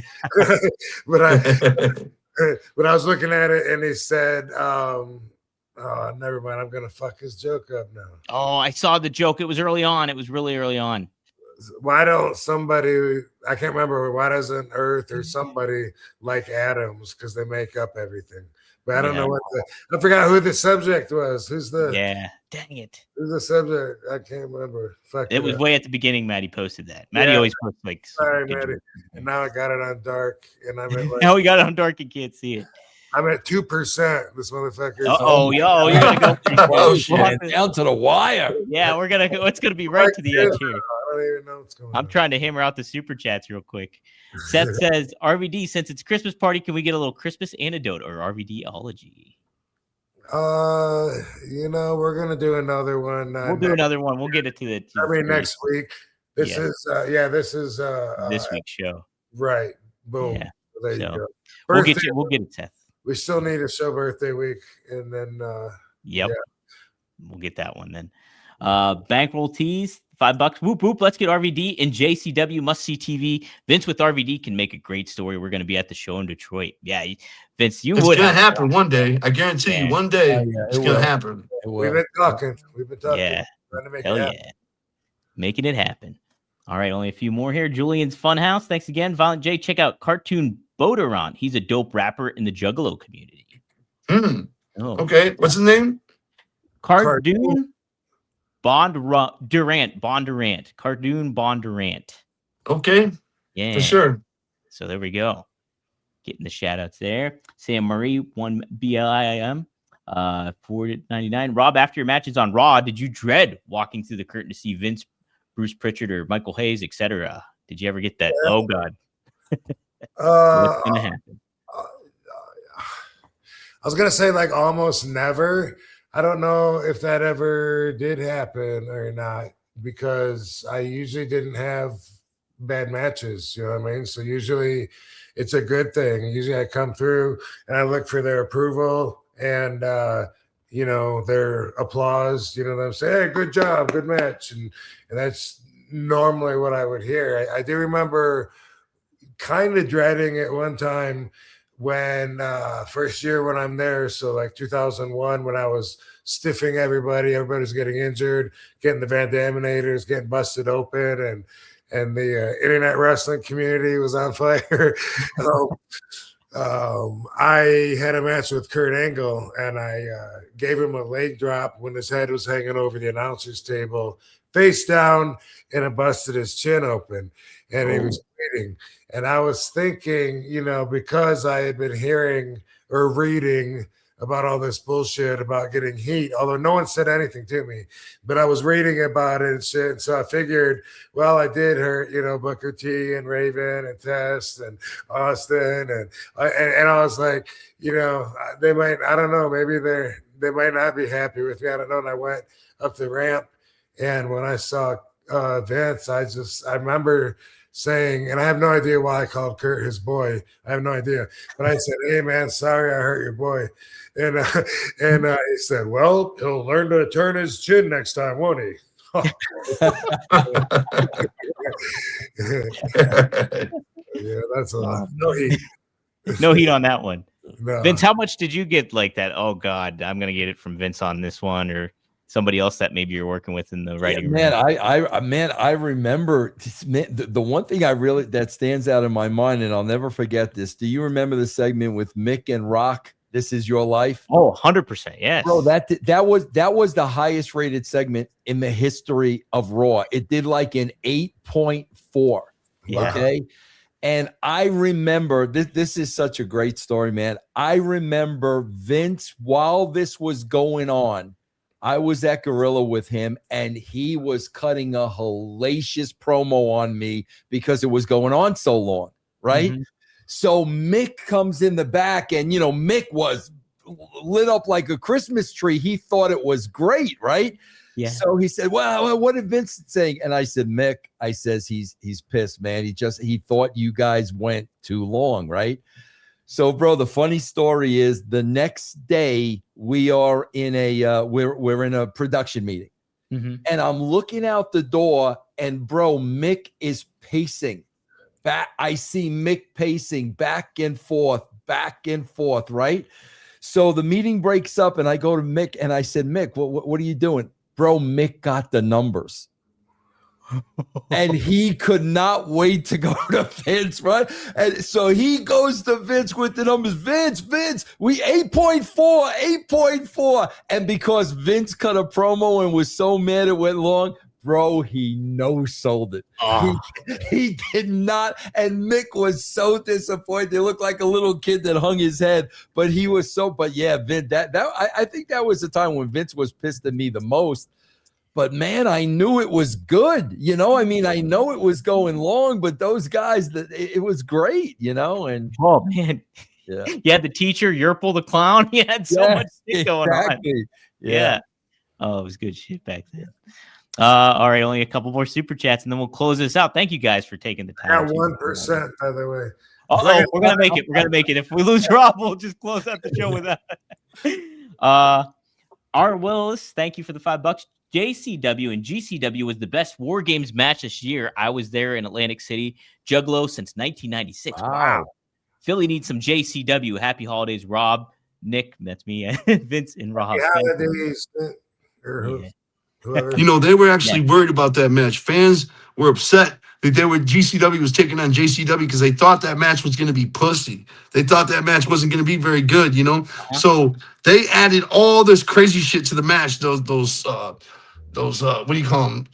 S3: but I was looking at it and he said, never mind. I'm going to fuck his joke up now.
S2: Oh, I saw the joke. It was early on. It was really early on.
S3: Why don't somebody, I can't remember, why doesn't Earth or somebody like atoms? Because they make up everything. But I don't know I forgot who the subject was.
S2: Dang it.
S3: Who's the subject? I can't remember.
S2: It was way at the beginning. Maddie posted that. Maddie always posts like.
S3: Sorry, Maddie. And now I got it on dark, and I'm at
S2: now we got it on dark and can't see it.
S3: I'm at 2%. This motherfucker.
S2: You're gonna go
S5: shit. Down to the wire.
S2: Yeah, it's gonna be right to the edge here.
S3: I don't even know what's going on.
S2: I'm trying to hammer out the super chats real quick. Seth says, RVD, since it's Christmas party, can we get a little Christmas anecdote or RVDology?
S3: We're gonna do another one.
S2: We'll do another one. We'll get it to the.
S3: Next week. This is
S2: this week's show.
S3: Right. Boom.
S2: Yeah.
S3: There you go.
S2: We'll get it, Seth.
S3: We still need a show birthday week, and then
S2: we'll get that one then. Bankroll tees, $5. Whoop whoop. Let's get RVD and JCW must see TV. Vince with RVD can make a great story. We're going to be at the show in Detroit. Yeah, Vince, it's
S4: going to happen one day. I guarantee you, one day it's going to happen.
S3: We've been talking.
S2: Yeah, trying to make it happen. Making it happen. All right, only a few more here. Julian's Funhouse. Thanks again, Violent J. Check out Cartoon Boderon. He's a dope rapper in the Juggalo community.
S4: Okay, what's his name?
S2: Cartoon Bondurant. Cartoon Bondurant.
S4: Okay.
S2: Yeah.
S4: For sure.
S2: So there we go. Getting the shout outs there. Sam Marie, 1 BLIM. $4.99. Rob, after your matches on Raw, did you dread walking through the curtain to see Vince, Bruce Pritchard, or Michael Hayes, etc.? Did you ever get that? Yeah. Oh God. What's gonna happen?
S3: I was gonna say like almost never. I don't know if that ever did happen or not, because I usually didn't have bad matches, you know what I mean? So usually it's a good thing. Usually I come through and I look for their approval and their applause, them say, hey, good job, good match. And that's normally what I would hear. I do remember kind of dreading it one time when first year when I'm there, so like 2001, when I was stiffing everybody's getting injured, getting the Van Daminators getting busted open, and the internet wrestling community was on fire. So I had a match with Kurt Angle, and I gave him a leg drop when his head was hanging over the announcer's table, face down, and it busted his chin open, and he was bleeding. And I was thinking, because I had been hearing or reading about all this bullshit about getting heat, although no one said anything to me, but I was reading about it and shit. And so I figured, well, I did hurt, Booker T and Raven and Test and Austin. And I was like, they might, I don't know, maybe they might not be happy with me. I don't know. And I went up the ramp, and when I saw Vince, I remember saying, and I have no idea why I called Kurt his boy. I have no idea. But I said, hey, man, sorry I hurt your boy. And he said, well, he'll learn to turn his chin next time, won't he? Yeah, that's a lot. No heat.
S2: No heat on that one.
S3: No.
S2: Vince, how much did you get like that? Oh God, I'm gonna get it from Vince on this one, or somebody else that maybe you're working with in the writing
S5: man,
S2: room.
S5: I remember the one thing that stands out in my mind, and I'll never forget this. Do you remember the segment with Mick and Rock? This Is Your Life.
S2: Oh, 100%. Yes,
S5: bro. That was the highest rated segment in the history of Raw. It did like an 8.4.
S2: Yeah.
S5: Okay. And I remember this is such a great story, man. I remember Vince, while this was going on, I was at Gorilla with him, and he was cutting a hellacious promo on me because it was going on so long, right?
S2: Mm-hmm.
S5: So Mick comes in the back, and, you know, Mick was lit up like a Christmas tree. He thought it was great, right?
S2: Yeah.
S5: So he said, well, what did Vince say? And I said, Mick, I says, he's pissed, man. He thought you guys went too long, right? So, bro, the funny story is the next day we are in we're in a production meeting,
S2: mm-hmm.
S5: and I'm looking out the door, and bro, Mick is pacing back. I see Mick pacing back and forth, right? So the meeting breaks up, and I go to Mick, and I said, Mick, what are you doing? Bro, Mick got the numbers. And he could not wait to go to Vince, right? And so he goes to Vince with the numbers. Vince, we 8.4. And because Vince cut a promo and was so mad it went long, bro, he no-sold it.
S2: Oh.
S5: He did not. And Mick was so disappointed. He looked like a little kid that hung his head. But he was so, but yeah, Vince, I think that was the time when Vince was pissed at me the most. But man, I knew it was good. You know, I mean, I know it was going long, but those guys, it was great, you know. And
S2: oh man, yeah, you had the teacher, Yerpel the clown. You had so much shit going on. Yeah. Oh, it was good shit back then. All right, only a couple more super chats, and then we'll close this out. Thank you guys for taking the time.
S3: At 1%, by the way.
S2: Oh, we're gonna make it. We're gonna make it. If we lose Rob, we'll just close out the show with that. R. Willis, thank you for the $5. JCW and GCW was the best War Games match this year. I was there in Atlantic City, Juggalo since 1996. Wow. Philly needs some JCW. Happy holidays, Rob, Nick, that's me, Vince, and Rob.
S3: Holidays.
S4: You know, they were actually worried about that match. Fans were upset that GCW was taking on JCW because they thought that match was going to be pussy. They thought that match wasn't going to be very good, you know? So they added all this crazy shit to the match. Those what do you call them?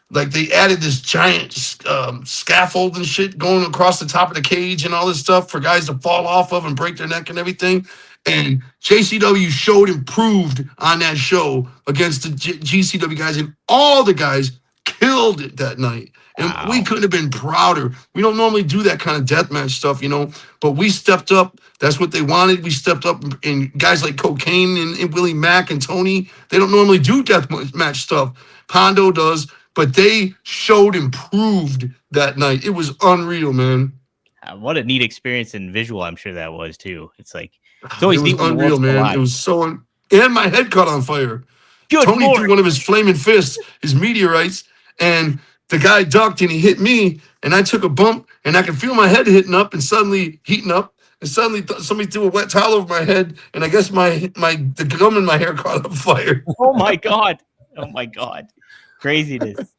S4: Like they added this giant scaffold and shit going across the top of the cage and all this stuff for guys to fall off of and break their neck and everything. And JCW showed improved on that show against the GCW guys, and all the guys killed it that night. And we couldn't have been prouder. We don't normally do that kind of deathmatch stuff, you know, but we stepped up. That's what they wanted. We stepped up, and guys like Cocaine and Willie Mack and Tony, they don't normally do deathmatch stuff. Pondo does, but they showed improved that night. It was unreal, man.
S2: What a neat experience and visual I'm sure that was, too. It's like, it's always
S4: it was unreal, man. It was so, and my head caught on fire.
S2: Good
S4: Tony
S2: Lord.
S4: threw one of his flaming fists, his meteorites, and the guy ducked and he hit me, and I took a bump, and I could feel my head heating up, and suddenly somebody threw a wet towel over my head, and I guess the gum in my hair caught on fire.
S2: Oh my god! Craziness.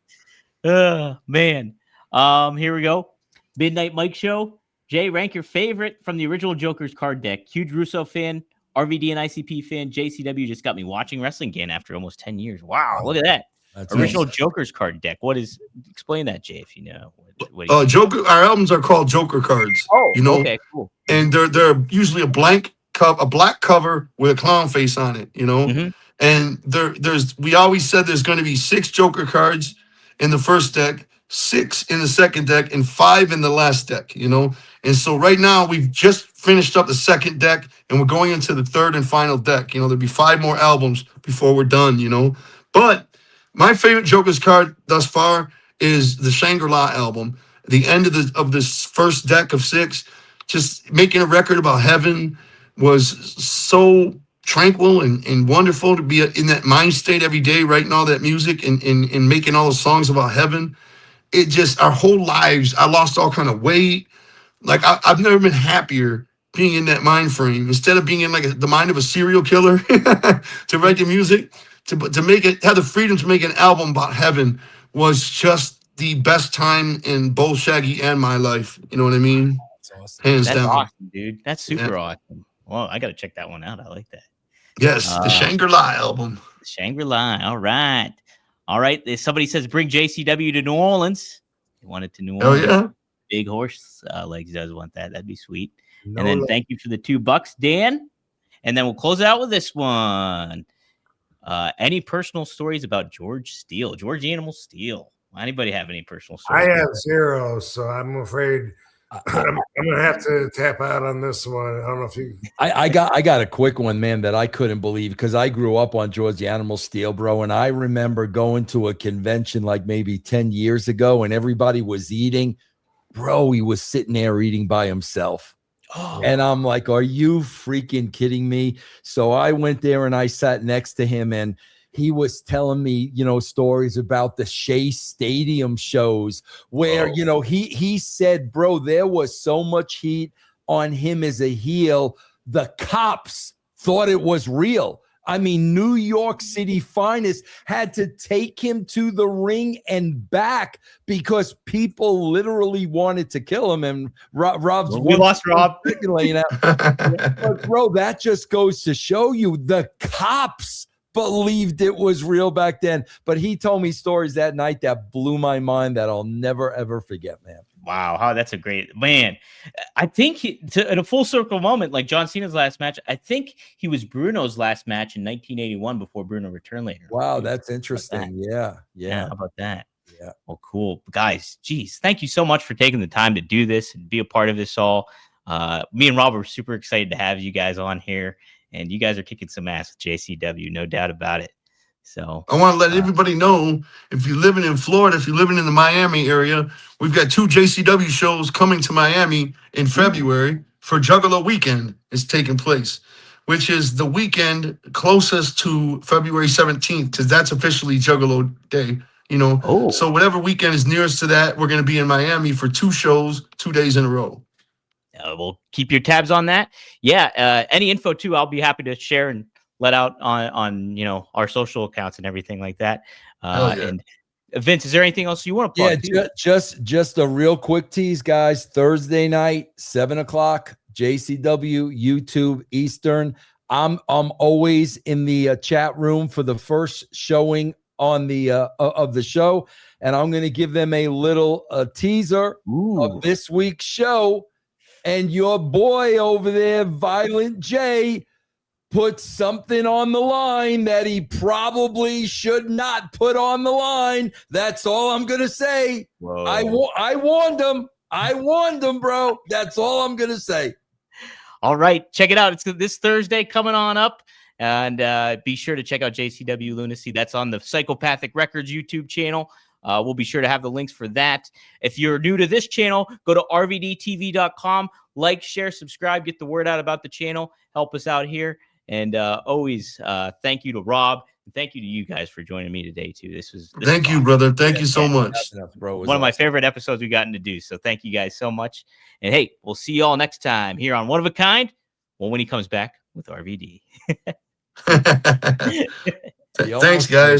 S2: Man. Here we go. Midnight Mike Show. Jay, rank your favorite from the original Joker's card deck. Huge Russo fan, RVD and ICP fan. JCW just got me watching wrestling again after almost 10 years. Wow, look at that. That's original awesome. Joker's card deck. Explain that, Jay, if you know.
S4: Joker. Our albums are called Joker cards.
S2: Oh,
S4: you know,
S2: okay, cool.
S4: And they're usually a black cover with a clown face on it. You know, and we always said there's going to be 6 Joker cards in the first deck, 6 in the second deck, and 5 in the last deck. You know, and so right now we've just finished up the second deck, and we're going into the third and final deck. You know, there'll be 5 more albums before we're done. You know, but my favorite Joker's card thus far is the Shangri-La album. The end of this first deck of 6, just making a record about heaven was so tranquil and wonderful to be in that mind state every day, writing all that music and making all the songs about heaven. It just, our whole lives, I lost all kind of weight. Like I've never been happier being in that mind frame. Instead of being in like the mind of a serial killer to write the music, to make it, have the freedom to make an album about heaven was just the best time in both Shaggy and my life. You know what I mean?
S5: That's awesome.
S4: Hands
S2: That's
S4: down.
S2: awesome, dude. That's super
S4: Yeah.
S2: awesome. Well, I got to check that one out. I like that.
S4: Yes, the Shangri-La album.
S2: Shangri-La. All right. All right. Somebody says bring JCW to New Orleans. They want it to New
S4: Oh
S2: Orleans.
S4: yeah.
S2: Big Horse Legs does want that. That'd be sweet.
S3: No
S2: And then
S3: love.
S2: thank you for the $2, Dan. And then we'll close it out with this one. Any personal stories about George Animal Steel? Anybody have any personal
S3: I
S2: stories?
S3: have 0, so I'm afraid I'm gonna have to tap out on this one. I don't know if you.
S5: I got a quick one, man, that I couldn't believe because I grew up on George the Animal Steel, bro. And I remember going to a convention like maybe 10 years ago and everybody was eating. Bro, he was sitting there eating by himself.
S2: Oh,
S5: And I'm like, are you freaking kidding me? So I went there and I sat next to him and he was telling me, stories about the Shea Stadium shows where, he said, bro, there was so much heat on him as a heel. The cops thought it was real. I mean, New York City Finest had to take him to the ring and back because people literally wanted to kill him. And Rob's
S2: we lost Rob.
S5: But bro, that just goes to show you the cops believed it was real back then. But he told me stories that night that blew my mind that I'll never, ever forget, man.
S2: Wow, that's a great man. I think in a full circle moment, like John Cena's last match, I think he was Bruno's last match in 1981 before Bruno returned later.
S5: Wow, that's interesting. Yeah.
S2: How about that?
S5: Yeah.
S2: Well, cool. Guys, geez, thank you so much for taking the time to do this and be a part of this all. Me and Rob are super excited to have you guys on here, and you guys are kicking some ass with JCW, no doubt about it. So
S4: I want to let everybody know, if you're living in Florida, if you're living in the Miami area, we've got 2 JCW shows coming to Miami in February for Juggalo Weekend. Is taking place, which is the weekend closest to February 17th, because that's officially Juggalo Day. So whatever weekend is nearest to that, we're going to be in Miami for 2 shows, 2 days in a row.
S2: We'll keep your tabs on that. Yeah. Any info too, I'll be happy to share and let out on our social accounts and everything like that. And Vince, is there anything else you want to plug?
S5: Yeah, just a real quick tease, guys. Thursday night, 7:00, JCW, YouTube, Eastern. I'm always in the chat room for the first showing on the of the show, and I'm going to give them a little teaser of this week's show. And your boy over there, Violent J, put something on the line that he probably should not put on the line. That's all I'm going to say.
S2: Whoa.
S5: I warned him. I warned him, bro. That's all I'm going to say.
S2: All right. Check it out. It's this Thursday coming on up. And be sure to check out JCW Lunacy. That's on the Psychopathic Records YouTube channel. We'll be sure to have the links for that. If you're new to this channel, go to rvdtv.com. Like, share, subscribe, get the word out about the channel. Help us out here. And always thank you to Rob. And thank you to you guys for joining me today, too.
S4: Thank you, brother. Thank you so much.
S5: Bro,
S2: one of my favorite episodes we've gotten to do. So thank you guys so much. And hey, we'll see you all next time here on One of a Kind. Well, when he comes back with RVD.
S4: Thanks, guys.